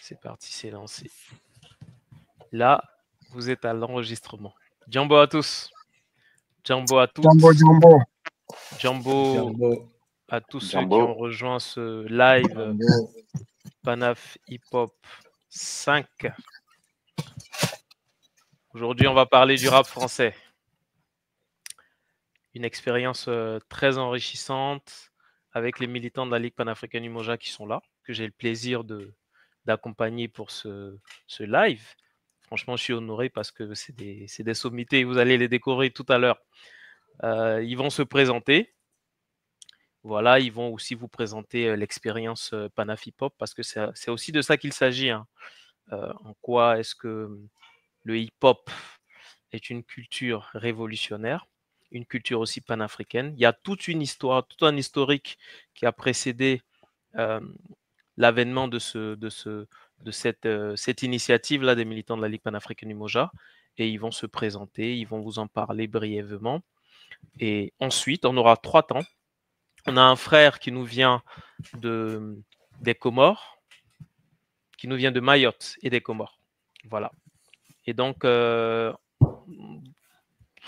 C'est parti, c'est lancé. Là, vous êtes à l'enregistrement. Jambo à tous. Jambo à toutes. Jambo. Jambo à tous ceux qui ont Jambo. rejoint ce live Jambo. Panaf Hip Hop 5. Aujourd'hui, on va parler du rap français. Une expérience très enrichissante avec les militants de la Ligue panafricaine Umoja qui sont là, que j'ai le plaisir d'accompagner pour ce live. Franchement, je suis honoré parce que c'est des sommités. Vous allez les découvrir tout à l'heure. Ils vont se présenter. Voilà, ils vont aussi vous présenter l'expérience Panaf Hip Hop parce que c'est aussi de ça qu'il s'agit. Hein. En quoi est-ce que le hip hop est une culture révolutionnaire, une culture aussi panafricaine. Il y a toute une histoire, tout un historique qui a précédé l'avènement de cette initiative-là des militants de la Ligue panafricaine Umoja. Et ils vont se présenter, ils vont vous en parler brièvement. Et ensuite, on aura 3 temps. On a un frère qui nous vient des Comores, qui nous vient de Mayotte et des Comores. Voilà. Et donc, vous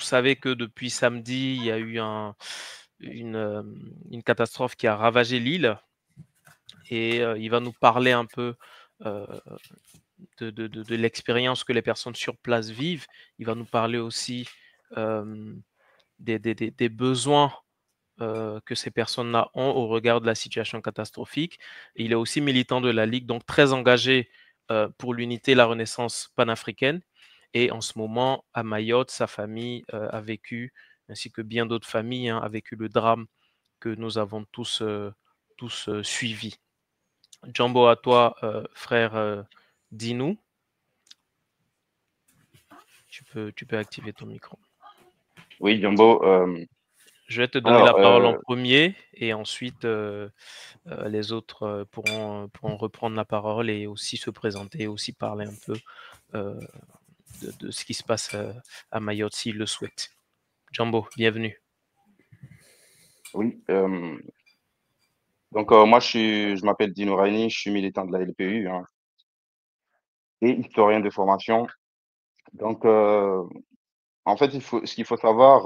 savez que depuis samedi, il y a eu une catastrophe qui a ravagé l'île. Et il va nous parler un peu de l'expérience que les personnes sur place vivent. Il va nous parler aussi des besoins que ces personnes-là ont au regard de la situation catastrophique. Et il est aussi militant de la Ligue, donc très engagé pour l'unité et la renaissance panafricaine. Et en ce moment, à Mayotte, sa famille a vécu, ainsi que bien d'autres familles, a vécu le drame que nous avons tous suivi. Jambo, à toi, frère, dis-nous. Tu peux activer ton micro. Oui, Jambo. Je vais te donner la parole en premier et ensuite les autres pourront reprendre la parole et aussi se présenter et aussi parler un peu de ce qui se passe à Mayotte s'ils le souhaitent. Jambo, bienvenue. Oui. Donc, moi, je m'appelle Dino Raini, je suis militant de la LPU et historien de formation. Donc, en fait, ce qu'il faut savoir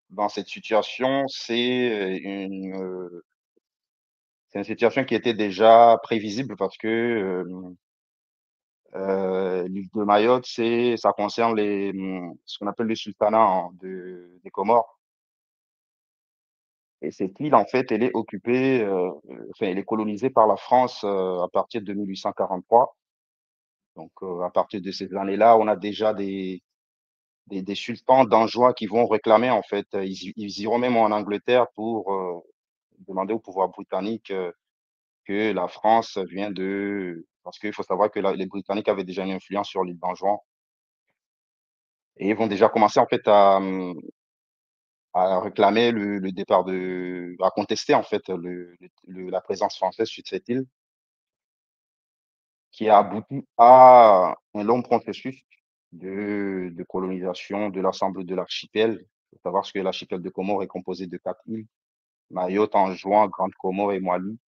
dans cette situation, c'est une situation qui était déjà prévisible parce que l'île de Mayotte, ça concerne ce qu'on appelle le sultanat des Comores. Et cette île, en fait, elle est occupée, enfin, elle est colonisée par la France à partir de 1843. Donc, à partir de ces années-là, on a déjà des sultans dangerois qui vont réclamer, en fait, ils iront même en Angleterre pour demander au pouvoir britannique que la France vient parce qu'il faut savoir que les Britanniques avaient déjà une influence sur l'île d'Anjouan. Et ils vont déjà commencer, en fait, à réclamer le départ à contester, en fait, la présence française sur cette île, qui a abouti à un long processus de colonisation de l'ensemble de l'archipel. Il faut savoir que l'archipel de Comores est composé de 4 îles, Mayotte, Anjouan, Grande Comore et Moali.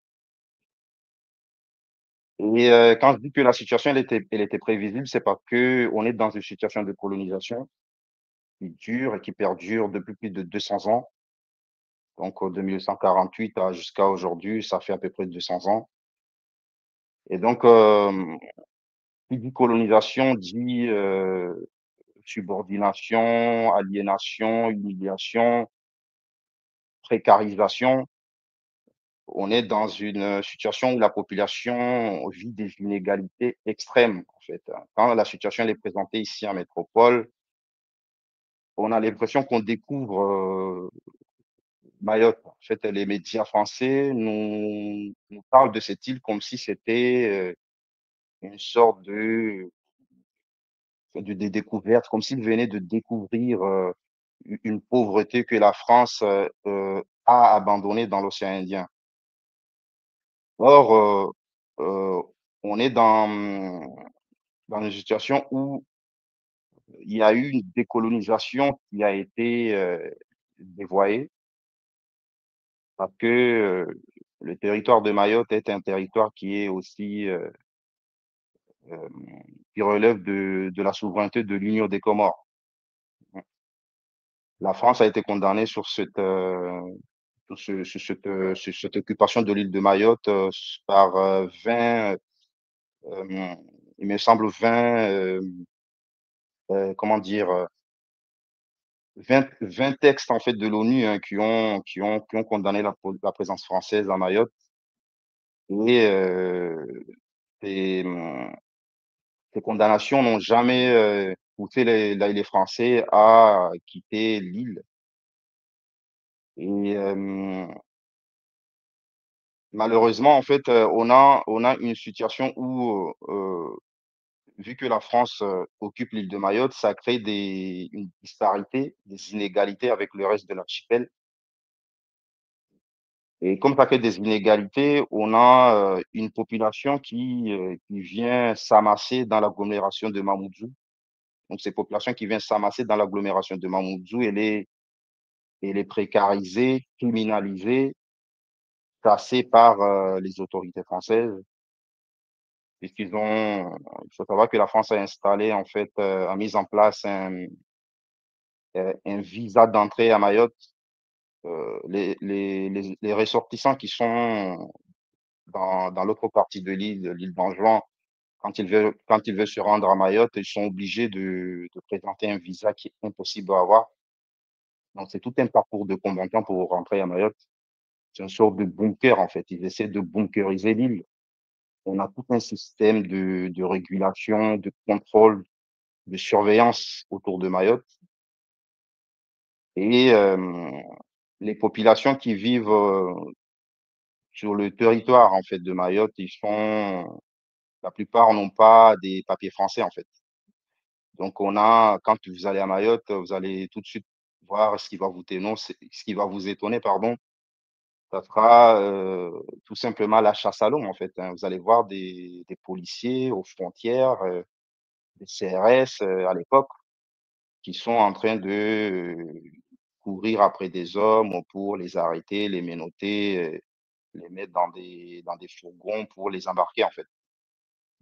Et quand je dis que la situation elle était prévisible, c'est parce que on est dans une situation de colonisation qui dure et qui perdure depuis plus de 200 ans. Donc, de 1948 jusqu'à aujourd'hui, ça fait à peu près 200 ans. Et donc, qui dit colonisation dit subordination, aliénation, humiliation, précarisation. On est dans une situation où la population vit des inégalités extrêmes, en fait. Quand la situation est présentée ici en métropole, on a l'impression qu'on découvre Mayotte. En fait, les médias français nous parlent de cette île comme si c'était une sorte de découverte, comme s'ils venaient de découvrir une pauvreté que la France a abandonnée dans l'océan Indien. Or, on est dans une situation où il y a eu une décolonisation qui a été dévoyée parce que le territoire de Mayotte est un territoire qui est aussi euh, qui relève de la souveraineté de l'Union des Comores. La France a été condamnée sur cette occupation de l'île de Mayotte par 20, euh, il me semble 20, comment dire, 20 textes en fait de l'ONU hein, qui ont condamné la présence française à Mayotte. Et ces, ces condamnations n'ont jamais poussé les Français à quitter l'île. Et malheureusement, en fait, on a une situation où, vu que la France occupe l'île de Mayotte, ça crée une disparité, des inégalités avec le reste de l'archipel. Et comme ça crée des inégalités, on a une population qui vient s'amasser dans l'agglomération de Mamoudzou. Donc, ces populations qui viennent s'amasser dans l'agglomération de Mamoudzou, elle est précarisée, criminalisée, taxée par les autorités françaises. Il faut savoir que la France a installé, en fait, a mis en place un visa d'entrée à Mayotte. Les ressortissants qui sont dans l'autre partie de l'île d'Anjouan, quand ils veulent se rendre à Mayotte, ils sont obligés de présenter un visa qui est impossible à avoir. Donc, c'est tout un parcours de combattant pour rentrer à Mayotte. C'est une sorte de bunker, en fait. Ils essaient de bunkeriser l'île. On a tout un système de régulation, de contrôle, de surveillance autour de Mayotte. Et les populations qui vivent sur le territoire, en fait, de Mayotte, la plupart n'ont pas des papiers français, en fait. Donc, quand vous allez à Mayotte, vous allez tout de suite voir ce qui va vous étonner, pardon. Ça sera tout simplement la chasse à l'homme, en fait, hein. Vous allez voir des policiers aux frontières, des CRS à l'époque, qui sont en train de courir après des hommes pour les arrêter, les menotter, les mettre dans des fourgons pour les embarquer, en fait.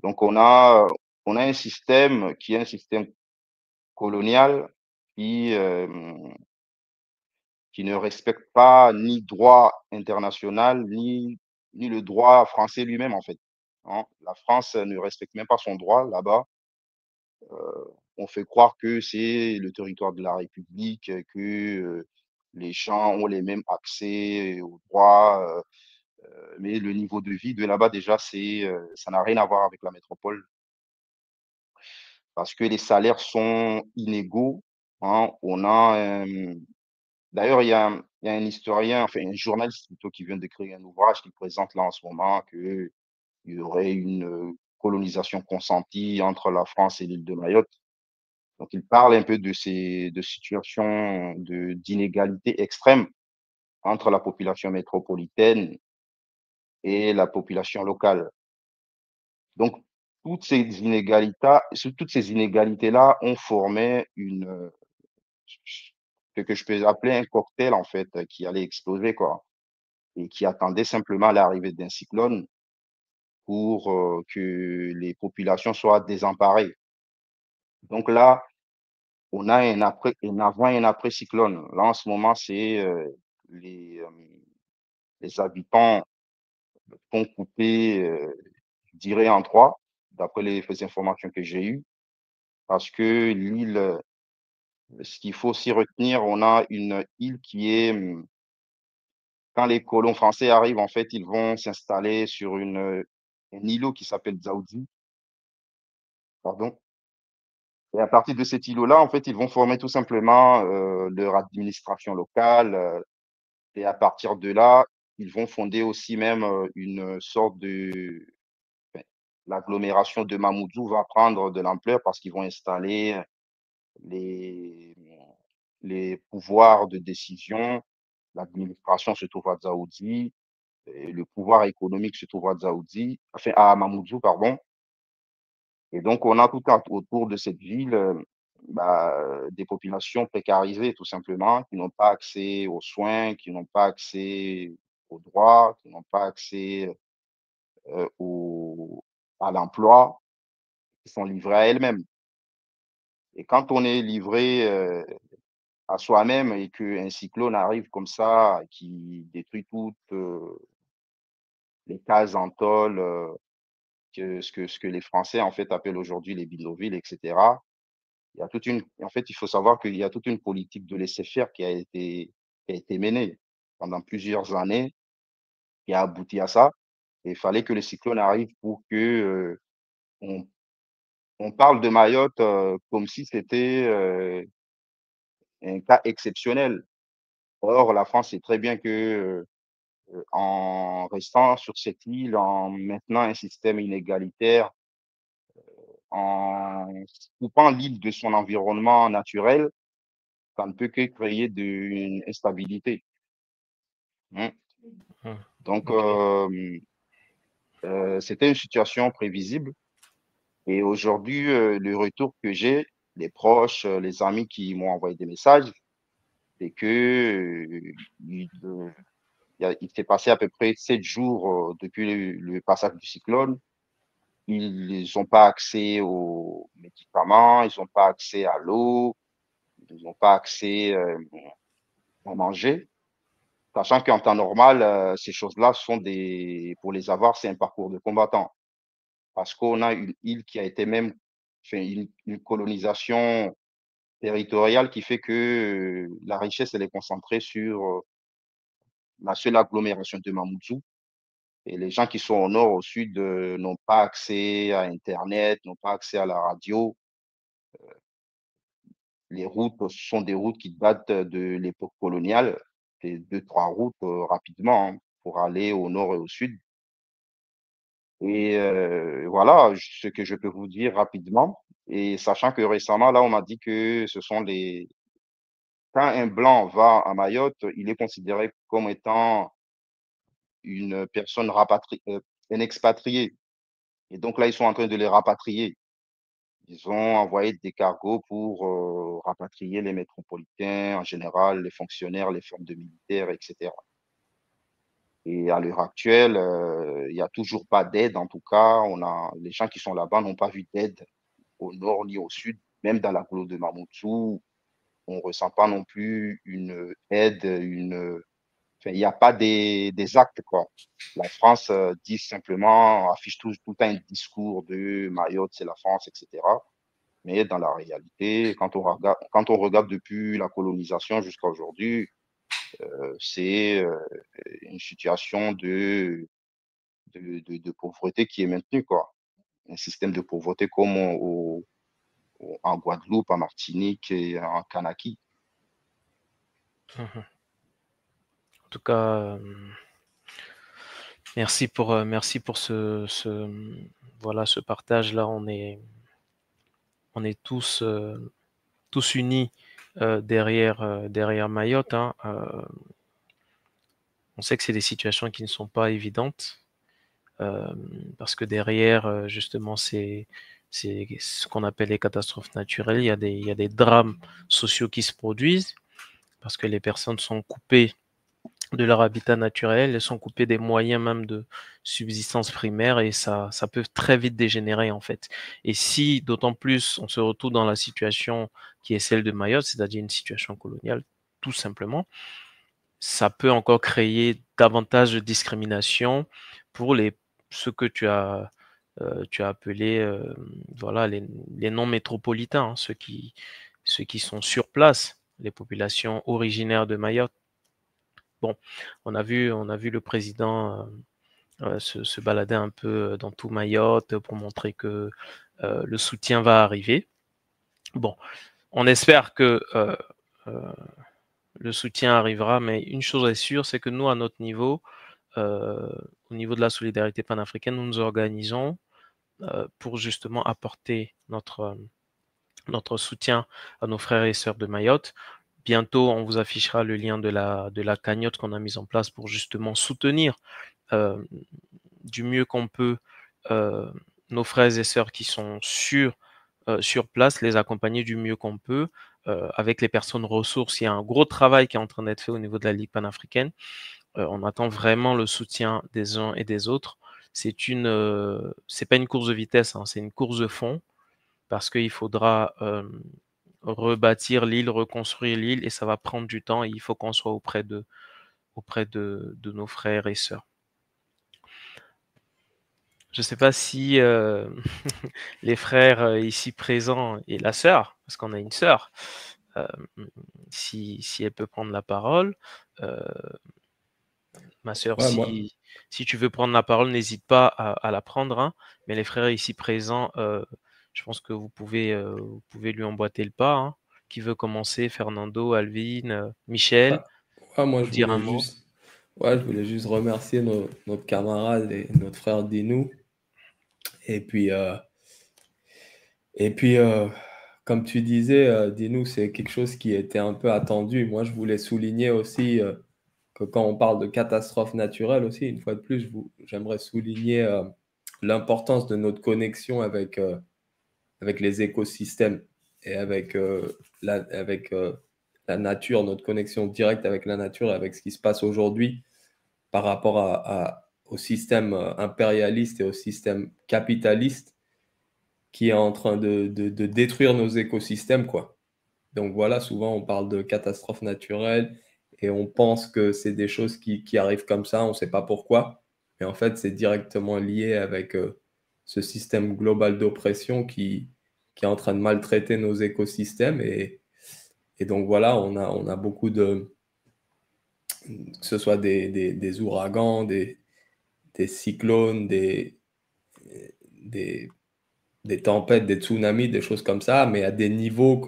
Donc, on a un système qui est un système colonial qui, euh, qui ne respecte pas ni droit international, ni le droit français lui-même, en fait. Hein. La France ne respecte même pas son droit là-bas. On fait croire que c'est le territoire de la République, que les gens ont les mêmes accès aux droits, mais le niveau de vie de là-bas, déjà, ça n'a rien à voir avec la métropole parce que les salaires sont inégaux. Hein. D'ailleurs, il y a un historien, enfin un journaliste plutôt, qui vient d'écrire un ouvrage qui présente là en ce moment qu'il y aurait une colonisation consentie entre la France et l'île de Mayotte. Donc, il parle un peu de situations d'inégalité extrême entre la population métropolitaine et la population locale. Donc, toutes ces inégalités-là ont formé ce que je peux appeler un cocktail, en fait, qui allait exploser, quoi, et qui attendait simplement l'arrivée d'un cyclone pour que les populations soient désemparées. Donc là, on a un avant et un après cyclone. Là, en ce moment, c'est les, euh, les habitants sont coupés, je dirais, en trois, d'après les informations que j'ai eues, parce que ce qu'il faut aussi retenir, on a une île qui est, quand les colons français arrivent, en fait, ils vont s'installer sur un îlot qui s'appelle Dzaoudzi, pardon. Et à partir de cet îlot-là, en fait, ils vont former tout simplement leur administration locale. Et à partir de là, ils vont fonder aussi même une sorte enfin, l'agglomération de Mamoudzou va prendre de l'ampleur parce qu'ils vont installer les, les pouvoirs de décision. L'administration se trouve à Dzaoudzi, et le pouvoir économique se trouve à Dzaoudzi, enfin à Mamoudzou, pardon. Et donc, on a autour de cette ville des populations précarisées, tout simplement, qui n'ont pas accès aux soins, qui n'ont pas accès aux droits, qui n'ont pas accès euh, au, à l'emploi. qui sont livrées à elles-mêmes. Et quand on est livré à soi-même et qu'un cyclone arrive comme ça, qui détruit toutes les cases en tôle, ce que les Français en fait appellent aujourd'hui les bidonvilles, etc. Il y a toute une, en fait, il faut savoir qu'il y a toute une politique de laisser-faire qui a été menée pendant plusieurs années, qui a abouti à ça. Et il fallait que le cyclone arrive pour que on, on parle de Mayotte comme si c'était un cas exceptionnel. Or, la France sait très bien que en restant sur cette île, en maintenant un système inégalitaire, en coupant l'île de son environnement naturel, ça ne peut que créer une instabilité. Mmh. Mmh. Donc, Ok. c'était une situation prévisible et aujourd'hui, le retour que j'ai, les proches, les amis qui m'ont envoyé des messages, c'est que, il s'est passé à peu près 7 jours, depuis le passage du cyclone. Ils n'ont pas accès aux médicaments, ils n'ont pas accès à l'eau, ils n'ont pas accès, à manger. Sachant qu'en temps normal, ces choses-là sont pour les avoir, c'est un parcours de combattant. Parce qu'on a une île qui a été même, enfin, une colonisation territoriale qui fait que la richesse, elle est concentrée sur la seule agglomération de Mamoudzou. Et les gens qui sont au nord, au sud, n'ont pas accès à Internet, n'ont pas accès à la radio. Les routes sont des routes qui datent de l'époque coloniale, c'est deux, trois routes rapidement hein, pour aller au nord et au sud. Et voilà ce que je peux vous dire rapidement. Et sachant que récemment, là, on m'a dit que ce sont les quand un blanc va à Mayotte, il est considéré comme étant une personne rapatriée, un expatrié. Et donc là, ils sont en train de les rapatrier. Ils ont envoyé des cargos pour rapatrier les métropolitains en général, les fonctionnaires, les formes de militaires, etc. Et à l'heure actuelle, il y a toujours pas d'aide. En tout cas, les gens qui sont là-bas n'ont pas vu d'aide au nord ni au sud. Même dans la l'agglo de Mamoudzou, on ressent pas non plus une aide, enfin, il n'y a pas des actes, quoi. La France dit simplement, affiche tout le temps un discours de Mayotte, c'est la France, etc. Mais dans la réalité, quand on regarde depuis la colonisation jusqu'à aujourd'hui, c'est une situation de pauvreté qui est maintenue, quoi. Un système de pauvreté comme en Guadeloupe, en Martinique et en Kanaki. Mhm. En tout cas, merci pour voilà, ce partage-là. On est tous unis derrière Mayotte, hein. On sait que c'est des situations qui ne sont pas évidentes parce que derrière, justement, c'est ce qu'on appelle les catastrophes naturelles. Il y a des drames sociaux qui se produisent parce que les personnes sont coupées de leur habitat naturel, elles sont coupées des moyens même de subsistance primaire et ça peut très vite dégénérer en fait. Et si d'autant plus on se retrouve dans la situation qui est celle de Mayotte, c'est-à-dire une situation coloniale, tout simplement, ça peut encore créer davantage de discrimination pour ceux que tu as appelé voilà, les non métropolitains, hein, ceux qui sont sur place, les populations originaires de Mayotte. Bon, on a vu le président se balader un peu dans tout Mayotte pour montrer que le soutien va arriver. Bon, on espère que euh, le soutien arrivera, mais une chose est sûre, c'est que nous, à notre niveau, euh, au niveau de la solidarité panafricaine, nous nous organisons pour justement apporter notre soutien à nos frères et sœurs de Mayotte. Bientôt, on vous affichera le lien de la cagnotte qu'on a mise en place pour justement soutenir euh, du mieux qu'on peut euh, nos frères et sœurs qui sont sur place, les accompagner du mieux qu'on peut avec les personnes ressources. Il y a un gros travail qui est en train d'être fait au niveau de la Ligue panafricaine. On attend vraiment le soutien des uns et des autres. C'est pas une course de vitesse, hein, c'est une course de fond. parce qu'il faudra rebâtir l'île, reconstruire l'île, et ça va prendre du temps, et il faut qu'on soit auprès de nos frères et sœurs. Je ne sais pas si les frères ici présents et la sœur, parce qu'on a une sœur, si elle peut prendre la parole. Ma sœur, Ouais, moi, si tu veux prendre la parole, n'hésite pas à la prendre, hein. Mais les frères ici présents, je pense que vous pouvez lui emboîter le pas, hein. Qui veut commencer? Fernando, Alvin, ouais, Michel, ouais, moi, pour dire un mot? je voulais juste remercier notre camarade et notre frère Dinou. Et puis, comme tu disais, Dinou, c'est quelque chose qui était un peu attendu. Moi, je voulais souligner aussi que quand on parle de catastrophe naturelle aussi, une fois de plus, j'aimerais souligner l'importance de notre connexion avec les écosystèmes et avec la nature, notre connexion directe avec la nature et avec ce qui se passe aujourd'hui par rapport au système impérialiste et au système capitaliste qui est en train de détruire nos écosystèmes, quoi. Donc voilà, souvent on parle de catastrophes naturelles et on pense que c'est des choses qui arrivent comme ça, on ne sait pas pourquoi. Mais en fait, c'est directement lié avec ce système global d'oppression qui est en train de maltraiter nos écosystèmes. Et donc voilà, on a beaucoup que ce soit des ouragans, des cyclones, des, des tempêtes, des tsunamis, des choses comme ça, mais à des niveaux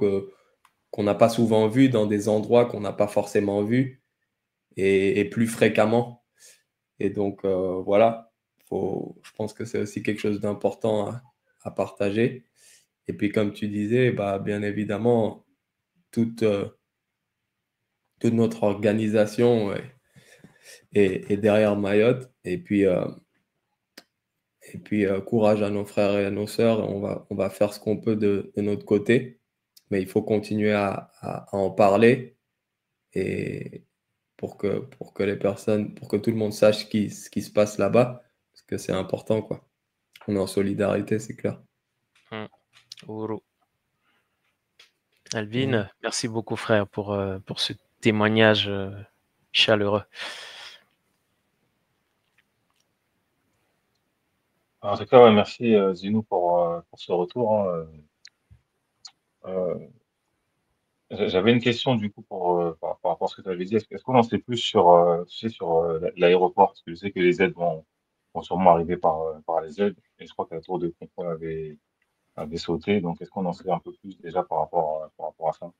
qu'on n'a pas souvent vus, dans des endroits qu'on n'a pas forcément vus et plus fréquemment. Et donc, voilà, je pense que c'est aussi quelque chose d'important à partager. Et puis, comme tu disais, bah, bien évidemment, toute, toute notre organisation est derrière Mayotte. Et puis courage à nos frères et à nos sœurs. On va faire ce qu'on peut de notre côté. Mais il faut continuer à en parler et pour que les personnes, pour que tout le monde sache ce qui se passe là-bas, parce que c'est important, quoi. On est en solidarité, c'est clair. Ouro. Ouais. Alvin, merci beaucoup, frère, pour ce témoignage chaleureux. En tout cas, ouais, merci Zinou pour ce retour, hein. J'avais une question du coup par rapport à ce que tu avais dit. Est-ce qu'on en sait plus sur, tu sais, sur l'aéroport? Parce que je sais que les aides vont sûrement arriver par les aides. Et je crois que la tour de contrôle avait sauté. Donc, est-ce qu'on en sait un peu plus déjà par rapport à ça?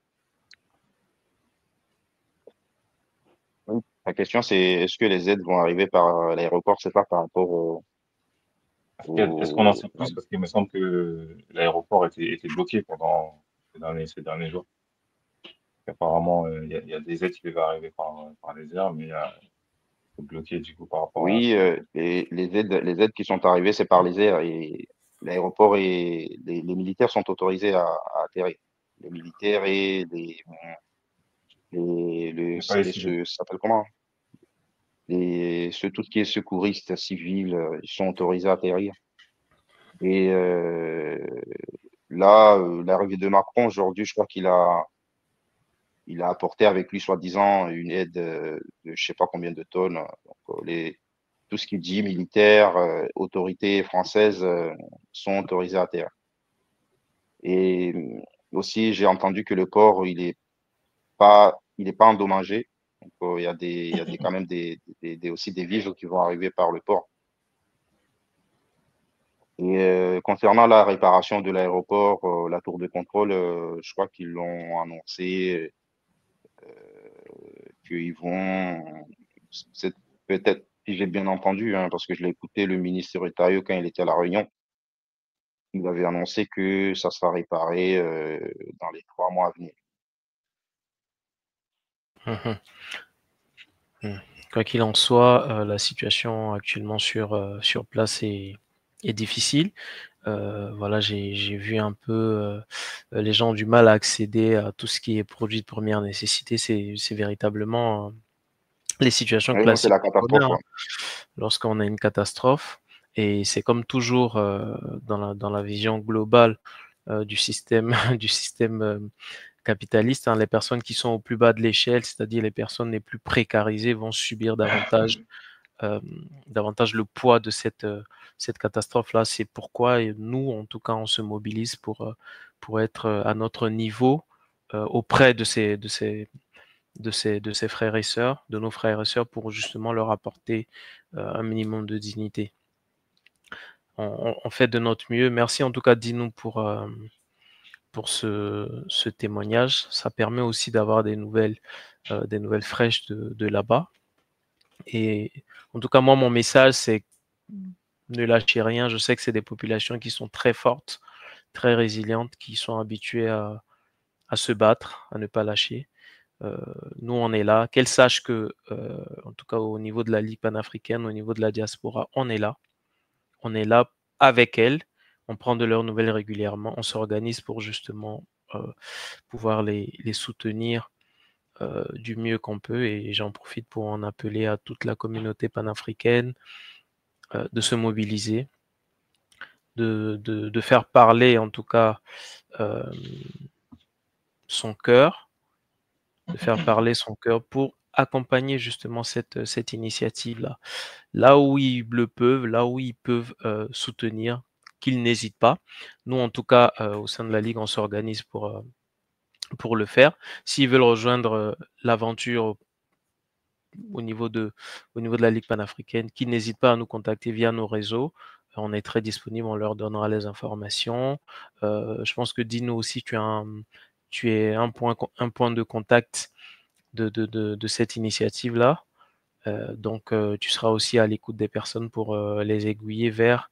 Oui. La question, c'est est-ce que les aides vont arriver par l'aéroport? C'est pas par rapport Est-ce qu'on en au... sait plus? Parce qu'il me semble que l'aéroport était bloqué pendant ces derniers jours. Apparemment, il y a des aides qui devaient arriver par les airs, mais c'est bloqué du coup par rapport à... Oui, les aides qui sont arrivées, c'est par les airs et l'aéroport et les militaires sont autorisés à atterrir. Les militaires et Mais pas les civils. ça s'appelle comment? Tout ce qui est secouriste civil, ils sont autorisés à atterrir. Et là, l'arrivée de Macron aujourd'hui, je crois il a apporté avec lui, soi-disant, une aide de je sais pas combien de tonnes. Donc, tout ce qu'il dit, militaire, autorités françaises, sont autorisés à terre. Et aussi, j'ai entendu que le port, il est pas endommagé. Donc, il y a quand même aussi des vivres qui vont arriver par le port. Et concernant la réparation de l'aéroport, la tour de contrôle, je crois qu'ils l'ont annoncé, qu'ils vont, c'est peut-être, si j'ai bien entendu, hein, parce que je l'ai écouté, le ministre Retailleau, quand il était à La Réunion, il avait annoncé que ça sera réparé dans les 3 mois à venir. Mhm. Quoi qu'il en soit, la situation actuellement sur place est difficile. Voilà, j'ai vu un peu les gens ont du mal à accéder à tout ce qui est produit de première nécessité. C'est véritablement les situations Oui, non, c'est classiques la qu'on connaît, catastrophe, hein, ouais. lorsqu'on a une catastrophe. Et c'est comme toujours dans la vision globale du système, du système capitaliste. Hein. Les personnes qui sont au plus bas de l'échelle, c'est-à-dire les personnes les plus précarisées, vont subir davantage le poids de cette catastrophe-là. C'est pourquoi nous, en tout cas, on se mobilise pour être à notre niveau auprès de ces frères et sœurs, de nos frères et sœurs, pour justement leur apporter un minimum de dignité. On fait de notre mieux. Merci en tout cas, Dino, pour ce témoignage. Ça permet aussi d'avoir des nouvelles fraîches de là-bas. Et en tout cas, moi, mon message, c'est ne lâchez rien. Je sais que c'est des populations qui sont très fortes, très résilientes, qui sont habituées à se battre, à ne pas lâcher. Nous, on est là. Qu'elles sachent que, en tout cas, au niveau de la Ligue panafricaine, au niveau de la diaspora, on est là. On est là avec elles. On prend de leurs nouvelles régulièrement. On s'organise pour justement pouvoir les soutenir du mieux qu'on peut. Et j'en profite pour en appeler à toute la communauté panafricaine de se mobiliser, de faire parler en tout cas son cœur, de faire parler son cœur pour accompagner justement cette initiative-là. Là où ils le peuvent, là où ils peuvent soutenir, qu'ils n'hésitent pas. Nous, en tout cas, au sein de la Ligue, on s'organise pour le faire. S'ils veulent rejoindre l'aventure au niveau de la Ligue panafricaine, qu'ils n'hésitent pas à nous contacter via nos réseaux. On est très disponible, on leur donnera les informations. Je pense que Dino aussi, tu es un point de contact de cette initiative-là. Donc, tu seras aussi à l'écoute des personnes pour les aiguiller vers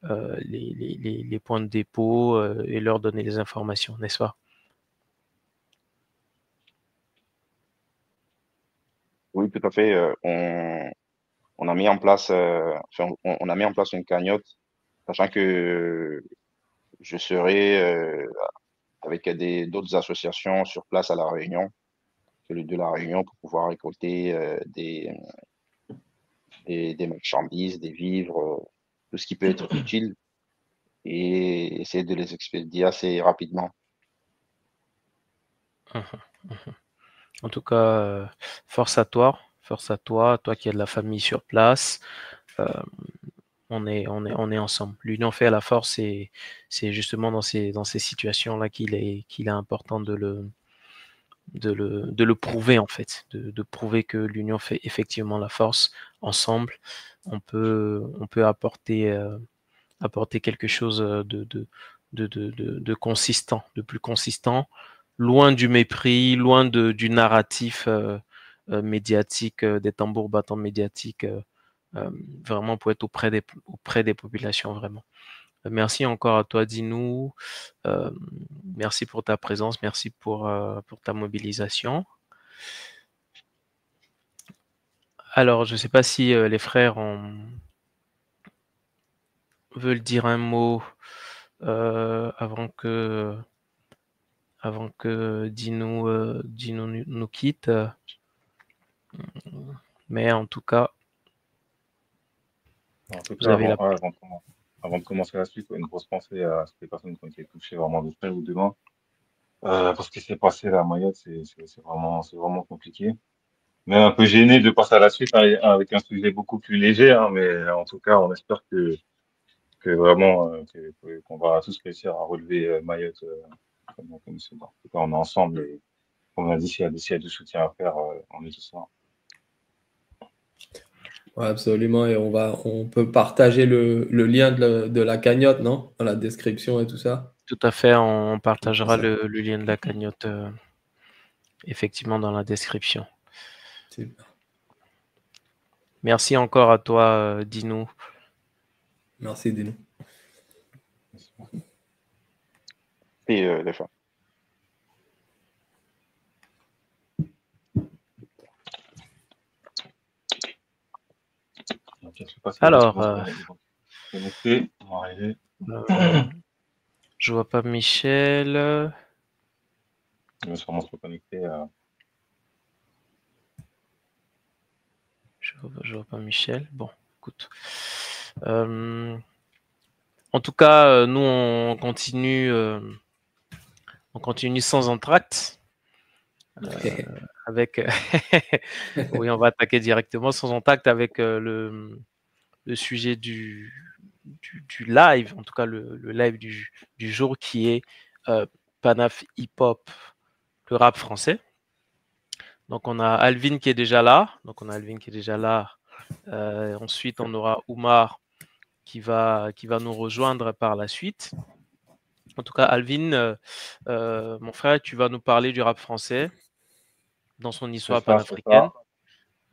les points de dépôt et leur donner les informations, n'est-ce pas? Oui, tout à fait. On a mis en place, on a mis en place une cagnotte, sachant que je serai avec d'autres associations sur place à La Réunion, celui de La Réunion, pour pouvoir récolter des marchandises, des vivres, tout ce qui peut être utile et essayer de les expédier assez rapidement. En tout cas, force à toi, toi qui as de la famille sur place. On est ensemble. L'union fait la force et c'est justement dans ces situations-là qu'il est important de le prouver en fait, de prouver que l'union fait effectivement la force. Ensemble, on peut apporter quelque chose de consistant, de plus consistant, loin du mépris, loin du narratif médiatique, des tambours battants médiatiques, vraiment pour être auprès des populations vraiment. Merci encore à toi, Dinou. Merci pour ta présence, merci pour ta mobilisation. Alors, je ne sais pas si les frères veulent dire un mot avant que Dinou nous quitte. Mais en tout cas, vous avez la parole. Avant de commencer la suite, une grosse pensée à toutes les personnes qui ont été touchées vraiment de près ou de loin. Parce que c'est passé là à Mayotte, c'est vraiment compliqué. Mais un peu gêné de passer à la suite avec un sujet beaucoup plus léger, hein, mais en tout cas, on espère que vraiment qu'on va tous réussir à relever Mayotte comme c'est. En tout cas, on est ensemble et comme on a dit, s'il y a du soutien à faire, on est tous là. Ouais, absolument. Et on peut partager le lien de la cagnotte, non? Dans la description et tout ça. Tout à fait, on partagera le lien de la cagnotte effectivement dans la description. Super. Merci encore à toi, Dinou. Merci, Dino. Et les femmes. Alors, je je vois pas Michel. vais sûrement se reconnecter. Je vois pas Michel. Bon, écoute. On En tout cas, nous, on continue sans entracte. Avec oui, on va attaquer directement sans entracte avec le sujet du live, en tout cas le live du jour qui est Panaf Hip Hop, le rap français. Donc on a Alvin qui est déjà là. Ensuite, on aura Oumar qui va nous rejoindre par la suite. En tout cas, Alvin, mon frère, tu vas nous parler du rap français dans son histoire panafricaine.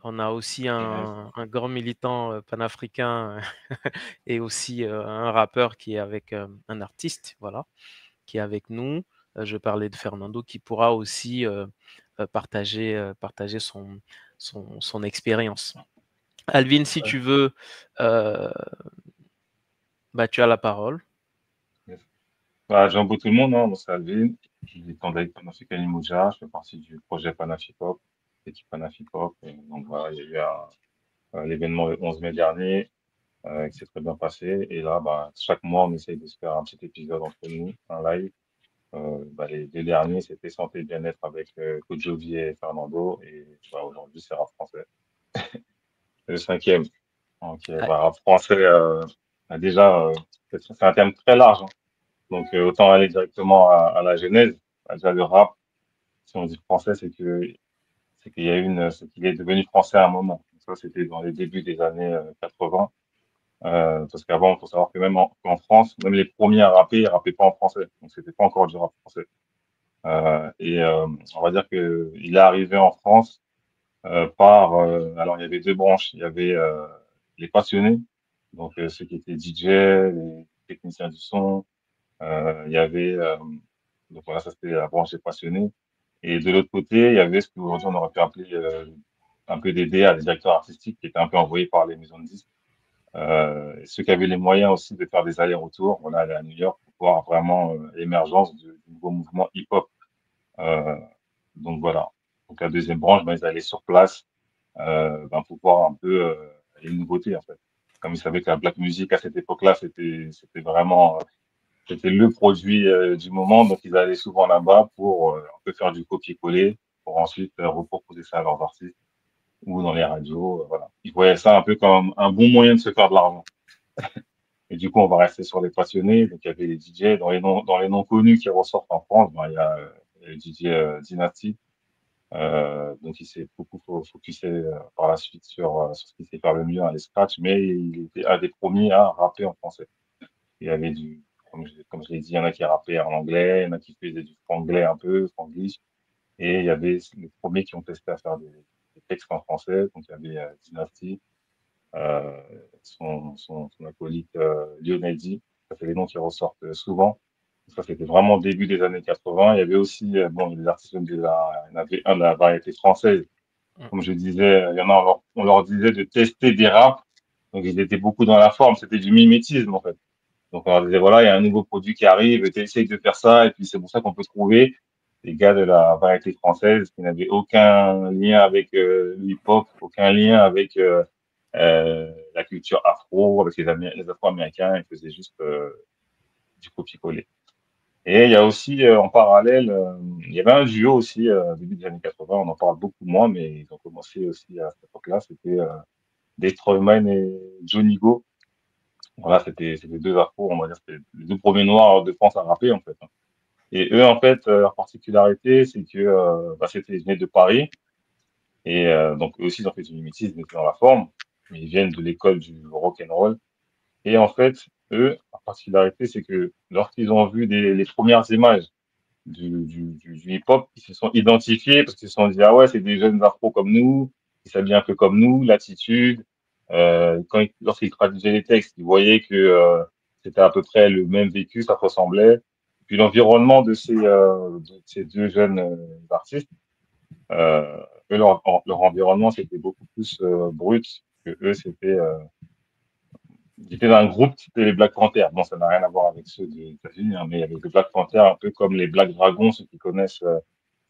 On a aussi un grand militant panafricain et aussi un rappeur qui est avec un artiste, voilà, qui est avec nous. Je parlais de Fernando qui pourra aussi partager son expérience. Alvin, si tu veux, tu as la parole. J'emboute tout le monde, hein. Moi, c'est Alvin. Je suis candidat Panafricain Limoges. Je fais partie du projet Panaf Hip Hop, l'équipe Panaf Hip Hop. Et donc voilà, il y a eu l'événement le 11 mai dernier qui s'est très bien passé. Et là, chaque mois, on essaye de se faire un petit épisode entre nous, un live. Les deux derniers, c'était Santé et Bien-être avec Coach Jovi et Fernando. Et aujourd'hui, c'est rap français. Le 5e. Donc, rap français, déjà, c'est un thème très large, hein. Donc, autant aller directement à la genèse. Déjà, le rap, si on dit français, c'est qu'il est devenu français à un moment. Donc, ça, c'était dans les débuts des années 80. Parce qu'avant, il faut savoir que même en France, même les premiers à rapper, ils rappaient pas en français. Donc, c'était pas encore du rap français. On va dire que il est arrivé en France alors il y avait deux branches. Il y avait les passionnés, donc ceux qui étaient DJ, les techniciens du son. Il y avait donc voilà, ça c'était la branche des passionnés. Et de l'autre côté, il y avait ce qu'aujourd'hui on aurait pu appeler un peu des DA, des directeurs artistiques, qui étaient un peu envoyés par les maisons de disques. Et ceux qui avaient les moyens aussi de faire des allers-retours, voilà, aller à New York pour voir vraiment l'émergence du nouveau mouvement hip-hop. Donc voilà. Donc la deuxième branche, ils allaient sur place pour voir un peu les nouveautés en fait. Comme ils savaient que la black music à cette époque-là, c'était vraiment c'était le produit du moment, donc ils allaient souvent là-bas pour un peu faire du copier-coller, pour ensuite reproposer ça à leurs artistes ou dans les radios. Voilà. Ils voyaient ça un peu comme un bon moyen de se faire de l'argent. Et du coup, on va rester sur les passionnés. Donc il y avait les DJ dans les noms connus qui ressortent en France. Il y a le DJ Dynasty. Donc il s'est beaucoup focusé par la suite sur ce qu'il sait faire le mieux, hein, les scratchs, mais il était un des premiers à rapper en français. Il y avait comme je l'ai dit, il y en a qui rappaient en anglais, il y en a qui faisaient du franglais un peu, franglish, et il y avait les premiers qui ont testé à faire des textes en français. Donc il y avait Dynasty, son acolyte Lionel D. Ça fait les noms qui ressortent souvent. Ça, c'était vraiment début des années 80. Il y avait aussi, il y a des artistes il y en avait un de la variété française. Comme je disais, il y en a, on leur disait de tester des raps. Donc, ils étaient beaucoup dans la forme. C'était du mimétisme, en fait. Donc, on leur disait, voilà, il y a un nouveau produit qui arrive, essaye de faire ça. Et puis, c'est pour ça qu'on peut trouver des gars de la variété française qui n'avaient aucun lien avec le hip-hop, aucun lien avec la culture afro, avec les Afro-Américains. Ils faisaient juste du copier-coller. Et il y a aussi, en parallèle, il y avait un duo aussi, début des années 80, on en parle beaucoup moins, mais ils ont commencé aussi à cette époque-là, c'était Destroyman et Johnny Go. Voilà, c'était deux afros, on va dire, c'était les deux premiers noirs de France à rapper, en fait, hein. Et eux, en fait, leur particularité, c'est que ils venaient de Paris, et donc eux aussi, ils ont fait du mimétisme, mais dans la forme, mais ils viennent de l'école du rock and roll. Et en fait, eux, leur particularité, c'est que lorsqu'ils ont vu les premières images du hip-hop, ils se sont identifiés parce qu'ils se sont dit, ah ouais, c'est des jeunes afros comme nous, ils s'habillent un peu comme nous, l'attitude. Lorsqu'ils traduisaient les textes, ils voyaient que c'était à peu près le même vécu, ça ressemblait. Puis l'environnement de ces deux jeunes artistes, euh, leur environnement, c'était beaucoup plus brut que eux, ils étaient dans un groupe qui était les Black Panthers. Bon, ça n'a rien à voir avec ceux des États-Unis, hein, mais il y avait les Black Panthers, un peu comme les Black Dragons, ceux qui connaissent.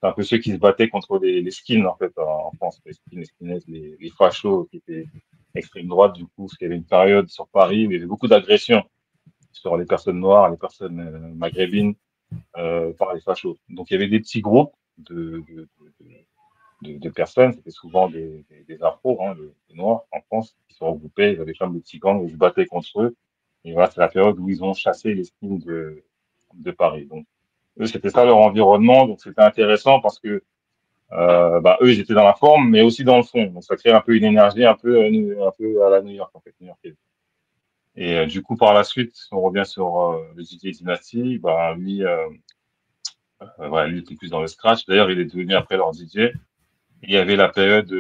C'est un peu ceux qui se battaient contre les skins, en fait, en France. Les skins, les skinheads, les fachos qui étaient extrême droite, du coup, parce qu'il y avait une période sur Paris où il y avait beaucoup d'agressions sur les personnes noires, les personnes maghrébines par les fachos. Donc il y avait des petits groupes de personnes, c'était souvent des afros, hein, des noirs en France, qui se regroupaient, ils avaient comme des petits gangs, ils se battaient contre eux. Et voilà, c'est la période où ils ont chassé les skins de Paris. Donc eux, c'était ça leur environnement, donc c'était intéressant parce que eux, ils étaient dans la forme, mais aussi dans le fond. Donc ça crée un peu une énergie un peu à la New York, en fait, New York. Et du coup, par la suite, si on revient sur le DJ Dynasty, voilà, lui était plus dans le scratch. D'ailleurs, il est devenu après leur DJ. Il y avait la période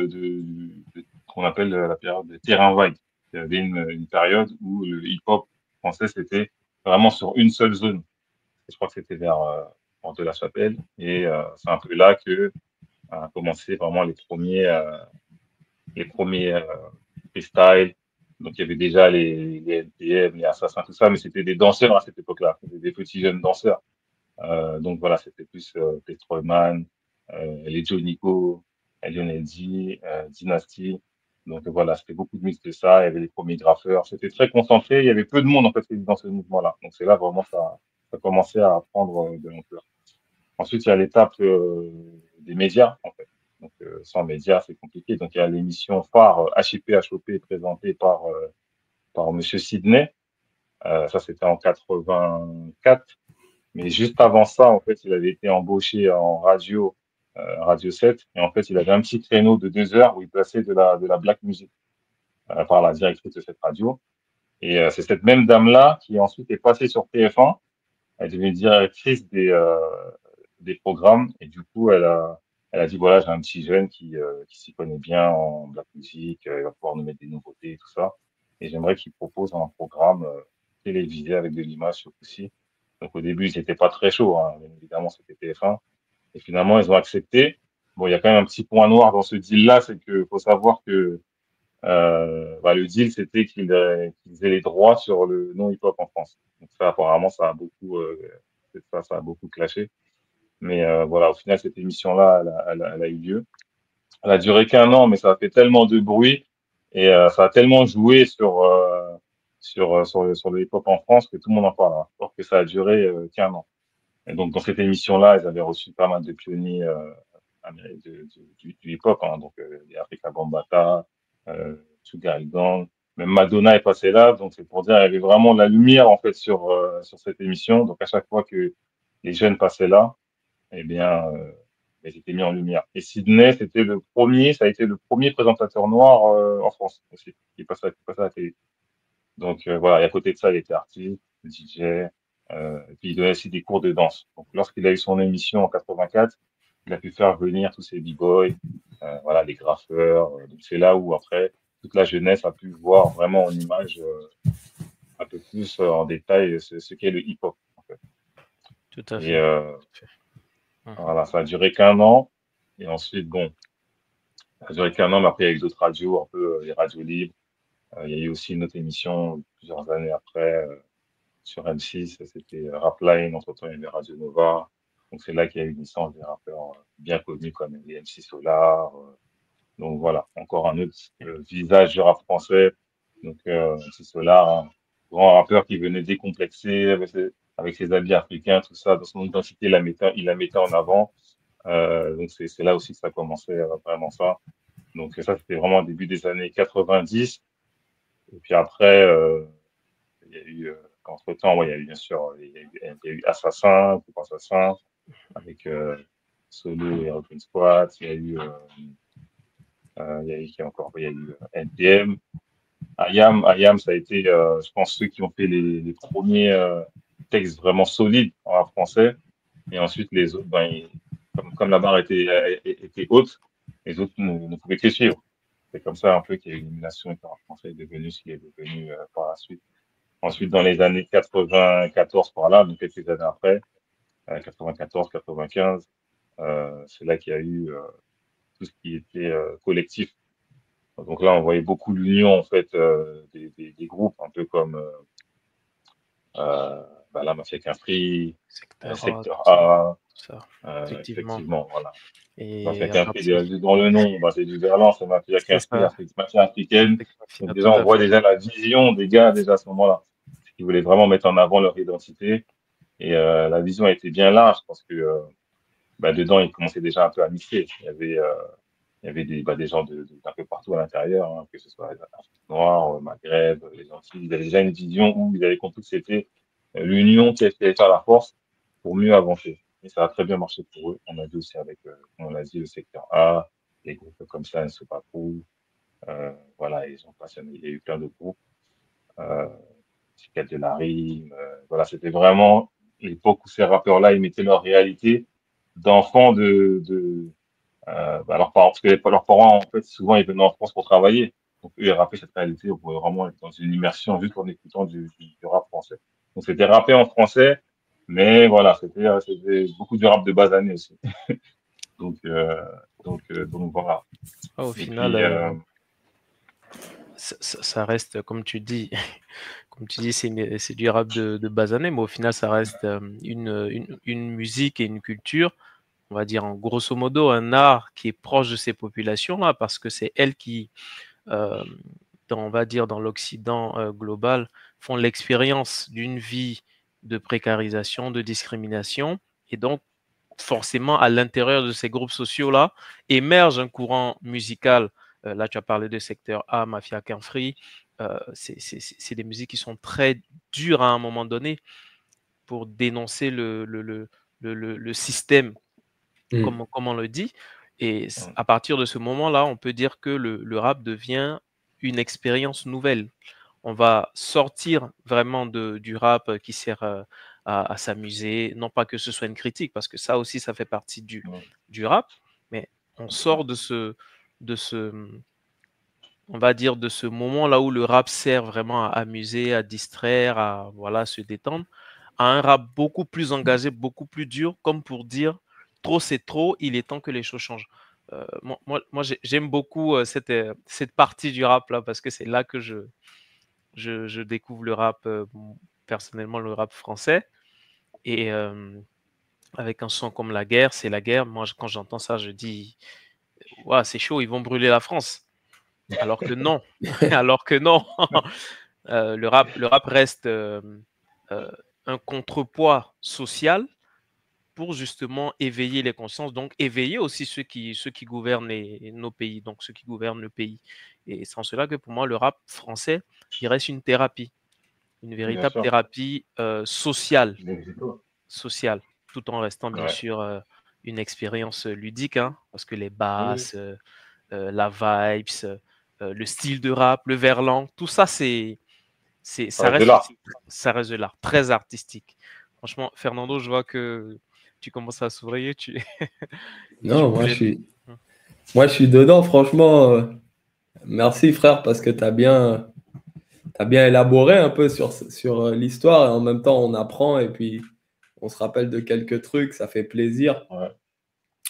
qu'on appelle la période de terrain vague. Il y avait une période où le hip-hop français, c'était vraiment sur une seule zone. Je crois que c'était vers Porte de la Chapelle. Et c'est un peu là que a commencé vraiment les premiers freestyle. Donc, il y avait déjà les NTM, les Assassins, tout ça, mais c'était des danseurs à cette époque-là. C'était des petits jeunes danseurs. Donc, voilà, c'était plus Petroman, les Joe Nico, Lionel D, Dynasty. Donc, voilà, c'était beaucoup de mix de ça. Il y avait les premiers graffeurs. C'était très concentré. Il y avait peu de monde, en fait, dans ce mouvement-là. Donc, c'est là vraiment ça a commencé à prendre de l'ampleur. Ensuite, il y a l'étape des médias, en fait. Donc, sans médias, c'est compliqué. Donc, il y a l'émission phare HIP HOP présentée par Monsieur Sidney. Ça, c'était en 84. Mais juste avant ça, en fait, il avait été embauché en radio, Radio 7. Et en fait, il avait un petit créneau de 2 heures où il passait de la black music par la directrice de cette radio. Et c'est cette même dame-là qui ensuite est passée sur TF1. Elle devient directrice des programmes. Et du coup, elle a dit, voilà, j'ai un petit jeune qui s'y connaît bien en black music, il va pouvoir nous mettre des nouveautés et tout ça. Et j'aimerais qu'il propose un programme télévisé avec de l'image aussi. Donc au début, ils n'étaient pas très chauds, hein. Bien évidemment, c'était TF1. Et finalement, ils ont accepté. Bon, il y a quand même un petit point noir dans ce deal-là, c'est qu'il faut savoir que le deal, c'était qu'ils aient les droits sur le non-hip-hop en France. Donc ça, apparemment, ça a beaucoup clashé. Mais voilà, au final, cette émission-là, elle a eu lieu. Elle a duré qu'1 an, mais ça a fait tellement de bruit et ça a tellement joué sur le hip-hop en France que tout le monde en parle. Hein. Alors que ça a duré qu'1 an. Et donc, dans cette émission-là, ils avaient reçu pas mal de pionniers du hip-hop, hein, donc les Afrika Bambaataa, Sugar Hill Gang, même Madonna est passée là, donc c'est pour dire il y avait vraiment de la lumière en fait sur cette émission. Donc à chaque fois que les jeunes passaient là, eh bien, ils étaient mis en lumière. Et Sydney, ça a été le premier présentateur noir en France aussi, qui passait à la télé. Donc voilà, et à côté de ça, il était artiste, DJ, et puis il donnait aussi des cours de danse. Donc lorsqu'il a eu son émission en 84, il a pu faire venir tous ces b-boys, voilà, les graffeurs. Donc c'est là où après toute la jeunesse a pu voir vraiment en image un peu plus en détail ce qu'est le hip-hop. En fait. Tout à fait. Et voilà, ça a duré qu'1 an. Et ensuite, bon, ça a duré qu'1 an, mais après il y a eu d'autres radios, un peu les radios libres. Il y a eu aussi une autre émission plusieurs années après sur M6, c'était Rapline, entre-temps il y avait Radio Nova. Donc c'est là qu'il y a eu une licence des rappeurs bien connus comme les MC Solar. Donc voilà, encore un autre visage du rap français. Donc MC Solar, un grand rappeur qui venait décomplexer avec ses habits africains, tout ça, dans son identité, il la mettait en avant. Donc c'est là aussi que ça commençait vraiment ça. Donc ça, c'était vraiment au début des années 90. Et puis après, il y a eu, entre-temps, il y a eu bien sûr, il y a eu Assassin, Groupe Assassin, avec Solo et Rock'n Squad. Il y a eu, qui encore, il y a eu NTM. IAM, ça a été, je pense, ceux qui ont fait les premiers textes vraiment solides en rap français. Et ensuite, les autres, comme la barre était haute, les autres ne pouvaient que suivre. C'est comme ça un peu qu'il y a eu l'élimination et que le rap français est devenu ce qu'il est devenu par la suite. Ensuite, dans les années 94 par là, donc quelques années après, 94, 95, c'est là qu'il y a eu tout ce qui était collectif. Donc là, on voyait beaucoup l'union en fait des groupes, un peu comme la Mafia Capri, Secteur A, effectivement, voilà. Et Mafia Capri, dans le nom, c'est du Verlan, c'est Mafia Capri, Mafia africaine. Donc déjà, on voit déjà la vision des gars déjà à ce moment-là. Ils voulaient vraiment mettre en avant leur identité. Et la vision était bien large parce que dedans, ils commençaient déjà un peu à mixer. Il y avait des gens d'un peu partout à l'intérieur, hein, que ce soit l'Afrique noire, Maghreb, les Antilles. Ils avaient déjà une vision où ils avaient compris que c'était l'union qui allait faire la force pour mieux avancer. Et ça a très bien marché pour eux. On a vu aussi avec, comme on a dit, le secteur A, les groupes comme ça, Nsopapu, voilà, ils ont passionné. Il y a eu plein de groupes, Psychiatre de la rime, voilà, c'était vraiment l'époque où ces rappeurs-là, ils mettaient leur réalité d'enfants leurs parents, parce que leurs parents, en fait, souvent, ils venaient en France pour travailler. Donc, eux, ils rappaient cette réalité, on pouvait vraiment être dans une immersion juste en écoutant du rap français. Donc, c'était rappé en français, mais voilà, c'était beaucoup du rap de base année aussi. Donc, donc voilà. Au Et final, puis, ça reste, comme tu dis, comme tu dis, c'est du rap de base année, mais au final, ça reste une musique et une culture, on va dire en grosso modo, un art qui est proche de ces populations-là, parce que c'est elles qui, on va dire dans l'Occident global, font l'expérience d'une vie de précarisation, de discrimination, et donc forcément à l'intérieur de ces groupes sociaux-là émerge un courant musical. Là, tu as parlé de secteur A, Mafia King Free. C'est des musiques qui sont très dures à un moment donné pour dénoncer le système, comme on le dit. Et à partir de ce moment-là, on peut dire que le rap devient une expérience nouvelle. On va sortir vraiment du rap qui sert à s'amuser, non pas que ce soit une critique, parce que ça aussi, ça fait partie du rap, mais on sort de ce, on va dire, de ce moment-là où le rap sert vraiment à amuser, à distraire, à voilà, se détendre, à un rap beaucoup plus engagé, beaucoup plus dur, comme pour dire trop c'est trop, il est temps que les choses changent. Moi j'aime beaucoup cette partie du rap là, parce que c'est là que je découvre le rap, personnellement le rap français. Et avec un son comme La Guerre, c'est la guerre. Moi, quand j'entends ça, je dis, ouais, c'est chaud, ils vont brûler la France. Alors que non, alors que non. Le rap reste un contrepoids social pour justement éveiller les consciences, donc éveiller aussi ceux qui gouvernent nos pays, donc ceux qui gouvernent le pays. Et c'est en cela que pour moi, le rap français, il reste une thérapie, une bien véritable sûr, thérapie sociale, les sociale, tout en restant bien ouais. sûr une expérience ludique, hein, parce que les Oui, basses, la vibes, le style de rap, le verlan, tout ça, ça ça reste de reste l'art. aussi, ça reste de l'art, très artistique. Franchement, Fernando, je vois que tu commences à sourire, tu Non, voulais. moi, je suis dedans, franchement. Merci, frère, parce que tu as bien élaboré un peu sur l'histoire et en même temps, on apprend et puis on se rappelle de quelques trucs, ça fait plaisir. Ouais,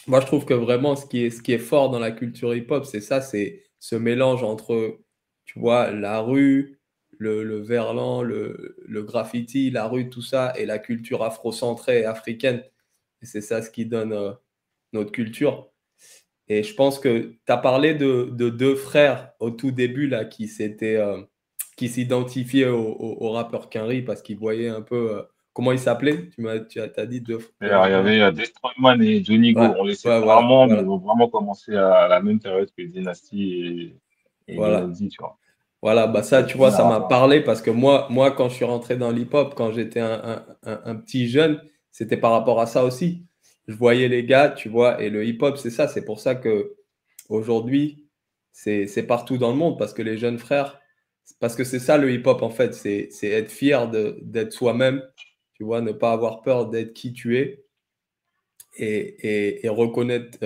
Moi, je trouve que vraiment, ce qui est fort dans la culture hip-hop, c'est ça, c'est ce mélange entre, tu vois, la rue, le verlan, le graffiti, la rue, tout ça, et la culture afrocentrée et africaine. Et c'est ça ce qui donne notre culture. Et je pense que tu as parlé de deux frères au tout début, là, qui s'identifiaient au rappeur Quinry parce qu'ils voyaient un peu comment il s'appelait. Tu as dit deux. et alors, il y avait Destroyman et Johnny Ouais, Go. On les ouais, séparément, mais ils voilà, ont vraiment commencé à la même période que Dynasty et voilà. Mélodie, tu vois. Voilà, bah C'est ça, les tu vois, premiers ça m'a rappeurs. parlé parce que moi, quand je suis rentré dans l'hip-hop, quand j'étais un petit jeune, c'était par rapport à ça aussi. Je voyais les gars, tu vois, et le hip-hop, c'est ça. C'est pour ça que aujourd'hui, c'est partout dans le monde parce que les jeunes frères, parce que c'est ça le hip-hop en fait, c'est être fier d'être soi-même, tu vois, ne pas avoir peur d'être qui tu es et reconnaître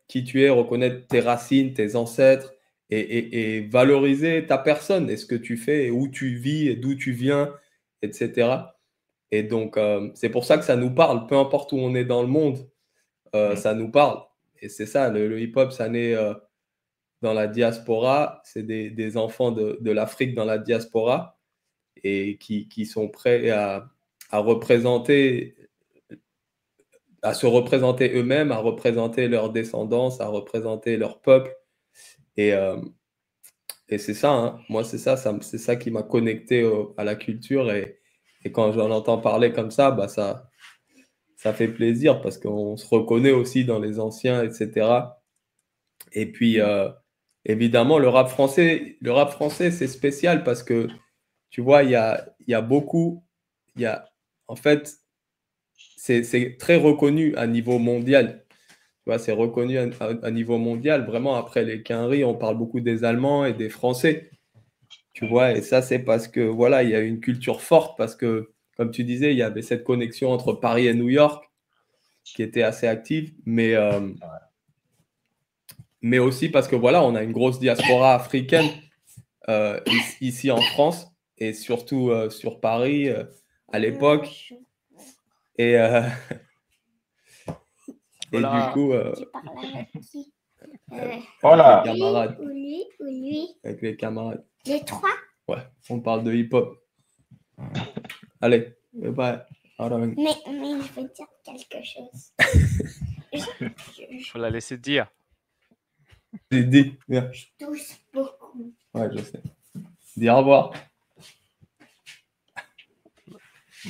qui tu es, reconnaître tes racines, tes ancêtres et valoriser ta personne et ce que tu fais et où tu vis et d'où tu viens, etc. Et donc, c'est pour ça que ça nous parle, peu importe où on est dans le monde, Mm. ça nous parle. Et c'est ça, le hip-hop, ça naît dans la diaspora, c'est des enfants de l'Afrique dans la diaspora et qui sont prêts à représenter à se représenter eux-mêmes, à représenter leur descendance, à représenter leur peuple. Et, Et c'est ça, hein. Moi, c'est ça qui m'a connecté à la culture. Et quand j'en entends parler comme ça, bah, ça fait plaisir parce qu'on se reconnaît aussi dans les anciens, etc. Et puis, évidemment, le rap français, c'est spécial parce que, tu vois, il y a beaucoup, en fait, c'est très reconnu à niveau mondial. Tu vois, c'est reconnu à niveau mondial. Vraiment, après les Quinri, on parle beaucoup des Allemands et des Français. Tu vois, et ça, c'est parce que, voilà, il y a une culture forte parce que, comme tu disais, il y avait cette connexion entre Paris et New York qui était assez active, mais aussi parce que, voilà, on a une grosse diaspora africaine ici en France et surtout sur Paris à l'époque. Et, Voilà. du coup, Tu parles avec qui Voilà. avec les camarades. Ou lui, ou lui. Avec les camarades. Les trois. Ouais, on parle de hip-hop. Allez, bye. Ahora vengo. Mais je veux dire quelque chose. Faut la laisser dire. Dis, viens. Je tousse beaucoup. Ouais, je sais. Dis au revoir.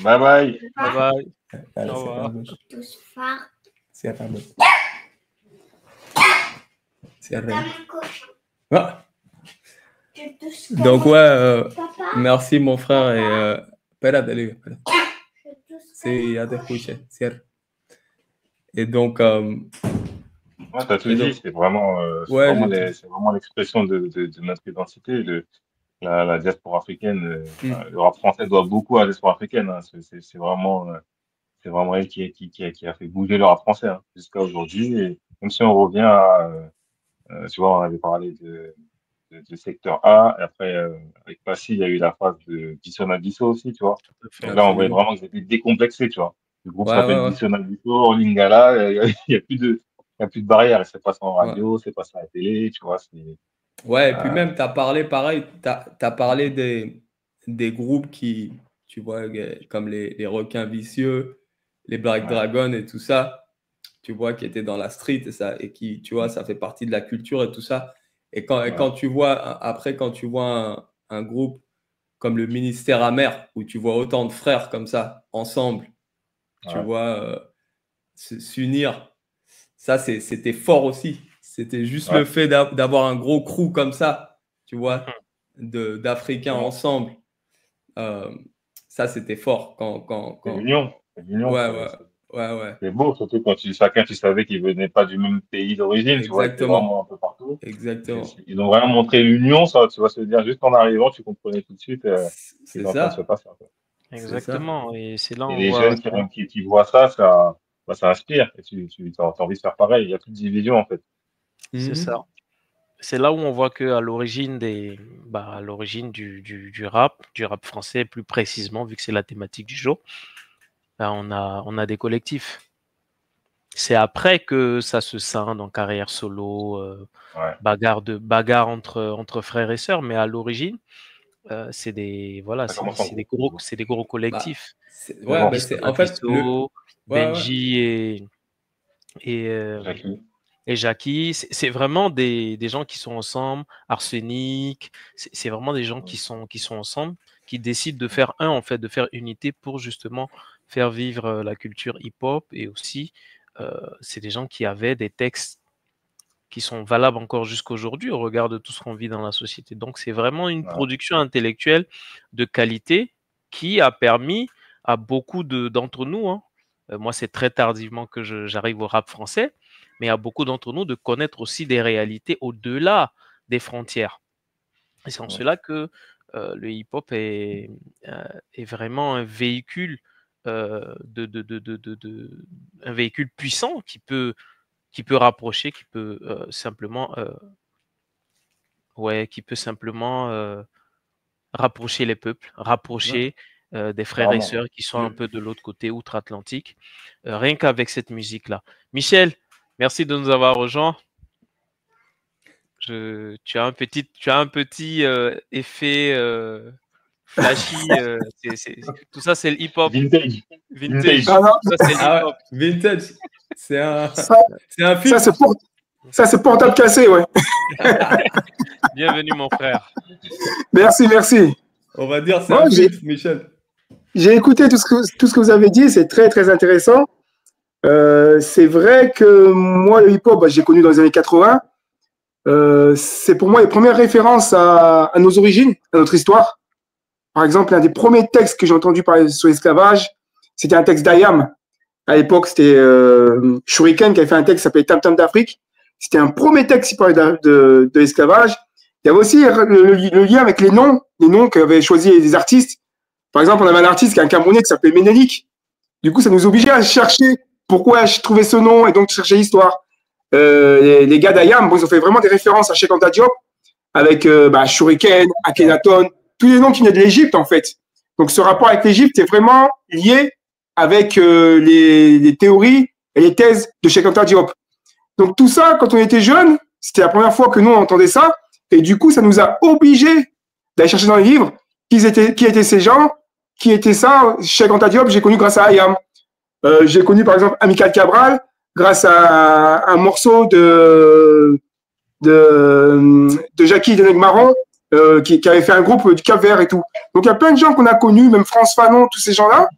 Bye bye. Bye bye. Allez, Au c'est revoir. la bouche. Je tousse fort. C'est la bouche. C'est Comme rien. un cochon. Ah. Je tousse Donc, comme ouais, Papa, merci mon frère. Et espérate, Liga, espérate. je tousse Sí, ya te comme un cochon. escuché, cierto. Et donc, Ouais, t'as tout Et dit, donc- c'est vraiment, Ouais, j'ai c'est vraiment l'expression de notre identité. La diaspora africaine, le rap français doit beaucoup à la diaspora africaine. Hein. C'est vraiment elle qui a fait bouger le rap français hein, jusqu'à aujourd'hui. Et même si on revient à, tu vois, on avait parlé de secteur A, et après, avec Passy, il y a eu la phase de Dissona Disso aussi, tu vois. Tout à fait. Donc là, on voyait Absolument. vraiment qu'ils étaient décomplexés, tu vois. Le groupe Ouais, s'appelle ouais, ouais. Dissona Disso, en Lingala, il y a plus de, il y a plus de barrière. C'est pas en radio, c'est pas à la télé, tu vois. Ouais, et puis même, tu as parlé, pareil, tu as parlé des groupes qui, tu vois, comme les Requins Vicieux, les Black Ouais. Dragons et tout ça, tu vois, qui étaient dans la street et qui, tu vois, ça fait partie de la culture et tout ça. Et quand tu vois, après, quand tu vois un groupe comme le Ministère Amer, où tu vois autant de frères comme ça, ensemble, tu Ouais. vois, s'unir, ça, c'était fort aussi. C'était juste Ouais. le fait d'avoir un gros crew comme ça, tu vois, d'Africains Ouais. ensemble. Ça, c'était fort. C'est l'union. C'est l'union. Ouais. C'est beau, surtout quand chacun, tu savais qu'ils venaient pas du même pays d'origine, tu vois, ils étaient Exactement. vraiment un peu partout. Exactement. Ils ont vraiment montré l'union, ça, tu vois, se dire, juste en arrivant, tu comprenais tout de suite ce qui C'est est en train de se ça. passer. Quoi. Exactement. Et c'est là Et on les voit. jeunes qui voient ça, ça inspire. Et tu as envie de faire pareil. Il n'y a plus de division, en fait. C'est Mhm. ça. C'est là où on voit que à l'origine à l'origine du rap français plus précisément, vu que c'est la thématique du jour, on a des collectifs. C'est après que ça se scinde en carrière solo, Ouais. bagarre entre frères et sœurs, mais à l'origine, c'est des gros collectifs. Ouais, bon, mais c'est en fait Bisso, ouais. Benji et Jackie, c'est vraiment des gens qui sont ensemble, Arsenic, c'est vraiment des gens qui sont ensemble, qui décident de faire de faire unité pour justement faire vivre la culture hip-hop et aussi, c'est des gens qui avaient des textes qui sont valables encore jusqu'aujourd'hui au regard de tout ce qu'on vit dans la société. Donc c'est vraiment une production intellectuelle de qualité qui a permis à beaucoup d'entre nous, moi c'est très tardivement que j'arrive au rap français, mais à beaucoup d'entre nous de connaître aussi des réalités au-delà des frontières. Et c'est en cela que le hip-hop est vraiment un véhicule, un véhicule puissant qui peut rapprocher, qui peut simplement rapprocher les peuples, rapprocher des frères et sœurs qui sont un peu de l'autre côté outre-Atlantique, rien qu'avec cette musique-là. Michel, merci de nous avoir rejoints. Tu as un petit effet flashy. Tout ça, c'est le hip-hop. Vintage. Tout ça, c'est le hip-hop. Vintage. C'est un Ça, film. c'est portable cassé, ouais. Bienvenue, mon frère. Merci, merci. On va dire c'est Ouais, un mythe, Michel. J'ai écouté tout ce que vous avez dit, c'est très, très intéressant. C'est vrai que moi, le hip-hop, j'ai connu dans les années 80. C'est pour moi les premières références à nos origines, à notre histoire. Par exemple, un des premiers textes que j'ai entendu parler sur l'esclavage, c'était un texte d'Ayam. À l'époque, c'était Shuriken qui avait fait un texte qui s'appelait Tam Tam d'Afrique. C'était un premier texte qui parlait de l'esclavage. Il y avait aussi le lien avec les noms qu'avaient choisi les artistes. Par exemple, on avait un artiste qui est un Camerounais qui s'appelait Ménélique. Du coup, ça nous obligeait à chercher pourquoi je trouvais ce nom et donc chercher l'histoire. Les gars d'Ayam, bon, ils ont fait vraiment des références à Cheikh Anta Diop avec Shuriken, Akhenaton, tous les noms qui venaient de l'Égypte en fait. Donc ce rapport avec l'Égypte est vraiment lié avec les théories et les thèses de Cheikh Anta Diop. Donc tout ça, quand on était jeune, c'était la première fois que nous on entendait ça, et du coup ça nous a obligés d'aller chercher dans les livres qui étaient ces gens, qui étaient ça. Cheikh Anta Diop, j'ai connu grâce à Ayam. J'ai connu par exemple Amical Cabral grâce à un morceau de Jackie Deneg Marron qui avait fait un groupe du Cap Vert et tout. Donc il y a plein de gens qu'on a connus, même France Fanon, tous ces gens-là,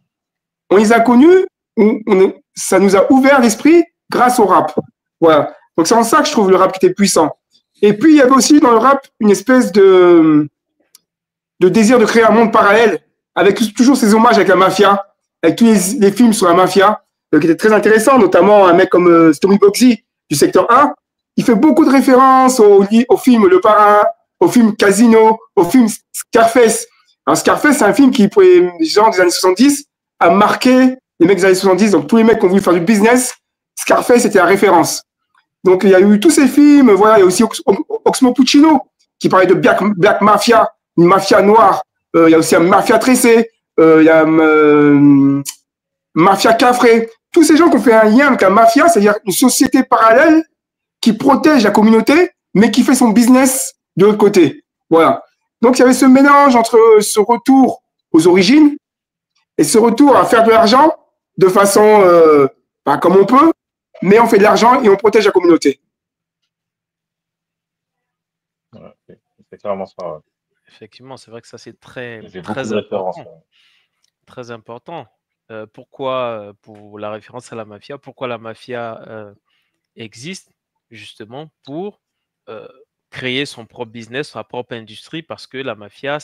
on les a connus, ça nous a ouvert l'esprit grâce au rap. Voilà. Donc c'est en ça que je trouve le rap qui était puissant. Et puis il y avait aussi dans le rap une espèce de désir de créer un monde parallèle, avec toujours ces hommages avec la mafia, avec tous les films sur la mafia, qui étaient très intéressants, notamment un mec comme Stomy Bugsy du secteur 1. Il fait beaucoup de références au film Le Parrain, au film Casino, au film Scarface. Alors Scarface, c'est un film qui, pour les gens des années 70, a marqué les mecs des années 70. Donc tous les mecs qui ont voulu faire du business, Scarface était la référence. Donc il y a eu tous ces films. Voilà, il y a aussi Oxmo Puccino qui parlait de Black Mafia, une mafia noire. Il y a aussi un mafia tressé. Il y a mafia cafré. Tous ces gens qui ont fait un lien avec la mafia, c'est-à-dire une société parallèle qui protège la communauté, mais qui fait son business de l'autre côté. Voilà. Donc, il y avait ce mélange entre ce retour aux origines et ce retour à faire de l'argent de façon comme on peut, mais on fait de l'argent et on protège la communauté. Ouais, c'est clairement ça. Ouais. Effectivement, c'est vrai que ça, c'est très important. Très important. Pourquoi, pour la référence à la mafia, pourquoi la mafia existe justement pour créer son propre business, sa propre industrie, parce que la mafia,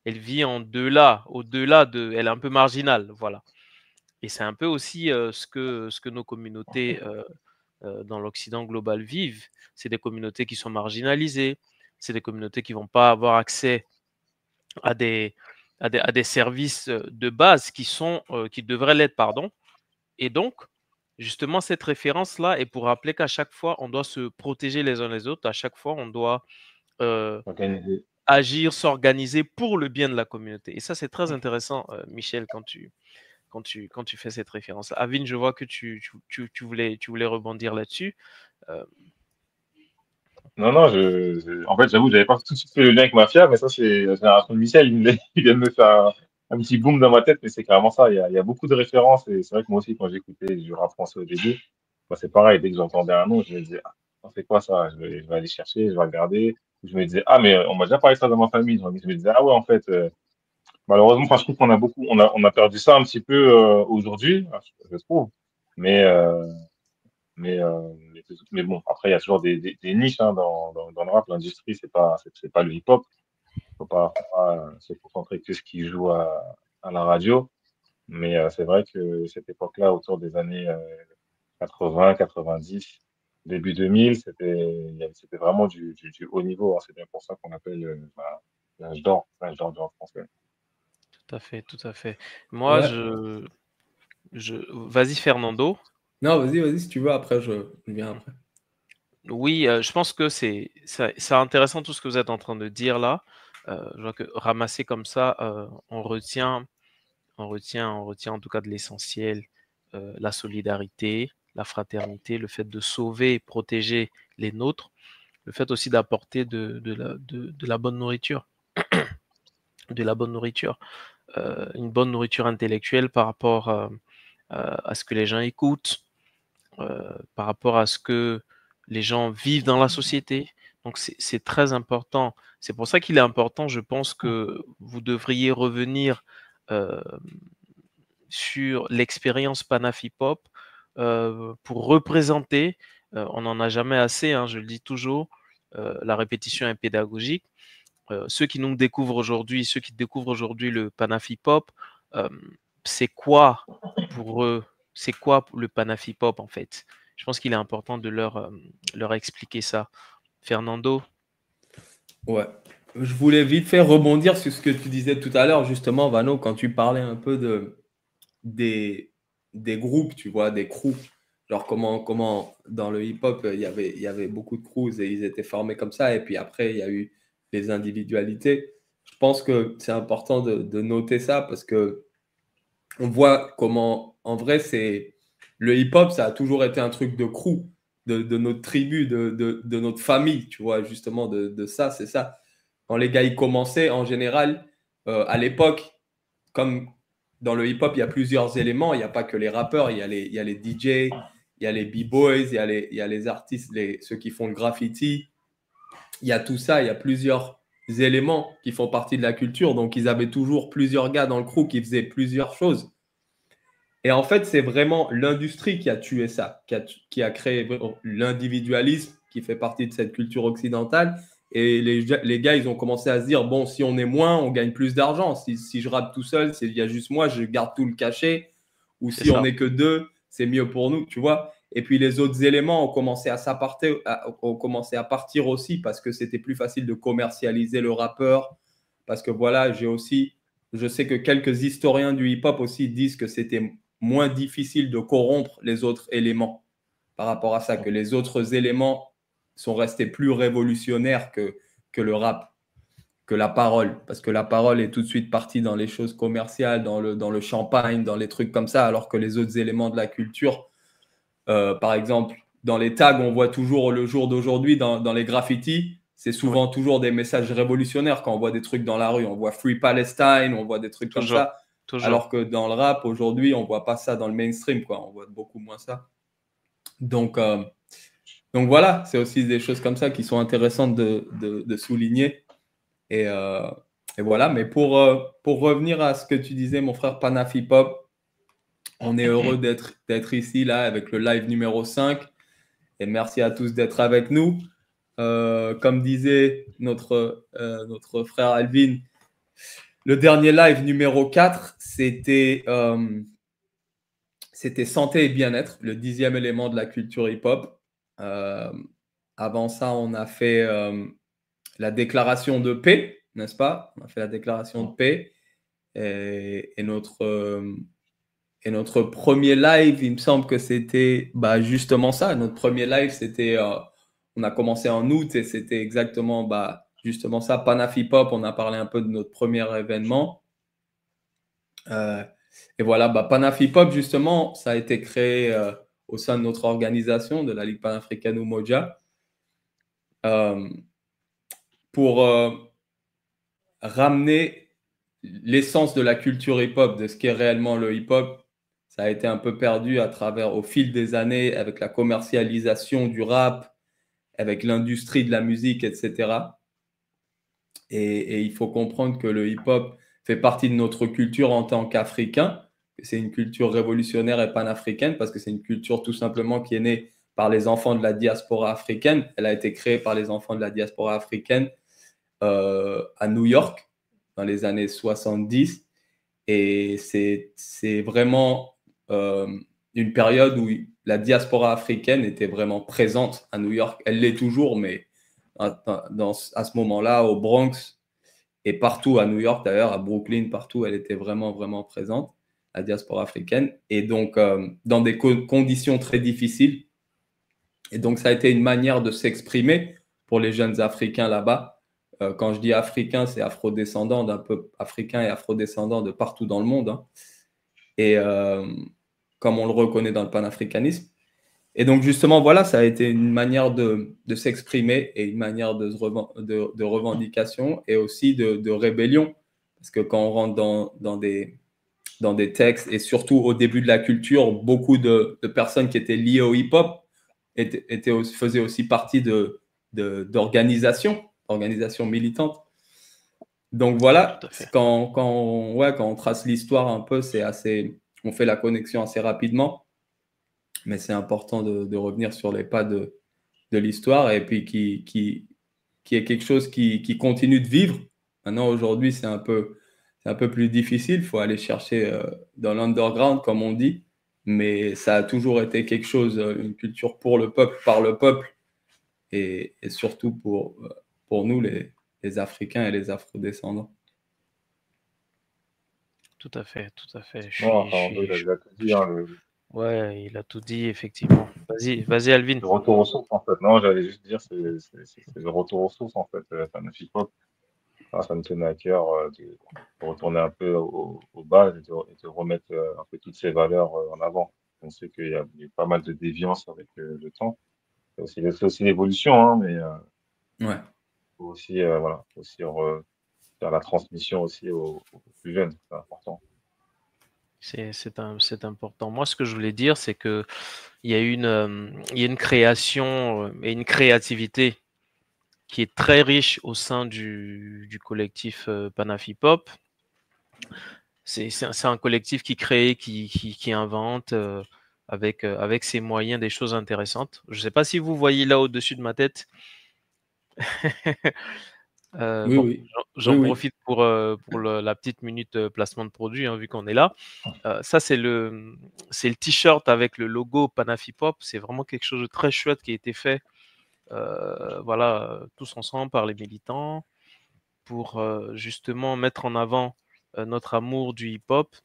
elle vit au-delà elle est un peu marginale, voilà. Et c'est un peu aussi ce que nos communautés dans l'Occident global vivent. C'est des communautés qui sont marginalisées, c'est des communautés qui vont pas avoir accès à des services de base qui devraient l'être, pardon. Et donc, justement, cette référence-là est pour rappeler qu'à chaque fois, on doit se protéger les uns les autres. À chaque fois, on doit agir, s'organiser pour le bien de la communauté. Et ça, c'est très intéressant, Michel, quand tu fais cette référence. Avin, je vois que tu voulais rebondir là-dessus. Non, en fait, j'avoue, j'avais pas tout de suite fait le lien avec Mafia, mais ça, c'est la génération de Michel. Il vient de me faire un petit boom dans ma tête, mais c'est clairement ça. Il y a beaucoup de références, et c'est vrai que moi aussi, quand j'écoutais du rap français au début, c'est pareil. Dès que j'entendais un nom, je me disais, ah, c'est quoi ça? Je vais aller chercher, je vais regarder. Je me disais, ah, mais on m'a déjà parlé de ça dans ma famille. Je me disais, ah ouais, en fait, malheureusement, je trouve qu'on a on a perdu ça un petit peu aujourd'hui, je trouve. Mais, mais, bon, après, il y a toujours des niches dans le rap. L'industrie, c'est pas le hip-hop. Faut pas se concentrer que ce qui joue à la radio. Mais c'est vrai que cette époque-là, autour des années 80, 90, début 2000, c'était vraiment du haut niveau. C'est bien pour ça qu'on appelle l'âge d'or du rap français. Tout à fait. Moi, vas-y, Fernando. Non, vas-y, si tu veux, après, je viens après. Oui, je pense que c'est intéressant tout ce que vous êtes en train de dire là. Je vois que ramasser comme ça, on retient en tout cas de l'essentiel, la solidarité, la fraternité, le fait de sauver et protéger les nôtres, le fait aussi d'apporter de la bonne nourriture, de la bonne nourriture, une bonne nourriture intellectuelle par rapport à ce que les gens écoutent, par rapport à ce que les gens vivent dans la société, Donc, c'est très important. C'est pour ça qu'il est important, je pense, que vous devriez revenir sur l'expérience Panaf Hip Hop pour représenter, on n'en a jamais assez, hein, je le dis toujours, la répétition est pédagogique. Ceux qui nous découvrent aujourd'hui, ceux qui découvrent aujourd'hui le Panaf Hip Hop, c'est quoi pour eux, c'est quoi le Panaf Hip Hop en fait? Je pense qu'il est important de leur expliquer ça. Fernando? Ouais. Je voulais vite fait rebondir sur ce que tu disais tout à l'heure, justement, Vano, quand tu parlais un peu des groupes, tu vois, des crews. Genre comment dans le hip-hop, il y avait beaucoup de crews et ils étaient formés comme ça. Et puis après, il y a eu les individualités. Je pense que c'est important de noter ça parce que on voit comment, en vrai, le hip-hop, ça a toujours été un truc de crew, de notre tribu, de notre famille, tu vois, justement, de ça, c'est ça. Quand les gars, ils commençaient, en général, à l'époque, comme dans le hip-hop, il y a plusieurs éléments. Il n'y a pas que les rappeurs, il y a les DJ, il y a les b-boys, il y a les artistes, ceux qui font le graffiti. Il y a tout ça, il y a plusieurs éléments qui font partie de la culture. Donc, ils avaient toujours plusieurs gars dans le crew qui faisaient plusieurs choses. Et en fait, c'est vraiment l'industrie qui a tué ça, qui a créé l'individualisme qui fait partie de cette culture occidentale. Et les gars, ils ont commencé à se dire, bon, si on est moins, on gagne plus d'argent. Si je rappe tout seul, s'il y a juste moi, je garde tout le cachet. Ou si on n'est que deux, c'est mieux pour nous, tu vois. Et puis les autres éléments ont commencé à partir aussi parce que c'était plus facile de commercialiser le rappeur. Parce que voilà, je sais que quelques historiens du hip-hop aussi disent que c'était moins difficile de corrompre les autres éléments par rapport à ça, que les autres éléments sont restés plus révolutionnaires que le rap, que la parole, parce que la parole est tout de suite partie dans les choses commerciales, dans le champagne, dans les trucs comme ça, alors que les autres éléments de la culture, par exemple, dans les tags, on voit toujours le jour d'aujourd'hui, dans les graffitis, c'est souvent toujours des messages révolutionnaires quand on voit des trucs dans la rue. On voit Free Palestine, on voit des trucs comme ça. Toujours. Alors que dans le rap, aujourd'hui, on ne voit pas ça dans le mainstream, quoi. On voit beaucoup moins ça. Donc voilà, c'est aussi des choses comme ça qui sont intéressantes de souligner. Et voilà, mais pour revenir à ce que tu disais, mon frère Panaf Hip Hop, on est heureux d'être ici, là, avec le live numéro 5. Et merci à tous d'être avec nous. Comme disait notre frère Alvin, le dernier live numéro 4, c'était santé et bien-être, le 10e élément de la culture hip-hop. Avant ça, on a fait la déclaration de paix, n'est-ce pas? On a fait la déclaration de paix. Et notre premier live, il me semble que c'était justement ça. Notre premier live, c'était, on a commencé en août et c'était exactement justement ça, Panaf Hip Hop. On a parlé un peu de notre premier événement. Et voilà, Panaf Hip Hop, justement, ça a été créé au sein de notre organisation, de la Ligue panafricaine Umoja, pour ramener l'essence de la culture hip-hop, de ce qu'est réellement le hip-hop. Ça a été un peu perdu au fil des années, avec la commercialisation du rap, avec l'industrie de la musique, etc. Et il faut comprendre que le hip-hop fait partie de notre culture en tant qu'Africain. C'est une culture révolutionnaire et panafricaine parce que c'est une culture tout simplement qui est née par les enfants de la diaspora africaine. Elle a été créée par les enfants de la diaspora africaine à New York dans les années 70. Et c'est vraiment une période où la diaspora africaine était vraiment présente à New York. Elle l'est toujours, mais à ce moment-là, au Bronx et partout à New York d'ailleurs, à Brooklyn, partout, elle était vraiment, vraiment présente, la diaspora africaine. Et donc, dans des conditions très difficiles. Et donc, ça a été une manière de s'exprimer pour les jeunes Africains là-bas. Quand je dis africain, c'est afrodescendant, d'un peuple africain et afrodescendant de partout dans le monde. Hein. Et comme on le reconnaît dans le panafricanisme. Et donc, justement, voilà, ça a été une manière de s'exprimer et une manière de revendication et aussi de rébellion. Parce que quand on rentre dans des textes et surtout au début de la culture, beaucoup de personnes qui étaient liées au hip-hop faisaient aussi partie de d'organisation militante. Donc voilà, Tout à fait. quand on trace l'histoire un peu, on fait la connexion assez rapidement, mais c'est important de revenir sur les pas de l'histoire et puis qui est quelque chose qui continue de vivre. Maintenant, aujourd'hui, c'est un peu plus difficile, il faut aller chercher dans l'underground, comme on dit, mais ça a toujours été quelque chose, une culture pour le peuple, par le peuple, et surtout pour nous, les Africains et les Afro-descendants. Tout à fait, tout à fait. Non, enfin, il a tout dit, hein, Ouais, il a tout dit, effectivement. Vas-y, Alvin. le retour aux sources, en fait. Non, j'allais juste dire, c'est le retour aux sources, en fait, Panafi Pop. Enfin, ça me tenait à cœur de retourner un peu aux bases et de remettre un peu toutes ces valeurs en avant. On sait qu'il y a pas mal de déviance avec le temps. C'est aussi l'évolution, hein, mais Ouais. faut aussi, voilà, faut aussi faire la transmission aussi aux plus jeunes, c'est important. C'est important. Moi, ce que je voulais dire, c'est que il y a une création et une créativité qui est très riche au sein du collectif Panafi Pop. C'est un collectif qui crée, qui invente avec ses moyens des choses intéressantes. Je ne sais pas si vous voyez là au-dessus de ma tête. Oui, Bon, oui. j'en Oui. profite pour la petite minute placement de produit, hein, vu qu'on est là. Ça, c'est le t-shirt avec le logo Panafi Pop. C'est vraiment quelque chose de très chouette qui a été fait, voilà, tous ensemble par les militants pour justement mettre en avant notre amour du hip-hop.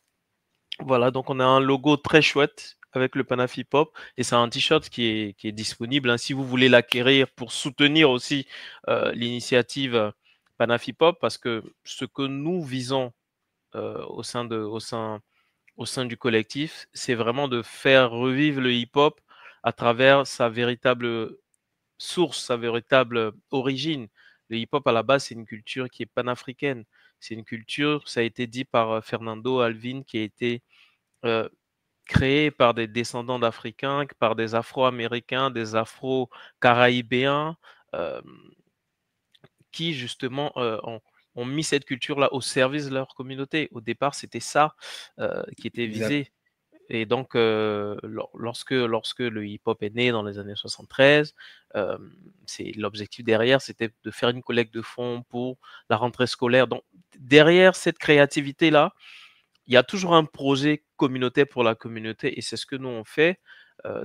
Voilà, donc on a un logo très chouette avec le Panafi Pop et c'est un t-shirt qui est disponible, hein, si vous voulez l'acquérir pour soutenir aussi l'initiative Panafi Pop, parce que ce que nous visons au sein du collectif, c'est vraiment de faire revivre le hip-hop à travers sa véritable source, sa véritable origine. Le hip-hop, à la base, c'est une culture qui est panafricaine. C'est une culture, ça a été dit par Fernando Alvin, qui a été créée par des descendants d'Africains, par des Afro-Américains, des Afro-Caraïbéens, qui justement ont mis cette culture-là au service de leur communauté. Au départ, c'était ça qui était visé. Et donc, lorsque le hip-hop est né dans les années 73, l'objectif derrière, c'était de faire une collecte de fonds pour la rentrée scolaire. Donc, derrière cette créativité-là, il y a toujours un projet communautaire pour la communauté et c'est ce que nous on fait.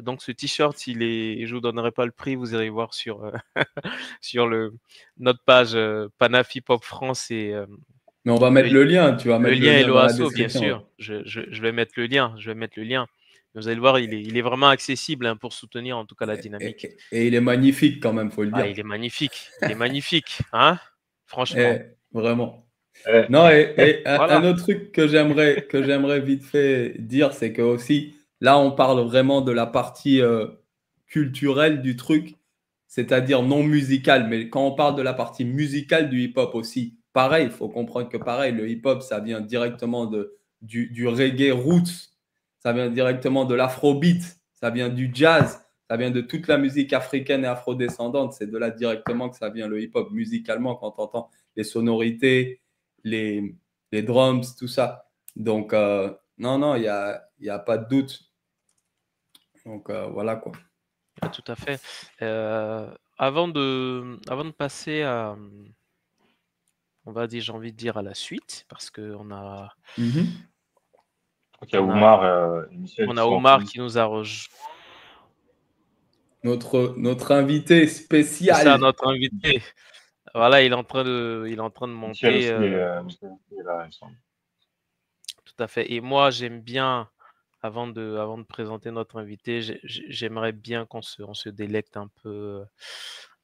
Donc, ce t-shirt, je ne vous donnerai pas le prix, vous irez voir sur, sur notre page Panafi Pop France et Mais on va mettre le lien, tu vas mettre le lien est lien dans la l'OASO, bien description. sûr. Je vais mettre le lien. Vous allez le voir, il est vraiment accessible, hein, pour soutenir en tout cas la dynamique. Et il est magnifique quand même, faut le dire. Il est magnifique. Il est magnifique, hein, franchement. Vraiment. Ouais. Non, et Voilà. un autre truc que j'aimerais vite fait dire, c'est que aussi, là, on parle vraiment de la partie culturelle du truc, c'est-à-dire non musicale. Mais quand on parle de la partie musicale du hip-hop aussi, pareil, il faut comprendre que pareil, le hip-hop, ça vient directement du reggae roots, ça vient directement de l'afrobeat, ça vient du jazz, ça vient de toute la musique africaine et afrodescendante. C'est de là directement que ça vient le hip-hop musicalement quand on entend les sonorités, les drums, tout ça. Donc, non, il n'y a pas de doute. Donc, voilà quoi. Tout à fait. Avant de passer à, j'ai envie de dire à la suite, parce qu'on a, Il y a Oumar et Michel on qui a sont en Omar coulisses. qui nous a rejoint. Notre invité C'est ça, spécial. notre invité. Voilà, il est en train de Michel monter. aussi est là, il semble. Tout à fait. Et moi, j'aime bien, avant de présenter notre invité, j'aimerais bien on se délecte un peu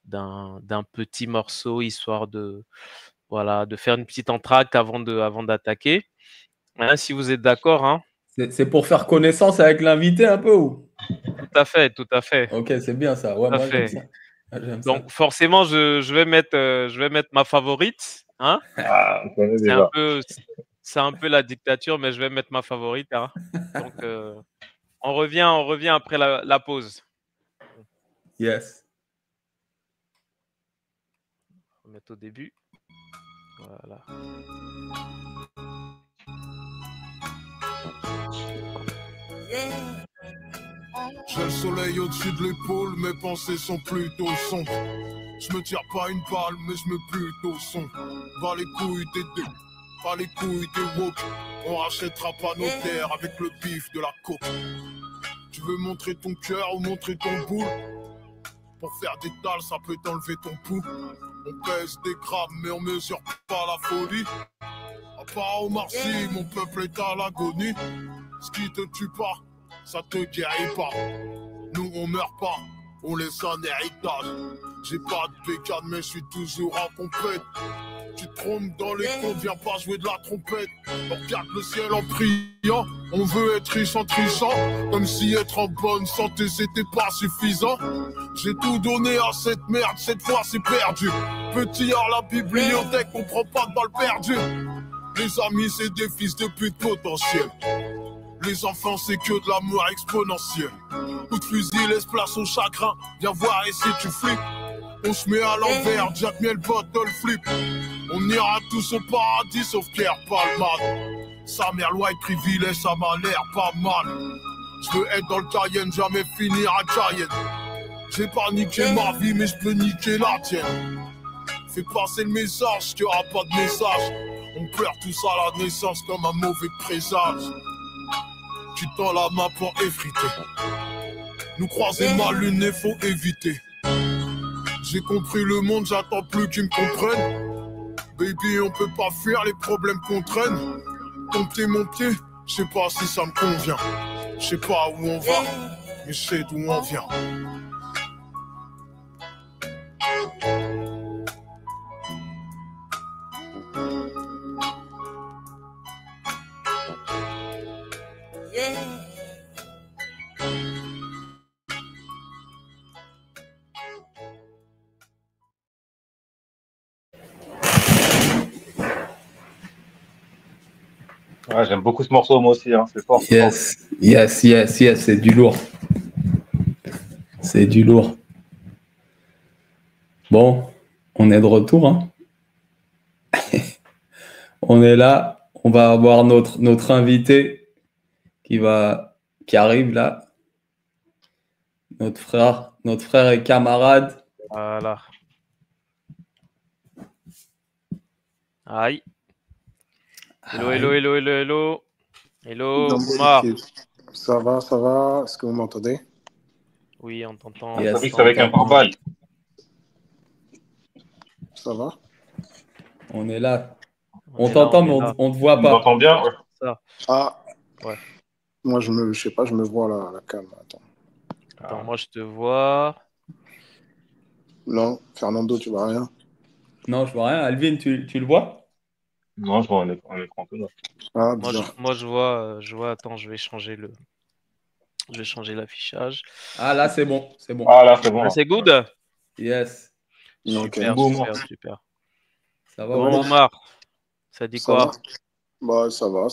d'un petit morceau, histoire de faire une petite entracte avant d'attaquer. Hein, si vous êtes d'accord, hein. C'est pour faire connaissance avec l'invité un peu ou? Tout à fait, tout à fait. Ok, c'est bien ça. Ouais, Tout à moi j'aime fait. ça. J'aime ça. Donc forcément, je vais mettre ma favorite, hein. Ah, on connaît C'est déjà. un peu la dictature, mais je vais mettre ma favorite, hein. Donc on revient après la pause. Yes. Remettre au début. Voilà. J'ai le soleil au-dessus de l'épaule, mes pensées sont plutôt sombres. Je me tire pas une balle, mais je me plutôt son. Bas les couilles des deux, pas les couilles des woke. On rachètera pas nos terres avec le bif de la coke. Tu veux montrer ton cœur ou montrer ton boule? Pour faire des dalles, ça peut t'enlever ton pouls. On pèse des grammes, mais on mesure pas la folie. À part Omar Sy, mon peuple est à l'agonie. Ce qui te tue pas, ça te guérit pas. Nous on meurt pas, on laisse un héritage. J'ai pas de bécane mais je suis toujours en compète. Tu te trompes dans les comptes, viens pas jouer de la trompette. On regarde le ciel en priant, on veut être riche en trichant. Comme si être en bonne santé c'était pas suffisant. J'ai tout donné à cette merde, cette fois c'est perdu. Petit à la bibliothèque, on prend pas de balles perdues. Les amis c'est des fils de pute potentiels. Les enfants c'est que de l'amour exponentiel. Coup de fusil laisse place au chagrin. Viens voir ici tu flippes. On se met à l'envers, Jack Miel bottle flip. On ira tous au paradis sauf Pierre Palmade. Sa mère loi et privilège, ça m'a l'air pas mal. Je veux être dans le Cayenne, jamais finir à Cayenne. J'ai pas niqué ma vie mais je peux niquer la tienne. Fais passer le message qu'il y aura pas de message. On pleure tous à la naissance comme un mauvais présage. Tu tends la main pour effriter. Nous croiser ma lune et faut éviter. J'ai compris le monde, j'attends plus qu'ils me comprennent. Baby, on peut pas fuir les problèmes qu'on traîne. Ton pied, mon pied, je sais pas si ça me convient. Je sais pas où on va, mais je sais d'où on vient. Ouais, j'aime beaucoup ce morceau, moi aussi. Hein. C'est fort. Yes, c'est du lourd. C'est du lourd. Bon, on est de retour. Hein. On est là. On va avoir notre invité qui arrive là. Notre frère et camarade. Voilà. Aïe. Hello. Hello, Omar. Ça va. Est-ce que vous m'entendez? Oui, on t'entend. Yes. C'est avec un pare-balles. Ça va? On est là. On t'entend, mais on te voit pas. On t'entend bien? Ça. Ah. Ouais. Moi, je sais pas, je me vois là, la cam. Attends, moi, je te vois. Non, Fernando, tu vois rien? Non, je vois rien. Alvin, tu le vois? Non, je vois un écran que là. Ah, moi, je vois. Attends, je vais changer l'affichage. Ah, là, c'est bon. Ah, là, c'est bon. Ah, c'est good? Yes. Super. Ça va, bon, Omar, ça dit quoi? Bah, ça va.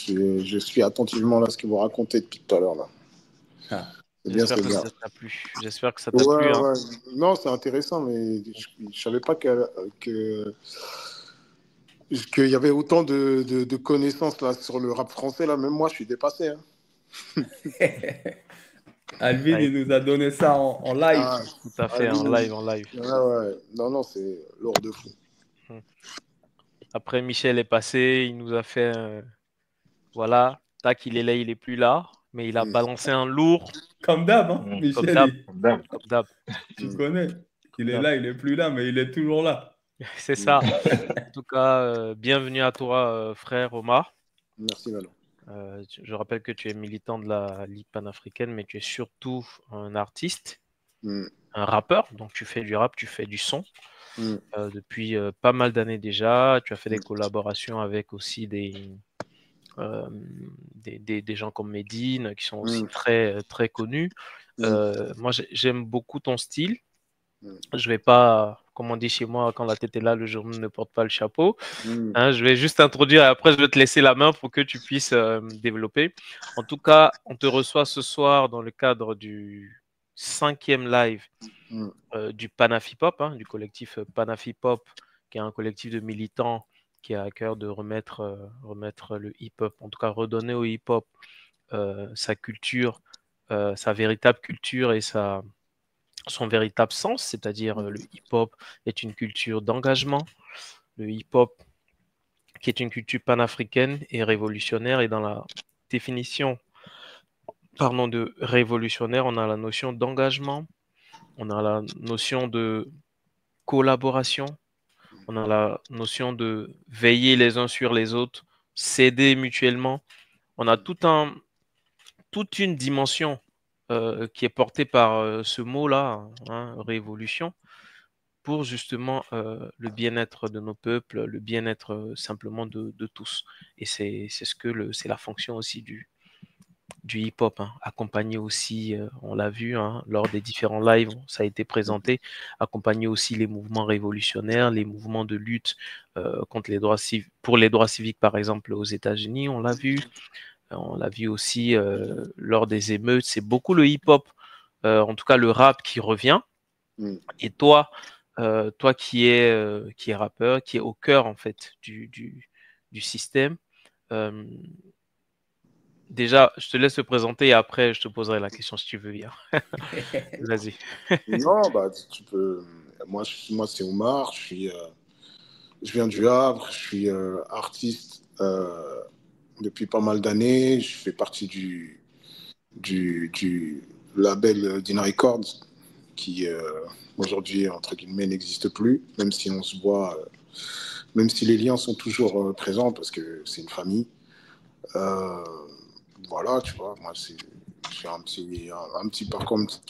Je suis attentivement là ce que vous racontez depuis tout à l'heure là. Ah. J'espère que ça t'a plu. J'espère que ça t'a plu. Hein. Ouais. Non, c'est intéressant, mais je savais pas qu'il y avait autant de connaissances là sur le rap français là. Même moi, je suis dépassé. Hein. Alvin, il nous a donné ça en live. Ah, tout à fait, Alvin, en live. Ouais. Non, c'est lourd de fou. Après, Michel est passé, il nous a fait... voilà, tac, il est là, il est plus là, mais il a balancé un lourd. Comme d'hab, hein, Michel. Comme d'hab. Tu connais. Il est là, il est plus là, mais il est toujours là. C'est ça. En tout cas, bienvenue à toi, frère Omar. Merci, Malo. Je rappelle que tu es militant de la Ligue panafricaine, mais tu es surtout un artiste, un rappeur. Donc, tu fais du rap, tu fais du son depuis pas mal d'années déjà. Tu as fait des collaborations avec aussi des gens comme Medine, qui sont aussi très, très connus. Moi, j'aime beaucoup ton style. Je vais pas, comme on dit chez moi, quand la tête est là, le journal ne porte pas le chapeau. Hein, je vais juste t'introduire et après, je vais te laisser la main pour que tu puisses développer. En tout cas, on te reçoit ce soir dans le cadre du 5e live du Panafipop, du collectif Panafipop, qui est un collectif de militants qui a à cœur de remettre le hip-hop, en tout cas redonner au hip-hop sa culture, sa véritable culture et son véritable sens, c'est-à-dire le hip-hop est une culture d'engagement, le hip-hop qui est une culture panafricaine et révolutionnaire, et dans la définition de révolutionnaire, on a la notion d'engagement, on a la notion de collaboration, on a la notion de veiller les uns sur les autres, s'aider mutuellement. On a toute une dimension qui est portée par ce mot-là, révolution, pour justement le bien-être de nos peuples, le bien-être simplement de tous. Et c'est la fonction aussi du hip-hop, accompagner aussi, on l'a vu lors des différents lives, ça a été présenté, accompagner aussi les mouvements révolutionnaires, les mouvements de lutte contre pour les droits civiques, par exemple, aux États-Unis, on l'a vu. On l'a vu aussi lors des émeutes. C'est beaucoup le hip-hop, en tout cas le rap qui revient. Et toi qui es rappeur, qui est au cœur en fait du système, déjà, je te laisse te présenter et après je te poserai la question si tu veux bien. Vas-y. Non, tu peux. Moi c'est Omar. Je viens du Havre. Je suis artiste depuis pas mal d'années. Je fais partie du label Dina Records, qui aujourd'hui, entre guillemets, n'existe plus, même si on se voit, même si les liens sont toujours présents, parce que c'est une famille. Voilà, tu vois, moi, j'ai un petit parcours, une petite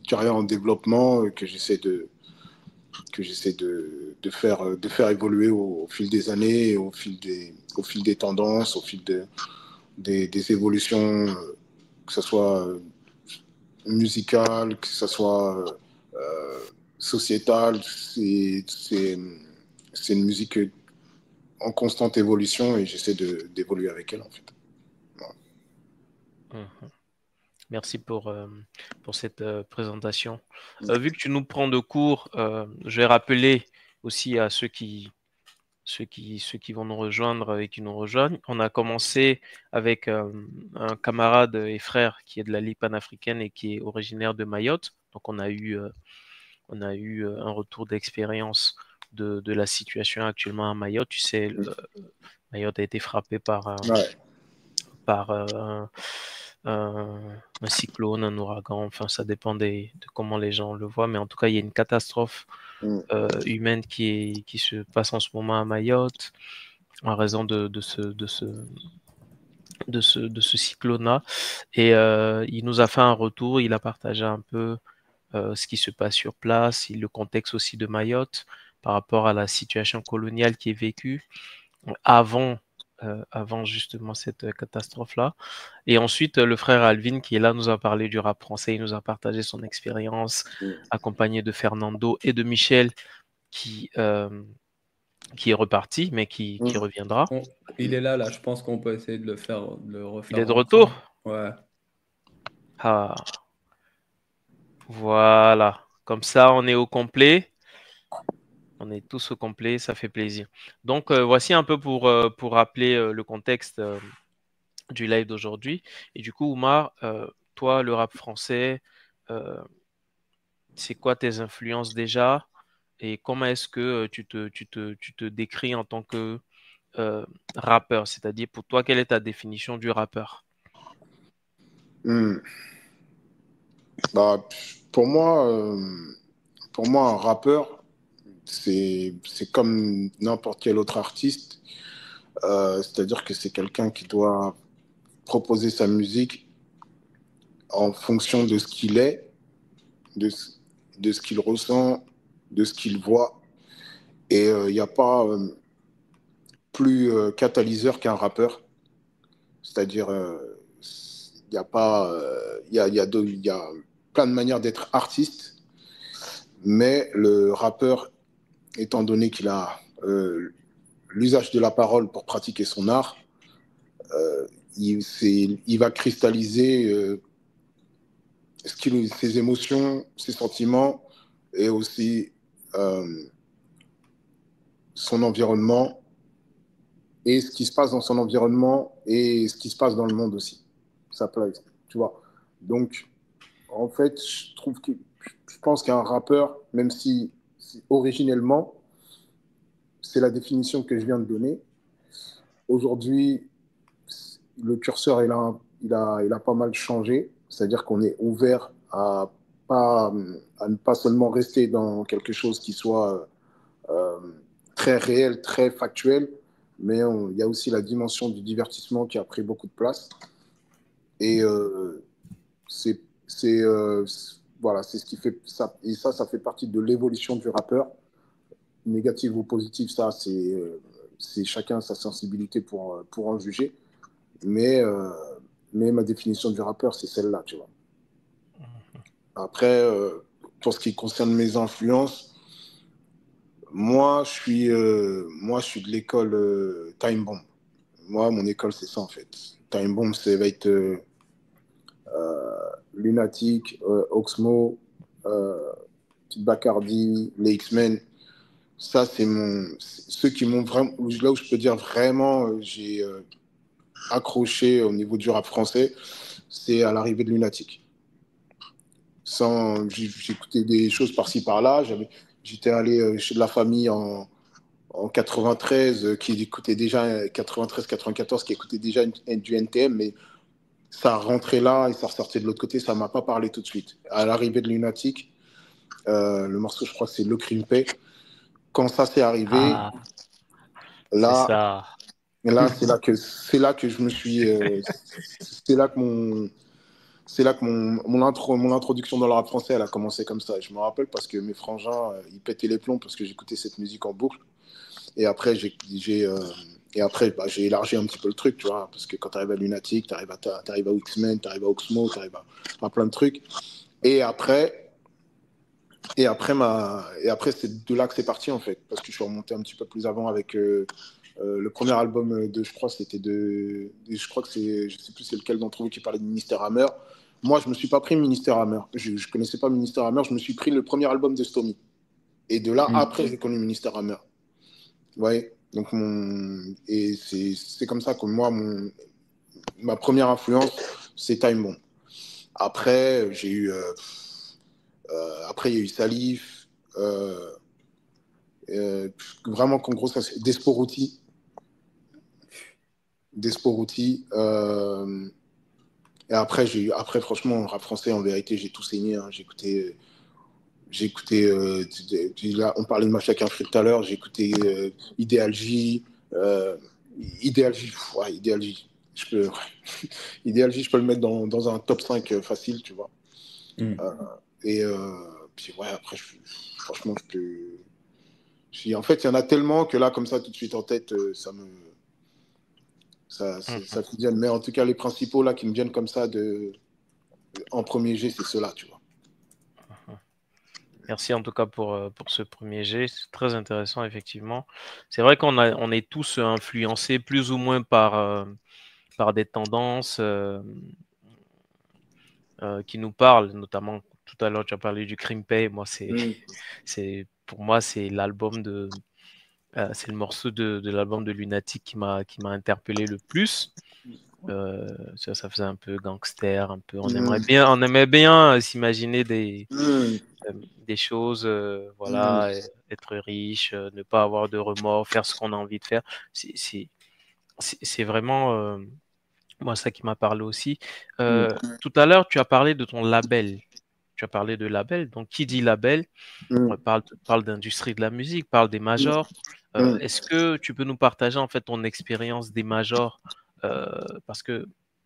carrière en développement que j'essaie de faire évoluer au fil des années, au fil des tendances, au fil des évolutions, que ce soit musicale, que ce soit sociétale. C'est une musique en constante évolution et j'essaie d'évoluer avec elle, en fait. Voilà. Merci pour cette présentation. Vu que tu nous prends de court, je vais rappeler aussi à ceux qui vont nous rejoindre et qui nous rejoignent. On a commencé avec un camarade et frère qui est de la Ligue panafricaine et qui est originaire de Mayotte. Donc on a eu un retour d'expérience de la situation actuellement à Mayotte. Tu sais, Mayotte a été frappé par un cyclone, un ouragan, enfin ça dépend de comment les gens le voient, mais en tout cas il y a une catastrophe humaine qui se passe en ce moment à Mayotte en raison de ce cyclone-là, et il nous a fait un retour, il a partagé un peu ce qui se passe sur place, le contexte aussi de Mayotte par rapport à la situation coloniale qui est vécue avant justement cette catastrophe-là. Et ensuite, le frère Alvin, qui est là, nous a parlé du rap français, il nous a partagé son expérience, accompagné de Fernando et de Michel, qui est reparti, mais qui reviendra. Il est là, je pense qu'on peut essayer de le refaire. Il est de retour? Ouais. Ah. Voilà. Comme ça, on est au complet. On est tous au complet, ça fait plaisir. Donc, voici un peu pour rappeler le contexte du live d'aujourd'hui. Et du coup, Oumar, toi, le rap français, c'est quoi tes influences déjà? Et comment est-ce que tu te décris en tant que rappeur? C'est-à-dire, pour toi, quelle est ta définition du rappeur? Pour moi, un rappeur, c'est comme n'importe quel autre artiste. C'est-à-dire que c'est quelqu'un qui doit proposer sa musique en fonction de ce qu'il est, de ce qu'il ressent, de ce qu'il voit. Et il n'y a pas plus catalyseur qu'un rappeur. C'est-à-dire, il y a plein de manières d'être artiste, mais le rappeur, étant donné qu'il a l'usage de la parole pour pratiquer son art, il va cristalliser ses émotions, ses sentiments et aussi son environnement et ce qui se passe dans son environnement et ce qui se passe dans le monde aussi. Ça peut, tu vois. Donc, en fait, je pense qu'un rappeur, même si originellement, c'est la définition que je viens de donner, aujourd'hui, le curseur, il a pas mal changé. C'est-à-dire qu'on est ouvert à ne pas seulement rester dans quelque chose qui soit très réel, très factuel, mais il y a aussi la dimension du divertissement qui a pris beaucoup de place. Et voilà, c'est ce qui fait ça. Et ça fait partie de l'évolution du rappeur. Négative ou positive, ça, c'est chacun sa sensibilité pour en juger. Mais ma définition du rappeur, c'est celle-là, tu vois. Après, pour ce qui concerne mes influences, moi, je suis de l'école Time Bomb. Moi, mon école, c'est ça, en fait. Time Bomb, ça va être Lunatic, Oxmo, Bacardi, les X-Men. Ça, c'est ceux qui m'ont vraiment, là où je peux dire vraiment, j'ai accroché au niveau du rap français, c'est à l'arrivée de Lunatic. J'écoutais des choses par-ci par-là. J'étais allé chez de la famille en 93 qui écoutait déjà 93-94 qui écoutait déjà du NTM, mais ça rentrait là et ça ressortait de l'autre côté. Ça m'a pas parlé tout de suite. À l'arrivée de Lunatic, le morceau, je crois que c'est Le Crimpé. Quand ça s'est arrivé, là, c'est là que je me suis, c'est là que mon introduction dans le rap français, elle a commencé comme ça. Je me rappelle parce que mes frangins, ils pétaient les plombs parce que j'écoutais cette musique en boucle. Et après, j'ai élargi un petit peu le truc, tu vois. Parce que quand tu arrives à Lunatic, tu arrives à X-Men, tu arrives à Oxmo, tu arrives à plein de trucs. Et après, c'est de là que c'est parti, en fait. Parce que je suis remonté un petit peu plus avant avec le premier album je crois que je sais plus c'est lequel d'entre vous qui parlait de Ministère Hammer. Moi, je me suis pas pris Ministère Hammer. Je connaissais pas Ministère Hammer. Je me suis pris le premier album de Stomy. Et de là, après, j'ai connu Ministère Hammer. Ouais. Donc, et c'est comme ça que moi, ma première influence, c'est Time Bomb. Après, j'ai eu... après, il y a eu Salif. Vraiment, qu'en gros, ça, c'est Desporuti. Et après, franchement, rap français, en vérité, j'ai tout saigné. Hein. Là, on parlait de Machakin Free tout à l'heure. J'ai écouté Ideal J. Ideal J, ouais, Ideal J. Ideal J, je peux le mettre dans un top 5 facile, tu vois. Et puis, ouais, après, franchement, en fait, il y en a tellement que là, comme ça, tout de suite en tête, ça fusionne. Mais en tout cas, les principaux là qui me viennent comme ça en premier G, c'est ceux-là, tu vois. Merci en tout cas pour ce premier G, c'est très intéressant effectivement. C'est vrai on est tous influencés plus ou moins par des tendances qui nous parlent, notamment tout à l'heure tu as parlé du Crimpé. Moi pour moi c'est l'album c'est le morceau de l'album de Lunatic qui m'a interpellé le plus. Ça faisait un peu gangster, un peu. On aimait bien s'imaginer des choses, voilà, être riche, ne pas avoir de remords, faire ce qu'on a envie de faire. C'est vraiment moi ça qui m'a parlé aussi. Tout à l'heure, tu as parlé de ton label. Tu as parlé de label. Donc, qui dit label parle d'industrie de la musique, parle des majors. Est-ce que tu peux nous partager en fait ton expérience des majors parce que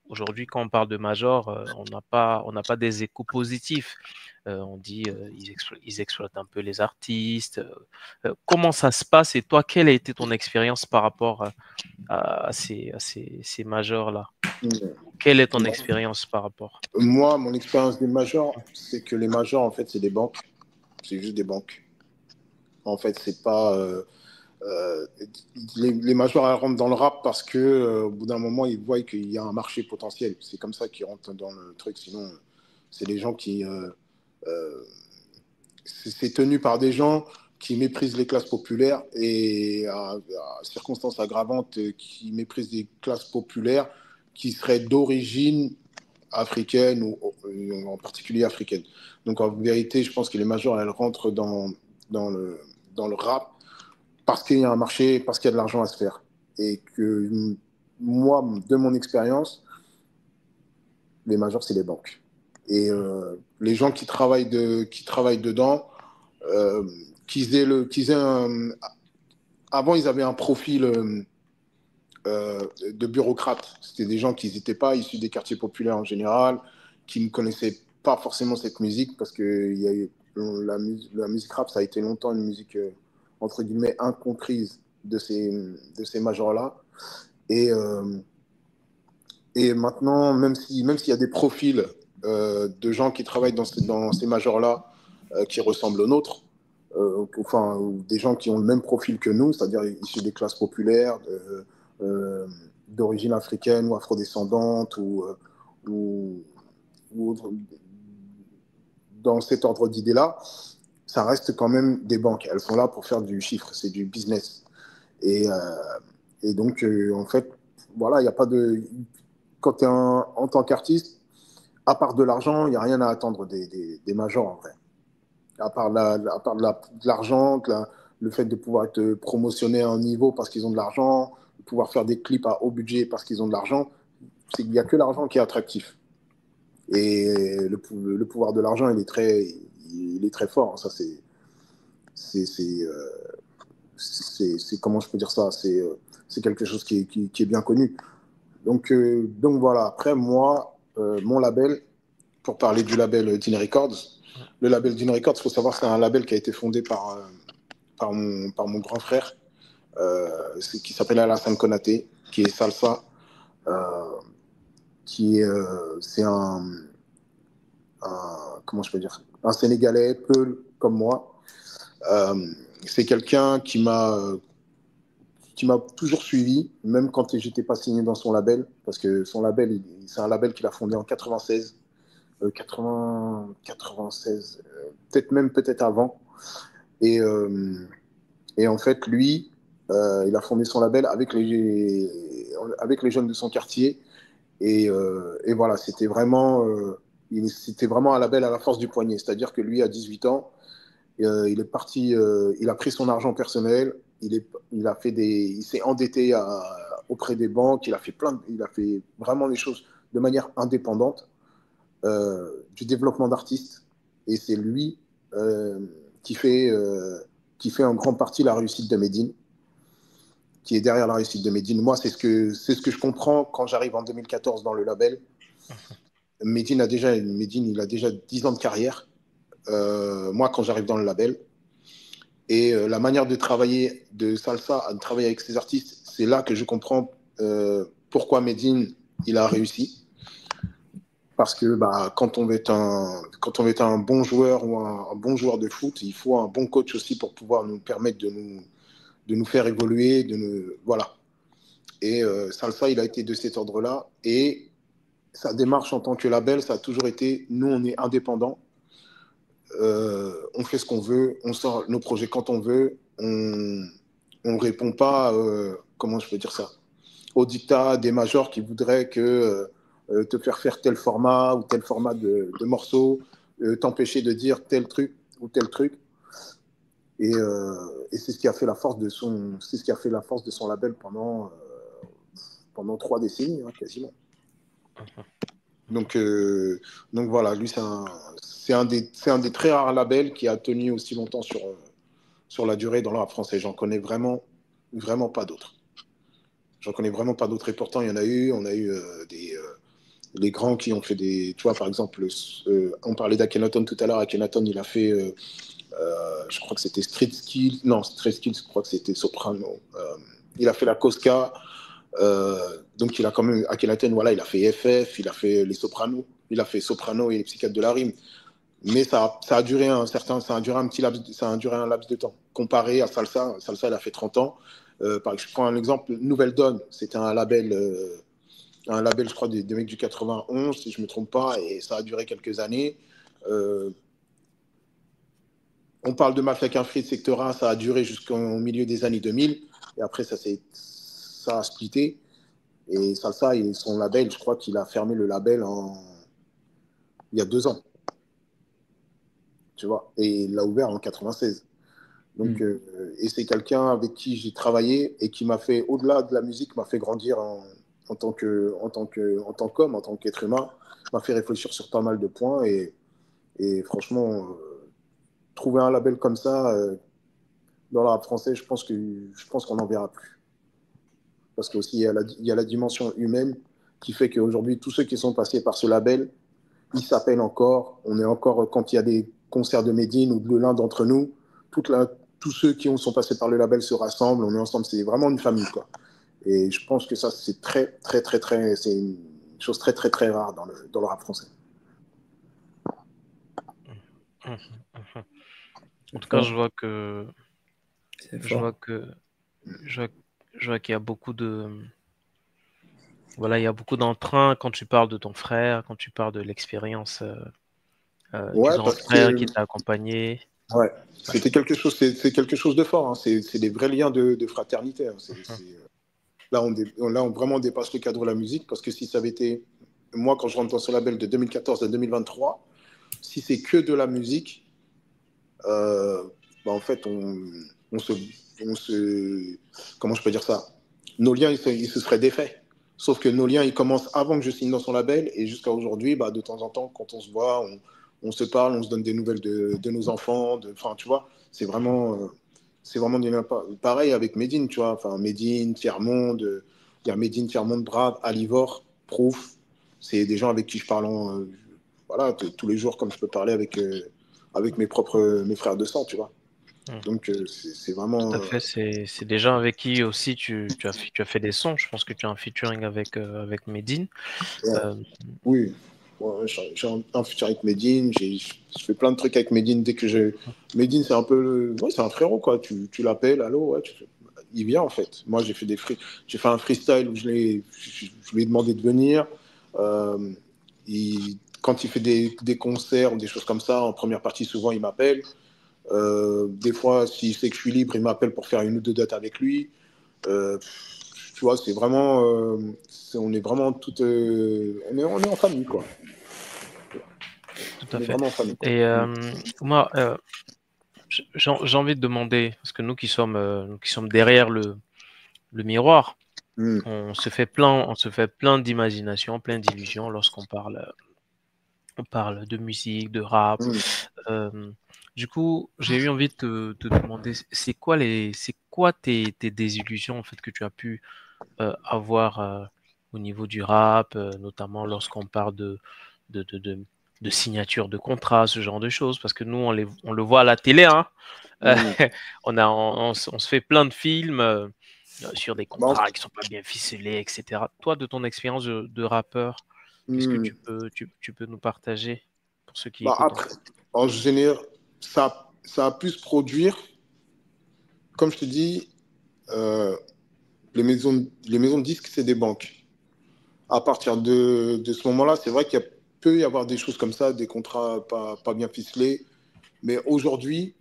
aujourd'hui, quand on parle de majors, on n'a pas des échos positifs. On dit ils exploitent un peu les artistes. Comment ça se passe et toi, quelle a été ton expérience par rapport à ces majors-là? Quelle est ton expérience par rapport? Moi, mon expérience des majors, c'est que les majors, en fait, c'est des banques. C'est juste des banques. En fait, c'est pas... les majors elles rentrent dans le rap parce que au bout d'un moment ils voient qu'il y a un marché potentiel. C'est comme ça qu'ils rentrent dans le truc. Sinon C'est des gens qui... c'est tenu par des gens qui méprisent les classes populaires et à circonstances aggravantes, qui méprisent les classes populaires qui seraient d'origine africaine ou en particulier africaine. Donc en vérité, je pense que les majors, elles rentrent dans le rap parce qu'il y a un marché, parce qu'il y a de l'argent à se faire. Et que moi, de mon expérience, les majors, c'est les banques. Et les gens qui travaillent dedans, avant, ils avaient un profil de bureaucrates. C'était des gens qui n'étaient pas issus des quartiers populaires en général, qui ne connaissaient pas forcément cette musique, parce que la musique rap, ça a été longtemps une musique, entre guillemets, incomprise de ces majors-là. Et maintenant, même s'il y a des profils de gens qui travaillent dans ces majors-là qui ressemblent aux nôtres, ou des gens qui ont le même profil que nous, c'est-à-dire issus des classes populaires, d'origine africaine ou afrodescendante ou dans cet ordre d'idées-là, ça reste quand même des banques. Elles sont là pour faire du chiffre, c'est du business. Et donc, en fait, voilà, il n'y a pas de... Quand tu es en tant qu'artiste, à part de l'argent, il n'y a rien à attendre des majors, en vrai. À part de l'argent, le fait de pouvoir être promotionné à un niveau parce qu'ils ont de l'argent, de pouvoir faire des clips à haut budget parce qu'ils ont de l'argent, il n'y a que l'argent qui est attractif. Et le pouvoir de l'argent, il est très fort. Ça, c'est comment je peux dire ça, c'est quelque chose qui est bien connu. Donc voilà. Après, moi, mon label, pour parler du label Dean Records, le label Dean Records, il faut savoir que c'est un label qui a été fondé par mon grand frère, qui s'appelle Alassane Konaté, qui est salsa, c'est comment je peux dire, un Sénégalais, Peul, comme moi. C'est quelqu'un qui m'a toujours suivi, même quand j'étais pas signé dans son label, parce que son label, c'est un label qu'il a fondé en 96, 96, peut-être avant. Et en fait, lui, il a fondé son label avec les jeunes de son quartier. Et voilà, c'était vraiment un label à la force du poignet. C'est-à-dire que lui, à 18 ans, il est parti, il a pris son argent personnel, il s'est endetté auprès des banques, il a fait vraiment les choses de manière indépendante, du développement d'artistes. Et c'est lui qui fait en grande partie la réussite de Medine, qui est derrière la réussite de Medine. Moi, c'est ce que je comprends quand j'arrive en 2014 dans le label. Medine, il a déjà 10 ans de carrière. Moi, quand j'arrive dans le label, et la manière de travailler de Salsa, de travailler avec ses artistes, c'est là que je comprends pourquoi Medine, il a réussi. Parce que quand on veut être un bon joueur ou un bon joueur de foot, il faut un bon coach aussi pour pouvoir nous permettre de nous faire évoluer, voilà. Et Salsa, il a été de cet ordre-là. Et sa démarche en tant que label, ça a toujours été, nous, on est indépendants. On fait ce qu'on veut, on sort nos projets quand on veut, on répond pas, comment je peux dire ça, au dictat des majors qui voudraient te faire tel format ou tel format de morceau, t'empêcher de dire tel truc ou tel truc. Et c'est ce qui a fait la force de son label pendant 3 décennies, hein, quasiment. Donc voilà, lui, c'est un des très rares labels qui a tenu aussi longtemps sur la durée dans le rap français. J'en connais vraiment pas d'autres. J'en connais vraiment pas d'autres. Et pourtant, il y en a eu. On a eu les grands qui ont fait des... Tu vois, par exemple, on parlait d'Akhenaton tout à l'heure. Akhenaton, il a fait... je crois que c'était Street Skills. Non, Street Skills, je crois que c'était Soprano. Il a fait la Cosca. Donc il a quand même Akhenaton, voilà, il a fait FF, il a fait les Sopranos, il a fait Soprano et les Psychiatres de la rime. Mais ça a duré un laps de temps. Comparé à Salsa, il a fait 30 ans. Je prends un exemple, Nouvelle Donne, c'était un label un label, je crois, des mecs du 91, si je ne me trompe pas, et ça a duré quelques années. On parle de Mafia Qu'un Frites, etc. Ça a duré jusqu'au milieu des années 2000, et après, ça a splitté. Et Salsa, son label, je crois qu'il a fermé le label il y a 2 ans. Tu vois, et il l'a ouvert en 96. Donc, et c'est quelqu'un avec qui j'ai travaillé et qui m'a fait, au-delà de la musique, m'a fait grandir en tant qu'homme, en tant qu'être humain, m'a fait réfléchir sur pas mal de points. Et franchement, trouver un label comme ça dans le rap français, je pense qu'on n'en verra plus. Parce qu'aussi, il y a la dimension humaine qui fait qu'aujourd'hui, tous ceux qui sont passés par ce label, ils s'appellent encore. On est encore, quand il y a des concerts de Medine ou de l'un d'entre nous, tous ceux qui sont passés par le label se rassemblent, on est ensemble, c'est vraiment une famille, quoi. Et je pense que ça, c'est c'est une chose très, très, très rare dans le rap français. En tout cas, je vois qu'il y a beaucoup de... Voilà, il y a beaucoup d'entrain quand tu parles de ton frère, quand tu parles de l'expérience du grand frère qui t'a accompagné. Ouais, c'est quelque chose de fort, hein. C'est des vrais liens de fraternité, hein. Là, on vraiment dépasse le cadre de la musique, parce que si ça avait été, moi, quand je rentre dans ce label de 2014 à 2023, si c'est que de la musique, en fait, on se, comment je peux dire ça? Nos liens, ils se seraient défaits. Sauf que nos liens, ils commencent avant que je signe dans son label, et jusqu'à aujourd'hui, de temps en temps, quand on se voit, on se parle, on se donne des nouvelles de nos enfants, enfin, tu vois, c'est vraiment des liens pareil avec Medine, tu vois, enfin, Medine, Tiers-Monde, il y a Medine, Tiers-Monde, Brave, Alivore, Proof, c'est des gens avec qui je parle voilà, tous les jours, comme je peux parler avec mes frères de sang, tu vois. Donc, c'est vraiment... Tout à fait, c'est des gens avec qui aussi tu as fait des sons. Je pense que tu as un featuring avec Medine. Oui, ouais, j'ai un featuring avec Medine, je fais plein de trucs avec Medine dès que j'ai... Medine, c'est un peu... Ouais, c'est un frérot, quoi. Tu l'appelles, allô, ouais, il vient, en fait. Moi, j'ai fait un freestyle où je lui ai demandé de venir. Quand il fait des concerts ou des choses comme ça, en première partie, souvent, il m'appelle. Des fois, s'il sait que je suis libre, il m'appelle pour faire 1 ou 2 dates avec lui. Tu vois, c'est vraiment... on est vraiment toutes... on est en famille, quoi. Tout à fait. Et moi, j'ai envie de demander, parce que nous qui sommes derrière le miroir, on se fait plein d'imagination, plein d'illusions lorsqu'on parle de musique, de rap. Du coup, j'ai eu envie de te demander, c'est quoi tes désillusions en fait que tu as pu avoir au niveau du rap, notamment lorsqu'on parle de signature de contrat, ce genre de choses, parce que nous on le voit à la télé, hein. On se fait plein de films sur des contrats qui sont pas bien ficelés, etc. Toi, de ton expérience de rappeur, qu'est-ce que tu peux nous partager pour ceux qui écoutent? Après, en général, ça a pu se produire, comme je te dis, les maisons de disques, c'est des banques. À partir de ce moment-là, c'est vrai qu'il peut y avoir des choses comme ça, des contrats pas bien ficelés, mais aujourd'hui,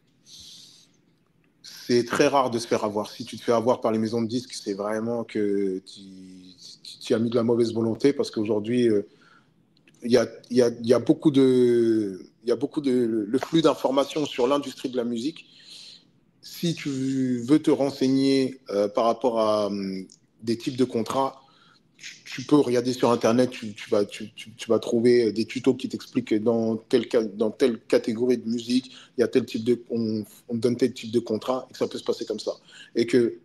c'est très rare de se faire avoir. Si tu te fais avoir par les maisons de disques, c'est vraiment que tu as mis de la mauvaise volonté, parce qu'aujourd'hui, il y a beaucoup de le flux d'informations sur l'industrie de la musique. Si tu veux te renseigner par rapport à des types de contrats, tu peux regarder sur Internet, tu vas trouver des tutos qui t'expliquent dans telle catégorie de musique, il y a tel type on donne tel type de contrat, et que ça peut se passer comme ça. Et que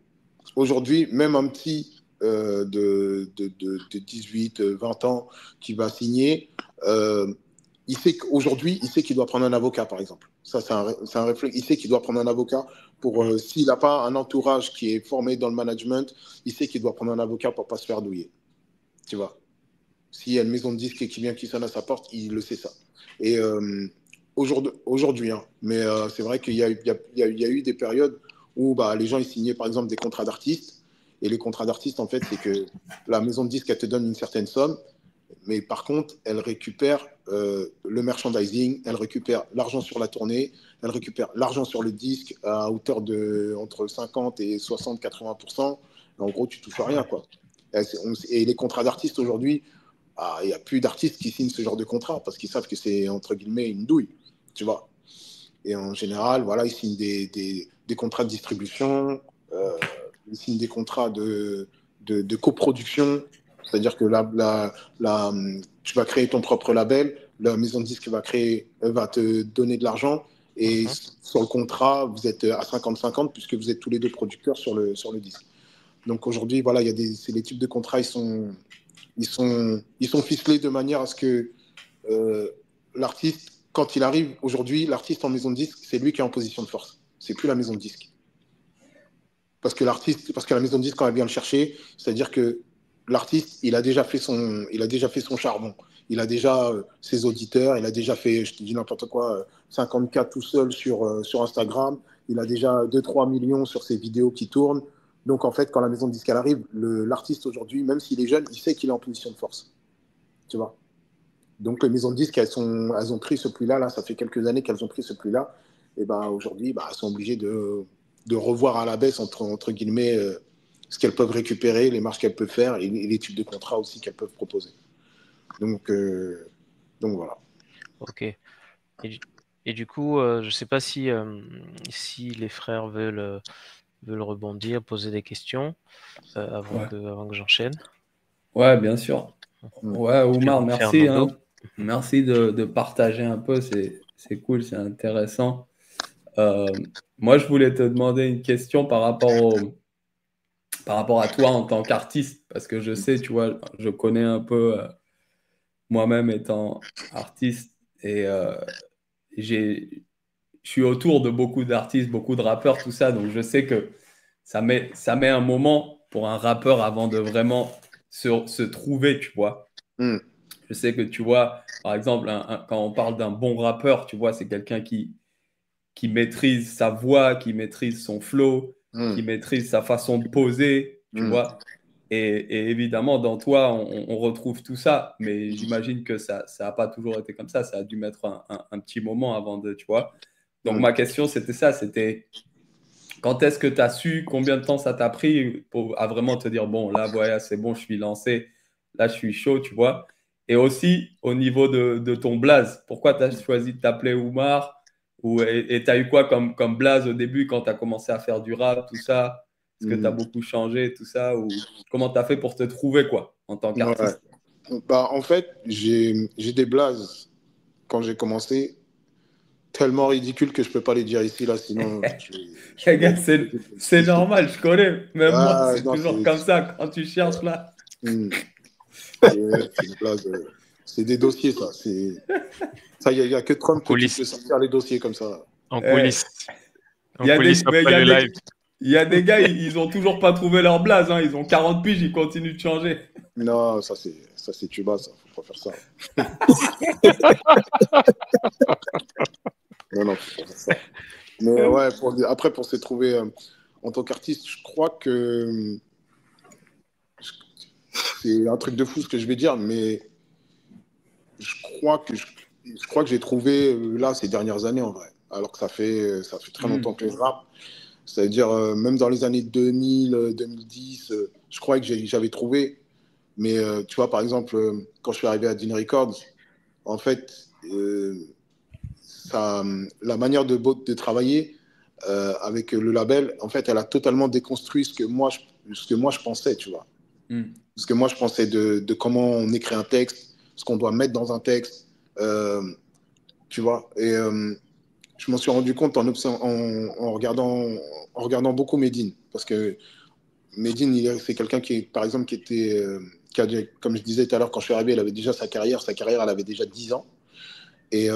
aujourd'hui, même un petit de 18, 20 ans qui va signer, il sait qu'aujourd'hui, il sait qu'il doit prendre un avocat, par exemple. Ça, c'est un réflexe. Il sait qu'il doit prendre un avocat pour, s'il n'a pas un entourage qui est formé dans le management, il sait qu'il doit prendre un avocat pour ne pas se faire douiller. Tu vois, s'il y a une maison de disques qui sonne à sa porte, il le sait ça. Et aujourd'hui, hein, mais c'est vrai qu'il y a eu des périodes où les gens ils signaient par exemple des contrats d'artistes, Et les contrats d'artistes, en fait, c'est que la maison de disques, elle te donne une certaine somme, mais par contre, elle récupère le merchandising, elle récupère l'argent sur la tournée, elle récupère l'argent sur le disque à hauteur de entre 50 et 60-80%. En gros, tu touches à rien, quoi. Et les contrats d'artistes aujourd'hui, il n'y a plus d'artistes qui signent ce genre de contrat parce qu'ils savent que c'est, entre guillemets, une douille, tu vois. Et en général, voilà, ils signent des contrats de distribution, ils signent des contrats de coproduction, c'est-à-dire que tu vas créer ton propre label, la maison de disque va te donner de l'argent, et sur le contrat, vous êtes à 50-50 puisque vous êtes tous les deux producteurs sur le disque. Donc aujourd'hui, voilà, c'est les types de contrats, ils sont ficelés de manière à ce que l'artiste, quand il arrive aujourd'hui, l'artiste en maison de disque, c'est lui qui est en position de force. C'est plus la maison de disque. Parce que la maison de disque, quand elle vient le chercher, c'est-à-dire que l'artiste, il a déjà fait son charbon. Il a déjà ses auditeurs, il a déjà fait, je te dis n'importe quoi, 50K tout seul sur Instagram. Il a déjà 2-3 millions sur ses vidéos qui tournent. Donc, en fait, quand la maison de disque elle arrive, l'artiste aujourd'hui, même s'il est jeune, il sait qu'il est en position de force. Tu vois. Donc, les maisons de disques, elles ont pris ce pli-là. Là, ça fait quelques années qu'elles ont pris ce pli-là. Et aujourd'hui, elles sont obligées de revoir à la baisse, entre guillemets, ce qu'elles peuvent récupérer, les marges qu'elles peuvent faire et les types de contrats aussi qu'elles peuvent proposer. Donc voilà. Ok. Et du coup, je ne sais pas si les frères veulent rebondir, poser des questions avant que j'enchaîne. Ouais, bien sûr. Ouais, Oumar, merci. Merci de partager un peu. C'est cool, c'est intéressant. Moi, je voulais te demander une question par rapport à toi en tant qu'artiste, parce que je sais, tu vois, je connais un peu moi-même étant artiste et je suis autour de beaucoup d'artistes, beaucoup de rappeurs, tout ça, donc je sais que ça met un moment pour un rappeur avant de vraiment se trouver, tu vois. Je sais que, tu vois, par exemple, quand on parle d'un bon rappeur, tu vois, c'est quelqu'un qui maîtrise sa voix, qui maîtrise son flow, qui maîtrise sa façon de poser, tu vois. Et évidemment, dans toi, on retrouve tout ça, mais j'imagine que ça n'a pas toujours été comme ça. Ça a dû mettre un petit moment avant de, tu vois. Donc, ma question, c'était quand est-ce que tu as su, combien de temps ça t'a pris à vraiment te dire, bon, là, voilà, c'est bon, je suis lancé, là, je suis chaud, tu vois. Et aussi, au niveau de ton blaze, pourquoi tu as choisi de t'appeler Oumar? Et tu as eu quoi comme blaze au début quand tu as commencé à faire du rap, tout ça? Est-ce que tu as beaucoup changé, tout ça? Ou comment tu as fait pour te trouver, quoi, en tant qu'artiste? En fait, j'ai des blazes quand j'ai commencé, tellement ridicules que je ne peux pas les dire ici, là, sinon... c'est normal, je connais. Même moi, c'est toujours comme ça quand tu cherches, là. C'est des dossiers, ça. Ça, il n'y a que Trump qui peut sortir les dossiers comme ça. En coulisses. Il y a des gars, ils n'ont toujours pas trouvé leur blaze. Hein. Ils ont 40 piges, ils continuent de changer. Non, ça c'est Tuba, ça. Faut pas faire ça. Non, faut pas faire ça. Mais ouais, après, pour se trouver en tant qu'artiste, je crois que c'est un truc de fou ce que je vais dire, mais je crois que j'ai trouvé là ces dernières années en vrai. Alors que ça fait très longtemps que je rappe. C'est-à-dire, même dans les années 2000, 2010, je crois que j'avais trouvé. Mais tu vois, par exemple, quand je suis arrivé à Dean Records, en fait, la manière de travailler avec le label, en fait, elle a totalement déconstruit ce que moi je pensais, tu vois. Ce que moi je pensais de comment on écrit un texte, ce qu'on doit mettre dans un texte, tu vois. Et je m'en suis rendu compte en regardant beaucoup Medine, parce que Medine, c'est quelqu'un qui, par exemple, comme je disais tout à l'heure, quand je suis arrivé, il avait déjà sa carrière, elle avait déjà 10 ans. Et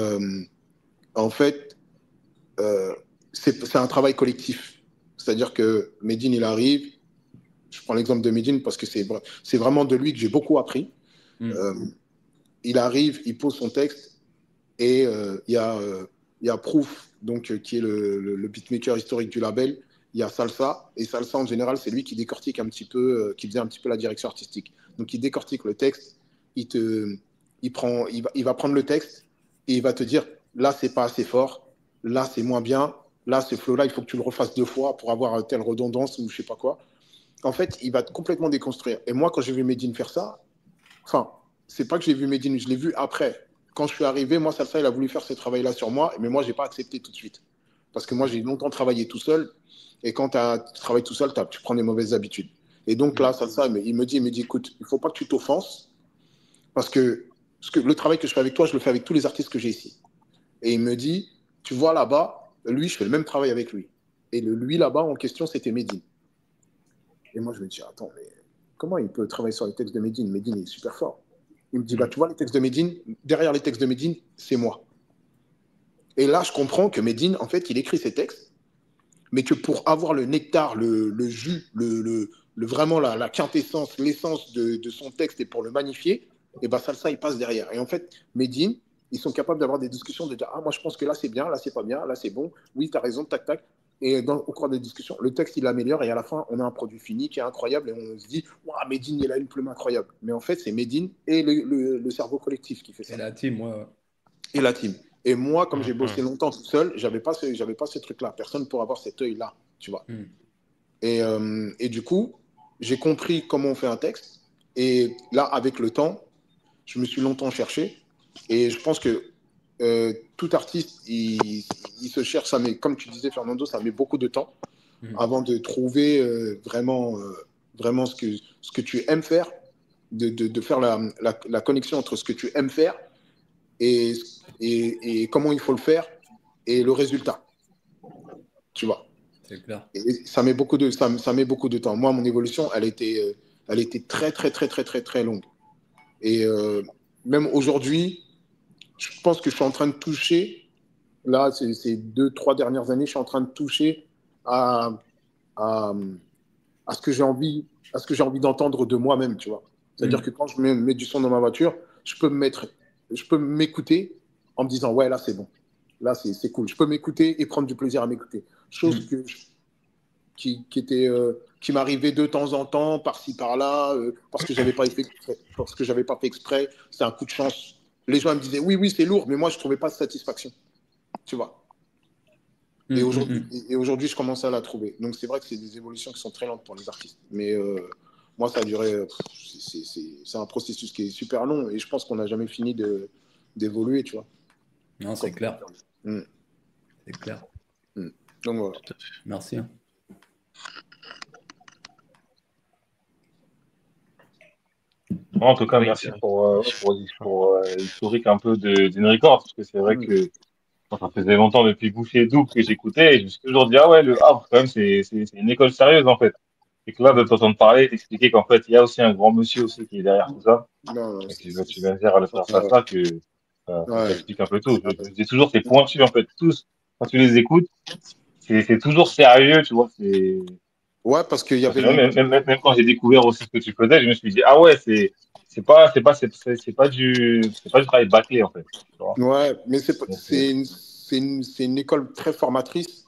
en fait, c'est un travail collectif. C'est-à-dire que Medine, il arrive, je prends l'exemple de Medine parce que c'est vraiment de lui que j'ai beaucoup appris. Il arrive, il pose son texte, et il y a Proof, donc, qui est le beatmaker historique du label, il y a Salsa. Et Salsa, en général, c'est lui qui décortique un petit peu, qui faisait un petit peu la direction artistique. Donc, il décortique le texte, il va prendre le texte et il va te dire, là, c'est pas assez fort, là, c'est moins bien, là, ce flow-là, il faut que tu le refasses 2 fois pour avoir telle redondance ou je sais pas quoi. En fait, il va complètement déconstruire. Et moi, quand j'ai vu Medine faire ça, enfin, c'est pas que j'ai vu Medine, je l'ai vu après. Quand je suis arrivé, moi, Salsa, il a voulu faire ce travail-là sur moi, mais moi, j'ai pas accepté tout de suite. Parce que moi, j'ai longtemps travaillé tout seul. Et quand tu travailles tout seul, tu prends des mauvaises habitudes. Et donc là, Salsa, il me dit, écoute, il ne faut pas que tu t'offenses. Parce que le travail que je fais avec toi, je le fais avec tous les artistes que j'ai ici. Et il me dit, tu vois là-bas, lui, je fais le même travail avec lui. Et lui là-bas, en question, c'était Medine. Et moi, je me dis, attends, mais comment il peut travailler sur les textes de Medine? Medine, il est super fort. Il me dit, bah, tu vois, les textes de Medine, derrière les textes de Medine, c'est moi. Et là, je comprends que Medine, en fait, il écrit ses textes, mais que pour avoir le nectar, le jus, vraiment la quintessence, l'essence de son texte et pour le magnifier, et ben Salsa, il passe derrière. Et en fait, Medine, ils sont capables d'avoir des discussions, de dire, ah, moi, je pense que là, c'est bien, là, c'est pas bien, là, c'est bon, oui, tu as raison, tac, tac. Et au cours des discussions, le texte, il améliore et à la fin, on a un produit fini qui est incroyable et on se dit, waouh, Medine, il a une plume incroyable. Mais en fait, c'est Medine et le cerveau collectif qui fait ça. Et la team, ouais. Et la team. Et moi, comme j'ai bossé longtemps tout seul, j'avais pas ce truc-là. Personne pour avoir cet œil-là, tu vois. Et du coup, j'ai compris comment on fait un texte. Et là, avec le temps, je me suis longtemps cherché. Et je pense que tout artiste, il se cherche, ça met, comme tu disais, Fernando, ça met beaucoup de temps avant de trouver vraiment ce que tu aimes faire, de faire la connexion entre ce que tu aimes faire et comment il faut le faire et le résultat. Tu vois. C'est clair. Et ça met beaucoup de temps. Moi, mon évolution, elle était très, très, très, très, très, très longue. Et même aujourd'hui, je pense que je suis en train de toucher, là, ces 2-3 dernières années, je suis en train de toucher à ce que j'ai envie d'entendre de moi-même, tu vois. C'est-à-dire que quand je mets du son dans ma voiture, je peux m'écouter en me disant, ouais, là, c'est bon. Là, c'est cool. Je peux m'écouter et prendre du plaisir à m'écouter. Chose qui m'arrivait de temps en temps, par-ci, par-là, parce que j'avais pas fait exprès. C'est un coup de chance. Les gens me disaient, oui, c'est lourd, mais moi, je trouvais pas de satisfaction. Tu vois. Et aujourd'hui, je commence à la trouver. Donc, c'est vrai que c'est des évolutions qui sont très lentes pour les artistes. Mais moi, ça a duré... c'est un processus qui est super long et je pense qu'on n'a jamais fini d'évoluer, tu vois. Non, c'est clair. C'est clair. Donc, voilà. Merci. En tout cas, merci pour l'historique un peu d'Henry Records, parce que c'est vrai que ça faisait longtemps depuis Boucher Double que j'écoutais, et je me suis toujours dit, ah ouais, le Havre, quand même, c'est une école sérieuse, en fait. Et que là, de t'entendre parler, t'expliquer qu'en fait, il y a aussi un grand monsieur aussi qui est derrière tout ça. Et que tu viens de dire à le faire ça, que ça explique un peu tout. Je dis toujours, c'est pointu, en fait. Tous, quand tu les écoutes, c'est toujours sérieux, tu vois. Ouais, parce qu'il y avait... Même quand j'ai découvert aussi ce que tu faisais, je me suis dit, ah ouais, c'est pas du travail bâclé, en fait. Ouais, mais c'est une école très formatrice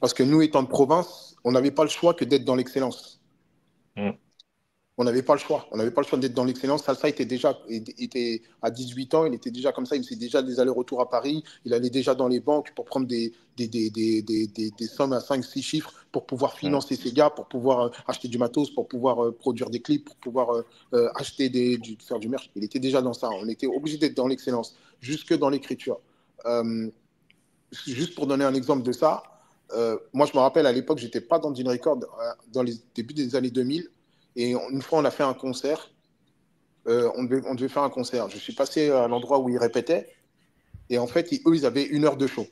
parce que nous, étant de province, on n'avait pas le choix que d'être dans l'excellence. On n'avait pas le choix. On n'avait pas le choix d'être dans l'excellence. Salsa était à 18 ans, il était déjà comme ça. Il faisait déjà des allers-retours à Paris. Il allait déjà dans les banques pour prendre des sommes à 5-6 chiffres pour pouvoir financer ses gars, pour pouvoir acheter du matos, pour pouvoir produire des clips, pour pouvoir faire du merch. Il était déjà dans ça. On était obligé d'être dans l'excellence, jusque dans l'écriture. Juste pour donner un exemple de ça, moi, je me rappelle, à l'époque, je n'étais pas dans Henry Records dans les débuts des années 2000. Et une fois, on a fait un concert. On devait faire un concert. Je suis passé à l'endroit où ils répétaient. Et en fait, eux, ils avaient 1 heure de show.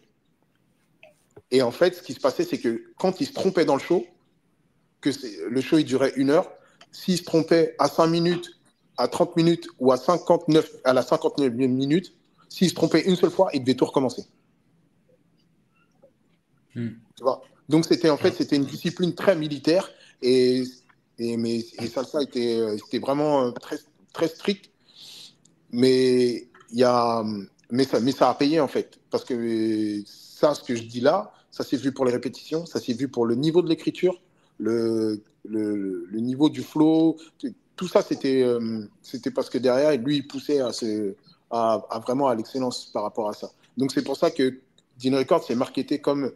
Et en fait, ce qui se passait, c'est que quand ils se trompaient dans le show, le show, il durait 1 heure. S'ils se trompaient à 5 minutes, à 30 minutes ou à la 59e minute, s'ils se trompaient une seule fois, ils devaient tout recommencer. Tu vois. Donc, c'était une discipline très militaire. Et ça était vraiment très, très strict. Mais ça a payé, en fait. Parce que ça, ce que je dis là, ça s'est vu pour les répétitions, ça s'est vu pour le niveau de l'écriture, le niveau du flow. Tout ça, c'était parce que derrière, lui, il poussait vraiment à l'excellence par rapport à ça. Donc, c'est pour ça que Dean Records s'est marketé comme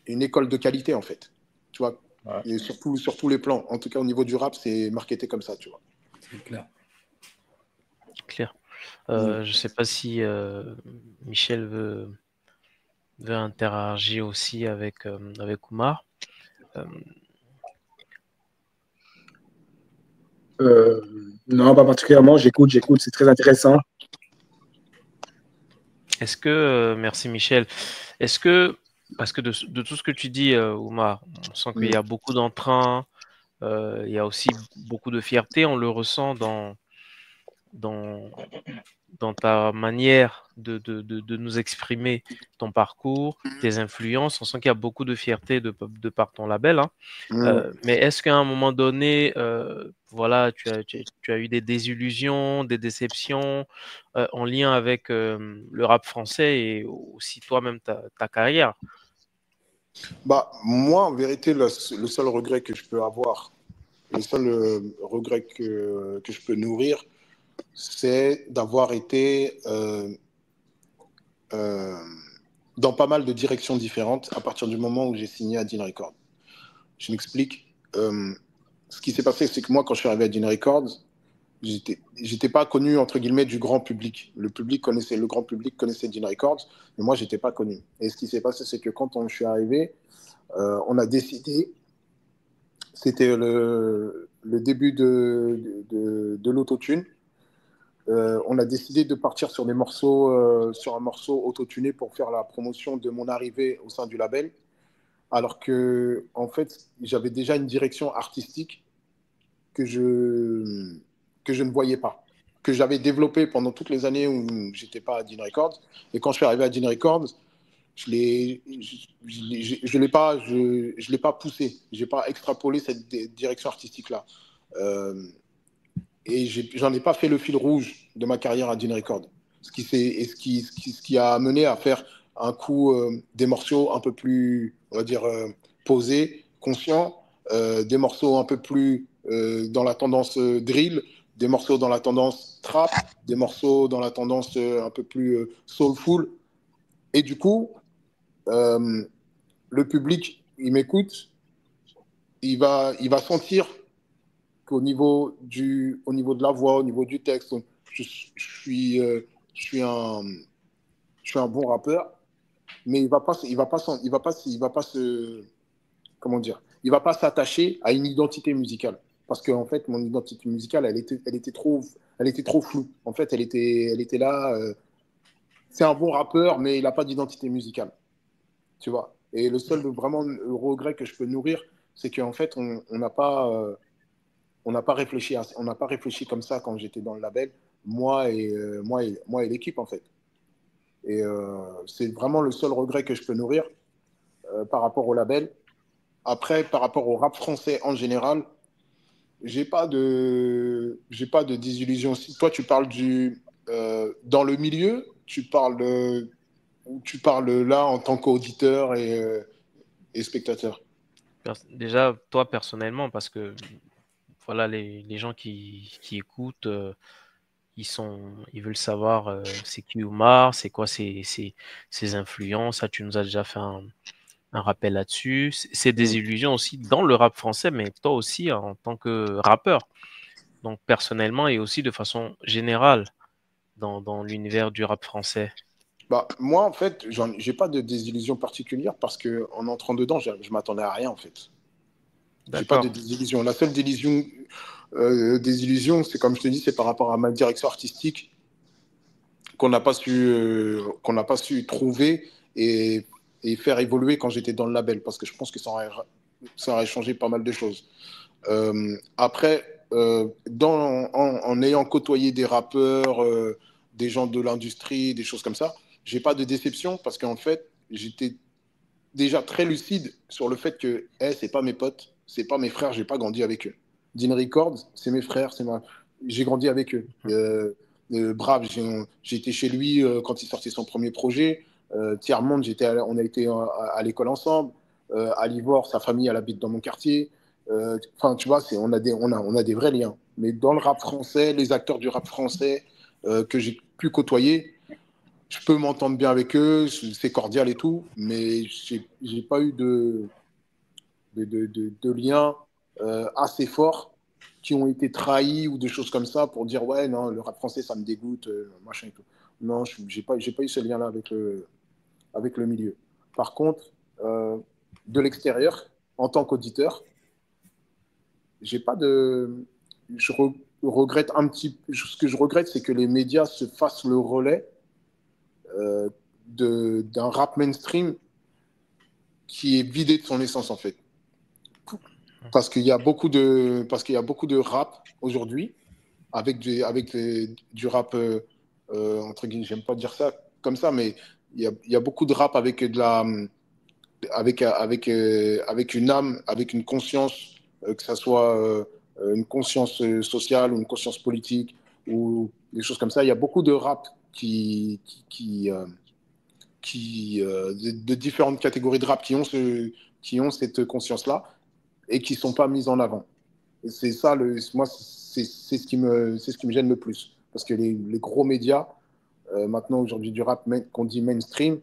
une école de qualité, en fait. Tu vois, Ouais. et sur tous les plans. En tout cas, au niveau du rap, c'est marketé comme ça, tu vois. C'est clair. Clair. Je ne sais pas si Michel veut interagir aussi avec Oumar. Non, pas particulièrement. J'écoute, c'est très intéressant. Est-ce que, merci Michel, est-ce que, parce que de tout ce que tu dis, Oumar, on sent qu'il y a beaucoup d'entrain, il y a aussi beaucoup de fierté, on le ressent dans ta manière de nous exprimer ton parcours, tes influences. On sent qu'il y a beaucoup de fierté de par ton label, hein. Mais est-ce qu'à un moment donné, voilà, tu as eu des désillusions, des déceptions en lien avec le rap français et aussi toi-même ta carrière? Bah, moi, en vérité, le seul regret que je peux avoir, le seul regret que je peux nourrir, c'est d'avoir été dans pas mal de directions différentes à partir du moment où j'ai signé à Dean Records. Je m'explique. Ce qui s'est passé, c'est que moi, quand je suis arrivé à Dean Records, j'étais pas connu, entre guillemets, du grand public. Le grand public connaissait Dean Records, mais moi, j'étais pas connu. Et ce qui s'est passé, c'est que quand je suis arrivé, on a décidé, c'était le début de l'autotune. On a décidé de partir sur un morceau autotuné pour faire la promotion de mon arrivée au sein du label, alors que en fait j'avais déjà une direction artistique que je ne voyais pas, que j'avais développée pendant toutes les années où j'étais pas à Dean Records. Et quand je suis arrivé à Dean Records, je l'ai pas poussé, j'ai pas extrapolé cette direction artistique là. Et j'en ai pas fait le fil rouge de ma carrière à Dean Records. Ce qui a amené à faire un coup des morceaux un peu plus, on va dire, posés, conscients, des morceaux un peu plus dans la tendance drill, des morceaux dans la tendance trap, des morceaux dans la tendance un peu plus soulful. Et du coup, le public, il m'écoute, il va sentir qu'au niveau de la voix, au niveau du texte, je suis un bon rappeur, mais il va pas s'attacher à une identité musicale, parce qu'en fait mon identité musicale, elle était trop floue. En fait, elle était là. C'est un bon rappeur, mais il n'a pas d'identité musicale, tu vois. Et le seul vraiment le regret que je peux nourrir, c'est qu'en fait on n'a pas réfléchi comme ça quand j'étais dans le label, moi et l'équipe, en fait. Et c'est vraiment le seul regret que je peux nourrir par rapport au label. Après, par rapport au rap français en général, j'ai pas de désillusion. Si toi tu parles dans le milieu, tu parles là en tant qu'auditeur et spectateur. Déjà, toi personnellement, parce que voilà, les gens qui écoutent, ils veulent savoir c'est qui Oumar, c'est quoi ses influences. Ça, tu nous as déjà fait un rappel là-dessus. C'est des illusions aussi dans le rap français, mais toi aussi en tant que rappeur. Donc personnellement et aussi de façon générale dans l'univers du rap français. Bah, moi, en fait, j'ai pas de désillusion particulière parce qu'en entrant dedans, je m'attendais à rien, en fait. J'ai pas de désillusion. La seule désillusion, c'est comme je te dis, c'est par rapport à ma direction artistique qu'on n'a pas su trouver et faire évoluer quand j'étais dans le label, parce que je pense que ça aurait changé pas mal de choses. Après, en ayant côtoyé des rappeurs, des gens de l'industrie, des choses comme ça, j'ai pas de déception parce qu'en fait, j'étais déjà très lucide sur le fait que c'est pas mes potes, c'est pas mes frères, j'ai pas grandi avec eux. Dean Records, c'est mes frères, j'ai grandi avec eux. Brave, j'ai été chez lui quand il sortait son premier projet. Tiers-Monde, on a été à l'école ensemble. À Livor, sa famille, elle habite dans mon quartier. Enfin, tu vois, on a des vrais liens. Mais dans le rap français, les acteurs du rap français que j'ai pu côtoyer, je peux m'entendre bien avec eux, c'est cordial et tout, mais j'ai pas eu de liens assez forts qui ont été trahis ou des choses comme ça pour dire ouais, non, le rap français, ça me dégoûte, machin et tout. Non, j'ai pas eu ce lien-là avec le milieu. Par contre, de l'extérieur, en tant qu'auditeur, j'ai pas de. Regrette un petit. Ce que je regrette, c'est que les médias se fassent le relais d'un rap mainstream qui est vidé de son essence en fait. Parce qu'il y a beaucoup de rap aujourd'hui avec du rap entre guillemets, j'aime pas dire ça comme ça, mais il y a beaucoup de rap avec une âme, avec une conscience, que ça soit une conscience sociale ou une conscience politique ou des choses comme ça. Il y a beaucoup de rap de différentes catégories de rap qui ont cette conscience-là et qui ne sont pas mises en avant. Et c'est ça, moi, c'est ce qui me gêne le plus. Parce que les gros médias, maintenant, aujourd'hui, du rap qu'on dit mainstream,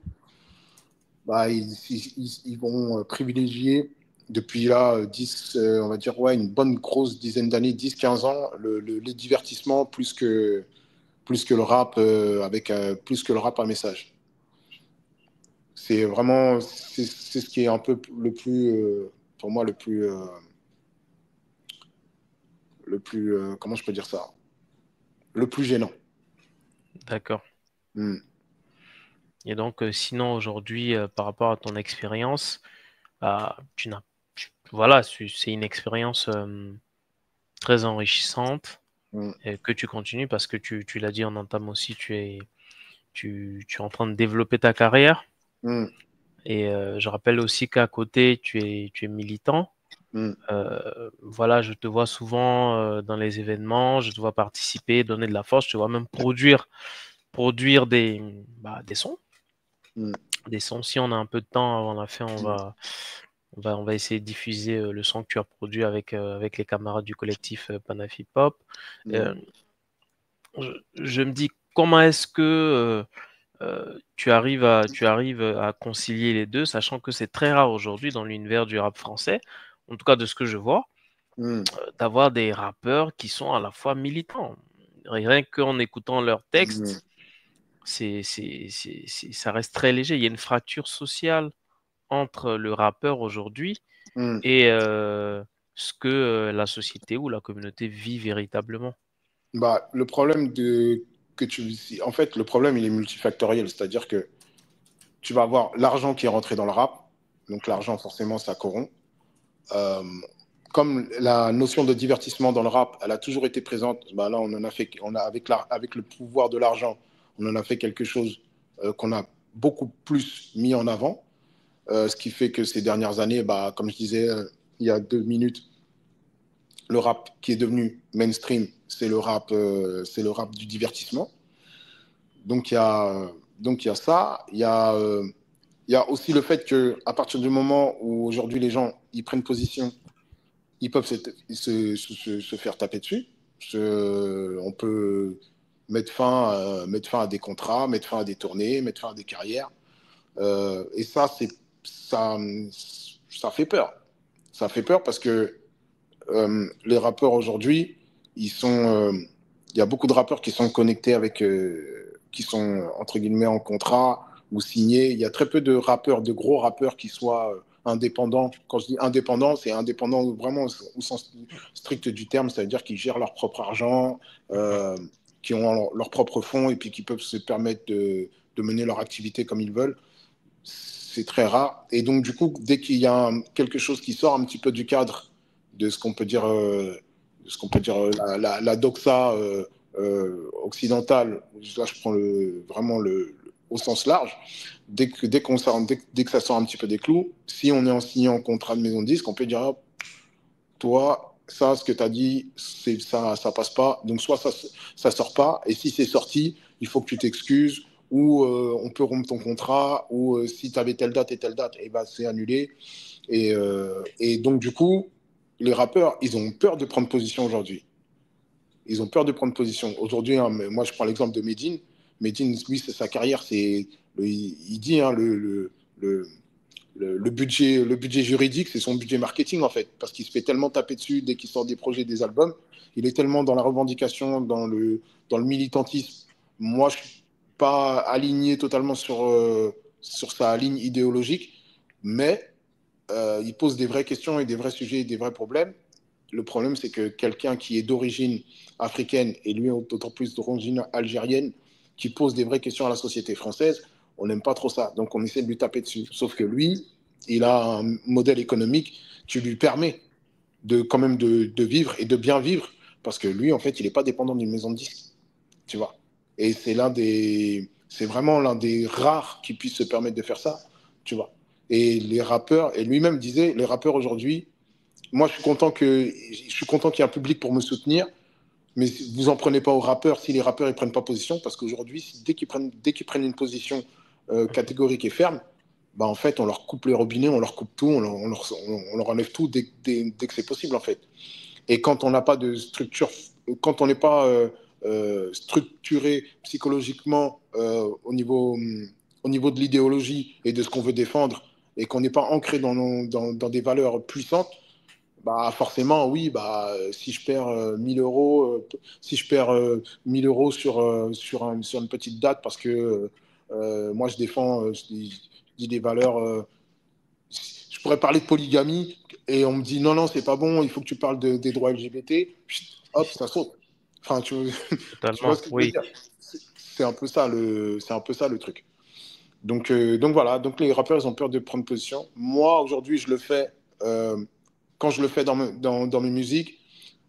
bah, ils vont privilégier depuis là 10, on va dire, ouais, une bonne grosse dizaine d'années, 10-15 ans, les divertissements plus que le rap plus que le rap à message. C'est vraiment, c'est ce qui est un peu le plus, pour moi, le plus, comment je peux dire ça? Le plus gênant. D'accord. Et donc, sinon, aujourd'hui, par rapport à ton expérience, voilà, c'est une expérience très enrichissante et que tu continues parce que tu l'as dit en entame aussi, tu es en train de développer ta carrière. Et je rappelle aussi qu'à côté, tu es militant. Voilà, je te vois souvent dans les événements, je te vois participer, donner de la force, je te vois même produire des sons. Des sons. Si on a un peu de temps avant la fin, on va essayer de diffuser le son que tu as produit avec les camarades du collectif Panaf Hip Hop. Je me dis, comment est-ce que tu arrives à concilier les deux, sachant que c'est très rare aujourd'hui dans l'univers du rap français, en tout cas de ce que je vois, d'avoir des rappeurs qui sont à la fois militants. Rien qu'en écoutant leurs textes, ça reste très léger. Il y a une fracture sociale entre le rappeur aujourd'hui et ce que la société ou la communauté vit véritablement. Bah, le problème en fait, le problème, il est multifactoriel. C'est-à-dire que tu vas avoir l'argent qui est rentré dans le rap. Donc, l'argent, forcément, ça corrompt. Comme la notion de divertissement dans le rap, elle a toujours été présente, bah là, avec le pouvoir de l'argent, on en a fait quelque chose qu'on a beaucoup plus mis en avant. Ce qui fait que ces dernières années, bah, comme je disais il y a 2 minutes, le rap qui est devenu mainstream, c'est le rap du divertissement. Donc il y a ça. Il y a aussi le fait qu'à partir du moment où aujourd'hui les gens ils prennent position, ils peuvent se faire taper dessus. On peut mettre fin à des contrats, mettre fin à des tournées, mettre fin à des carrières. Et ça fait peur. Ça fait peur parce que les rappeurs aujourd'hui, il y a beaucoup de rappeurs qui sont connectés qui sont entre guillemets en contrat ou signés. Il y a très peu de rappeurs, de gros rappeurs qui soient indépendants. Quand je dis indépendant, c'est indépendant vraiment au sens strict du terme, ça veut dire qu'ils gèrent leur propre argent, qui ont leur propre fonds et puis qui peuvent se permettre de mener leur activité comme ils veulent. C'est très rare. Et donc, du coup, dès qu'il y a quelque chose qui sort un petit peu du cadre de ce qu'on peut dire, la doxa occidentale, là je prends vraiment au sens large, dès que ça sort un petit peu des clous, si on est signé en contrat de maison de disque, on peut dire, toi, ça, ce que tu as dit, ça passe pas, donc soit ça sort pas, et si c'est sorti, il faut que tu t'excuses, ou on peut rompre ton contrat, ou si tu avais telle date et telle date, et ben, c'est annulé. Et donc, du coup, les rappeurs, ils ont peur de prendre position aujourd'hui. Ils ont peur de prendre position. Aujourd'hui, hein, moi, je prends l'exemple de Medine. Medine, lui, sa carrière, il dit, hein, le budget juridique, c'est son budget marketing, en fait, parce qu'il se fait tellement taper dessus dès qu'il sort des projets, des albums. Il est tellement dans la revendication, dans le militantisme. Moi, je ne suis pas aligné totalement sur sa ligne idéologique, mais il pose des vraies questions et des vrais sujets et des vrais problèmes. Le problème, c'est que quelqu'un qui est d'origine africaine et lui, d'autant plus d'origine algérienne, qui pose des vraies questions à la société française, on n'aime pas trop ça. Donc, on essaie de lui taper dessus. Sauf que lui, il a un modèle économique qui lui permet quand même de vivre et de bien vivre, parce que lui, en fait, il n'est pas dépendant d'une maison de disques, tu vois. Et c'est vraiment l'un des rares qui puisse se permettre de faire ça, tu vois. Et les rappeurs, et lui-même disait, les rappeurs aujourd'hui, moi, je suis content qu'il y ait un public pour me soutenir, mais vous en prenez pas aux rappeurs si les rappeurs ne prennent pas position, parce qu'aujourd'hui, dès qu'ils prennent une position catégorique et ferme, bah, en fait, on leur coupe les robinets, on leur coupe tout, on leur enlève tout dès que c'est possible, en fait. Et quand on n'a pas de structure, quand on n'est pas structuré psychologiquement au niveau de l'idéologie et de ce qu'on veut défendre, et qu'on n'est pas ancré dans des valeurs puissantes, bah forcément, oui, bah, si je perds 1000 euros, sur une petite date parce que moi je défends, je dis des valeurs, je pourrais parler de polygamie et on me dit non, non, c'est pas bon, il faut que tu parles des droits LGBT, hop, ça saute. Enfin, tu vois ce que je veux dire? C'est un peu ça le truc. Donc voilà, donc les rappeurs ils ont peur de prendre position. Moi aujourd'hui je le fais. Quand je le fais dans mes musiques,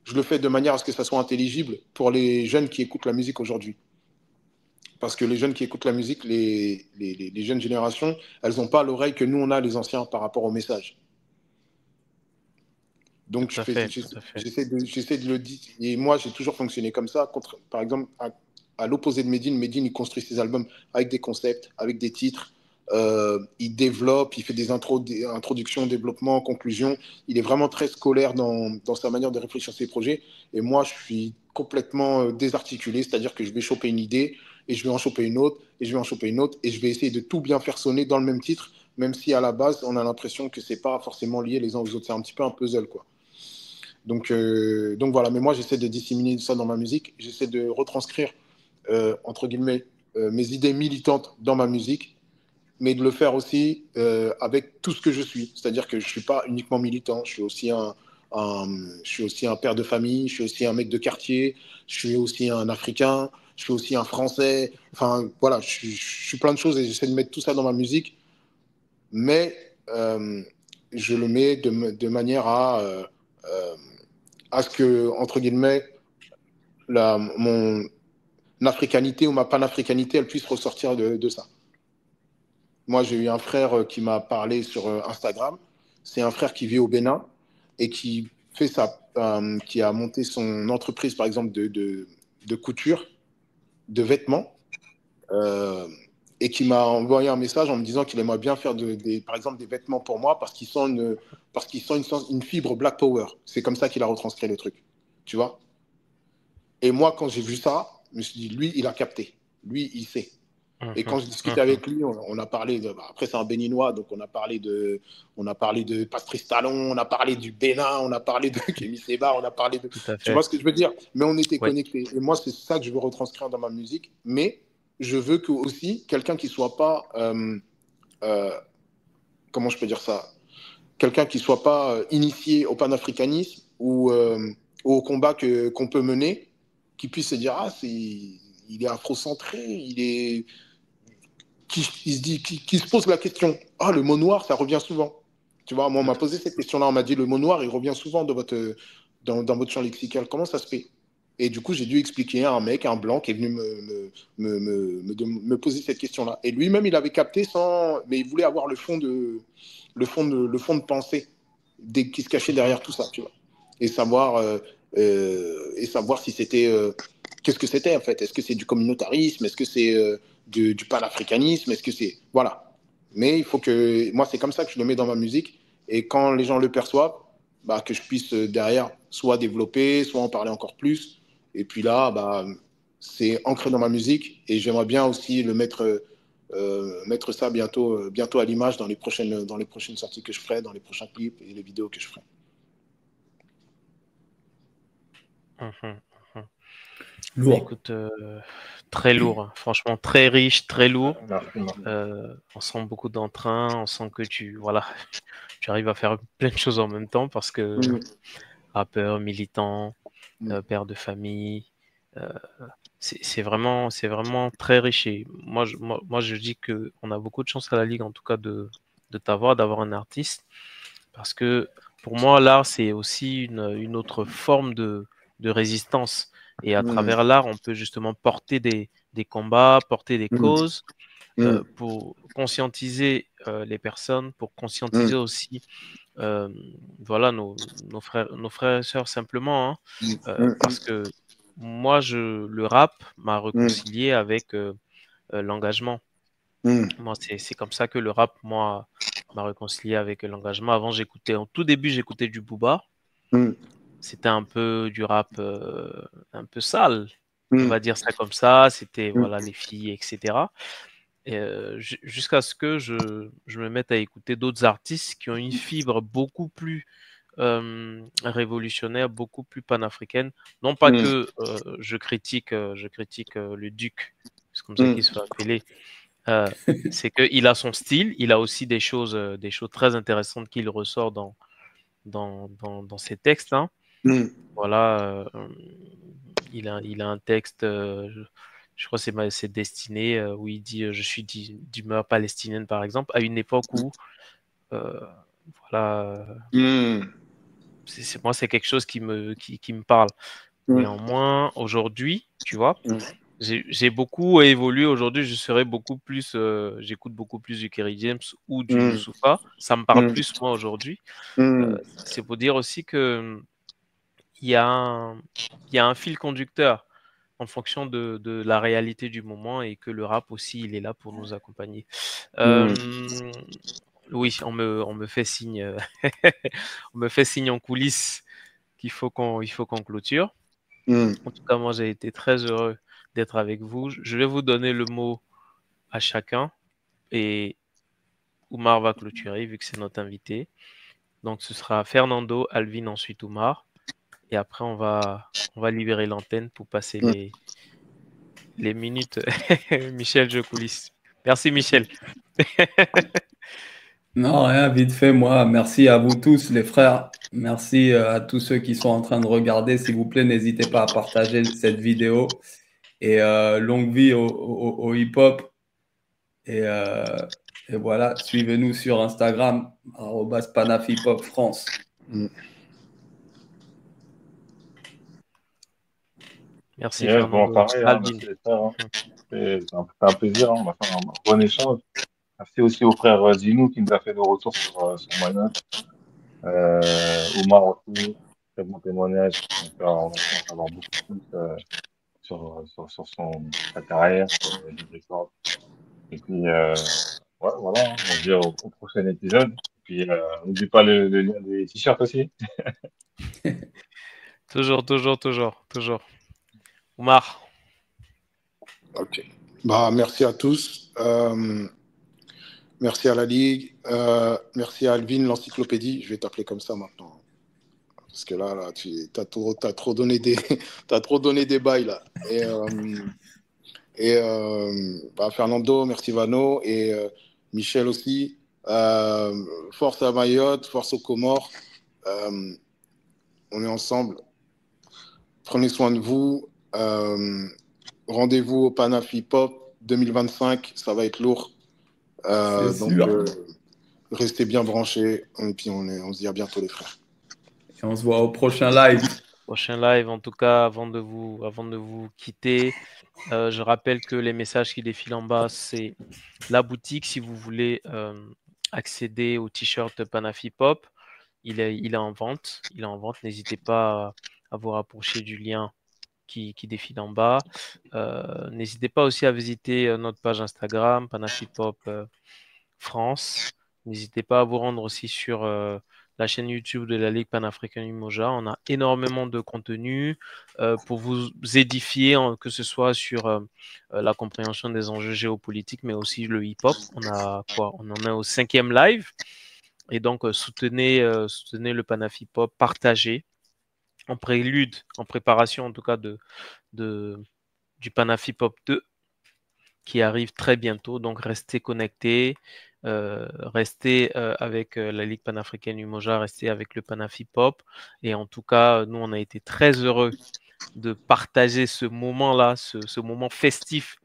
je le fais de manière à ce que ça soit intelligible pour les jeunes qui écoutent la musique aujourd'hui. Parce que les jeunes qui écoutent la musique, les jeunes générations, elles n'ont pas l'oreille que nous, on a, les anciens, par rapport au message. Donc, j'essaie de le dire. Et moi, j'ai toujours fonctionné comme ça. Par exemple, à l'opposé de Medine, il construit ses albums avec des concepts, avec des titres. Il développe, il fait des introductions, développement, conclusions. Il est vraiment très scolaire dans sa manière de réfléchir à ses projets. Et moi, je suis complètement désarticulé, c'est-à-dire que je vais choper une idée et je vais en choper une autre et je vais en choper une autre et je vais essayer de tout bien faire sonner dans le même titre, même si à la base, on a l'impression que c'est pas forcément lié les uns aux autres. C'est un petit peu un puzzle, quoi. Donc voilà, mais moi, j'essaie de disséminer ça dans ma musique. J'essaie de retranscrire, entre guillemets, mes idées militantes dans ma musique, mais de le faire aussi avec tout ce que je suis. C'est-à-dire que je ne suis pas uniquement militant, je suis aussi un père de famille, je suis aussi un mec de quartier, je suis aussi un Africain, je suis aussi un Français. Enfin, voilà, je suis plein de choses et j'essaie de mettre tout ça dans ma musique, mais je le mets de manière à ce que, entre guillemets, mon africanité ou ma panafricanité, elle puisse ressortir de ça. Moi, j'ai eu un frère qui m'a parlé sur Instagram. C'est un frère qui vit au Bénin et qui a monté son entreprise, par exemple, de couture, de vêtements, et qui m'a envoyé un message en me disant qu'il aimerait bien faire, par exemple, des vêtements pour moi parce qu'il sent une fibre Black Power. C'est comme ça qu'il a retranscrit le truc, tu vois. Et moi, quand j'ai vu ça, je me suis dit, lui, il a capté. Lui, il sait. Et quand je discutais avec lui, on a parlé après c'est un Béninois, donc on a parlé de Patrice Talon, on a parlé du Bénin, on a parlé de Kémy Séba, on a parlé de... Tu vois ce que je veux dire? Mais on était connectés. Et moi, c'est ça que je veux retranscrire dans ma musique. Mais je veux que aussi quelqu'un qui soit pas... comment je peux dire ça? Quelqu'un qui soit pas initié au panafricanisme ou au combat qu'on peut mener, qui puisse se dire, il est afrocentré, qui se pose la question, le mot noir, ça revient souvent. Tu vois, moi, on m'a posé cette question-là, on m'a dit, le mot noir, il revient souvent dans votre champ lexical. Comment ça se fait? Et du coup, j'ai dû expliquer à un mec, un blanc, qui est venu me poser cette question-là. Et lui-même, il avait capté mais il voulait avoir le fond de pensée qui se cachait derrière tout ça, tu vois. Et savoir si c'était... qu'est-ce que c'était, en fait? Est-ce que c'est du communautarisme? Est-ce que c'est du panafricanisme? Est-ce que c'est... Voilà. Mais il faut que... Moi, c'est comme ça que je le mets dans ma musique. Et quand les gens le perçoivent, bah, que je puisse derrière soit développer, soit en parler encore plus. Et puis là, bah, c'est ancré dans ma musique. Et j'aimerais bien aussi le mettre ça bientôt à l'image dans les prochaines sorties que je ferai, dans les prochains clips et les vidéos que je ferai. Lourd. Écoute, très lourd, hein. Franchement très riche, très lourd. Merci. On sent beaucoup d'entrain, on sent que tu arrives à faire plein de choses en même temps parce que rappeur, militant, père de famille, c'est vraiment très riche. Et moi, je dis que on a beaucoup de chance à la Ligue, en tout cas, de d'avoir un artiste, parce que pour moi, l'art, c'est aussi une autre forme de résistance. Et à travers l'art, on peut justement porter des combats, porter des causes, pour conscientiser les personnes, pour conscientiser aussi voilà, nos frères et sœurs simplement, hein, parce que moi, le rap m'a réconcilié avec l'engagement. Moi, c'est comme ça que le rap, moi, m'a réconcilié avec l'engagement. Avant, au tout début, j'écoutais du Booba. C'était un peu du rap un peu sale, on va dire ça comme ça. C'était voilà, les filles, etc. Et, jusqu'à ce que je me mette à écouter d'autres artistes qui ont une fibre beaucoup plus révolutionnaire, beaucoup plus panafricaine. Non pas que je critique le Duc, c'est comme ça qu'il se fait appeler. C'est qu'il a son style, il a aussi des choses très intéressantes qu'il ressort dans ses textes, hein. Voilà, il a un texte, je crois que c'est Destiné, où il dit je suis d'humeur palestinienne, par exemple, à une époque où voilà, moi, c'est quelque chose qui me parle. Néanmoins, aujourd'hui, tu vois, j'ai beaucoup évolué. Aujourd'hui, j'écoute beaucoup plus du Kerry James ou du Youssoupha. Ça me parle plus, moi, aujourd'hui. C'est pour dire aussi que il y a un fil conducteur en fonction de la réalité du moment, et que le rap aussi, il est là pour nous accompagner. Oui, on me fait signe, on me fait signe en coulisses qu'il faut qu'on clôture. En tout cas, moi, j'ai été très heureux d'être avec vous. Je vais vous donner le mot à chacun, et Oumar va clôturer vu que c'est notre invité. Donc, ce sera Fernando, Alvin, ensuite Oumar. Et après, on va libérer l'antenne pour passer les minutes. Michel, je coulisse. Merci, Michel. Non, rien, vite fait, moi. Merci à vous tous, les frères. Merci à tous ceux qui sont en train de regarder. S'il vous plaît, n'hésitez pas à partager cette vidéo. Et longue vie au hip-hop. Et voilà, suivez-nous sur Instagram, @panafihiphopfrance. Merci, Yes, Fernando. bon, pareil, hein, Alvin. merci les frères, hein. C'est un plaisir, hein, on va faire un bon échange. Merci aussi au frère Zinou qui nous a fait le retour sur Moyen. Omar aussi, très bon témoignage. Donc, on va en savoir beaucoup plus sur sa carrière, sur les records. Et puis, ouais, voilà, hein, on se dit au prochain épisode. Et puis, n'oublie pas le lien des t-shirts aussi. Toujours. Oumar. Ok. Bah, merci à tous. Merci à la Ligue. Merci à Alvin, l'encyclopédie. Je vais t'appeler comme ça maintenant. Parce que là tu as trop donné des bails là. Et bah, Fernando, merci Vano. Et Michel aussi. Force à Mayotte, force aux Comores. On est ensemble. Prenez soin de vous. Rendez-vous au Panaf Hip Hop 2025. Ça va être lourd. Donc, restez bien branchés. Et puis, on se dit à bientôt, les frères. Et on se voit au prochain live. En tout cas, avant de vous quitter, je rappelle que les messages qui défilent en bas, c'est la boutique. Si vous voulez accéder au t-shirt Panaf Hip Hop, il est en vente. N'hésitez pas à vous rapprocher du lien qui défile en bas. N'hésitez pas aussi à visiter notre page Instagram, Panafipop France. N'hésitez pas à vous rendre aussi sur la chaîne YouTube de la Ligue panafricaine Umoja. On a énormément de contenu pour vous édifier, que ce soit sur la compréhension des enjeux géopolitiques, mais aussi le hip-hop. On en est au 5e live. Et donc, soutenez le Panafipop, partagez. En prélude, en préparation en tout cas du Panafipop 2 qui arrive très bientôt. Donc, restez connectés. Restez avec la Ligue panafricaine Umoja, restez avec le Panafipop. Et en tout cas, nous, on a été très heureux de partager ce moment-là, ce moment festif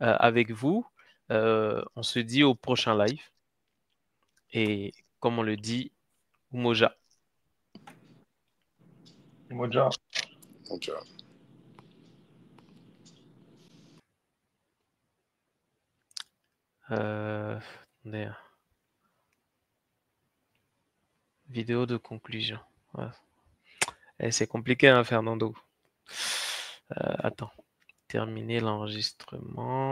avec vous. On se dit au prochain live. Et comme on le dit, Umoja. Umoja. Umoja. Attendez. Vidéo de conclusion. Ouais. C'est compliqué, hein, Fernando. Attends. Terminer l'enregistrement.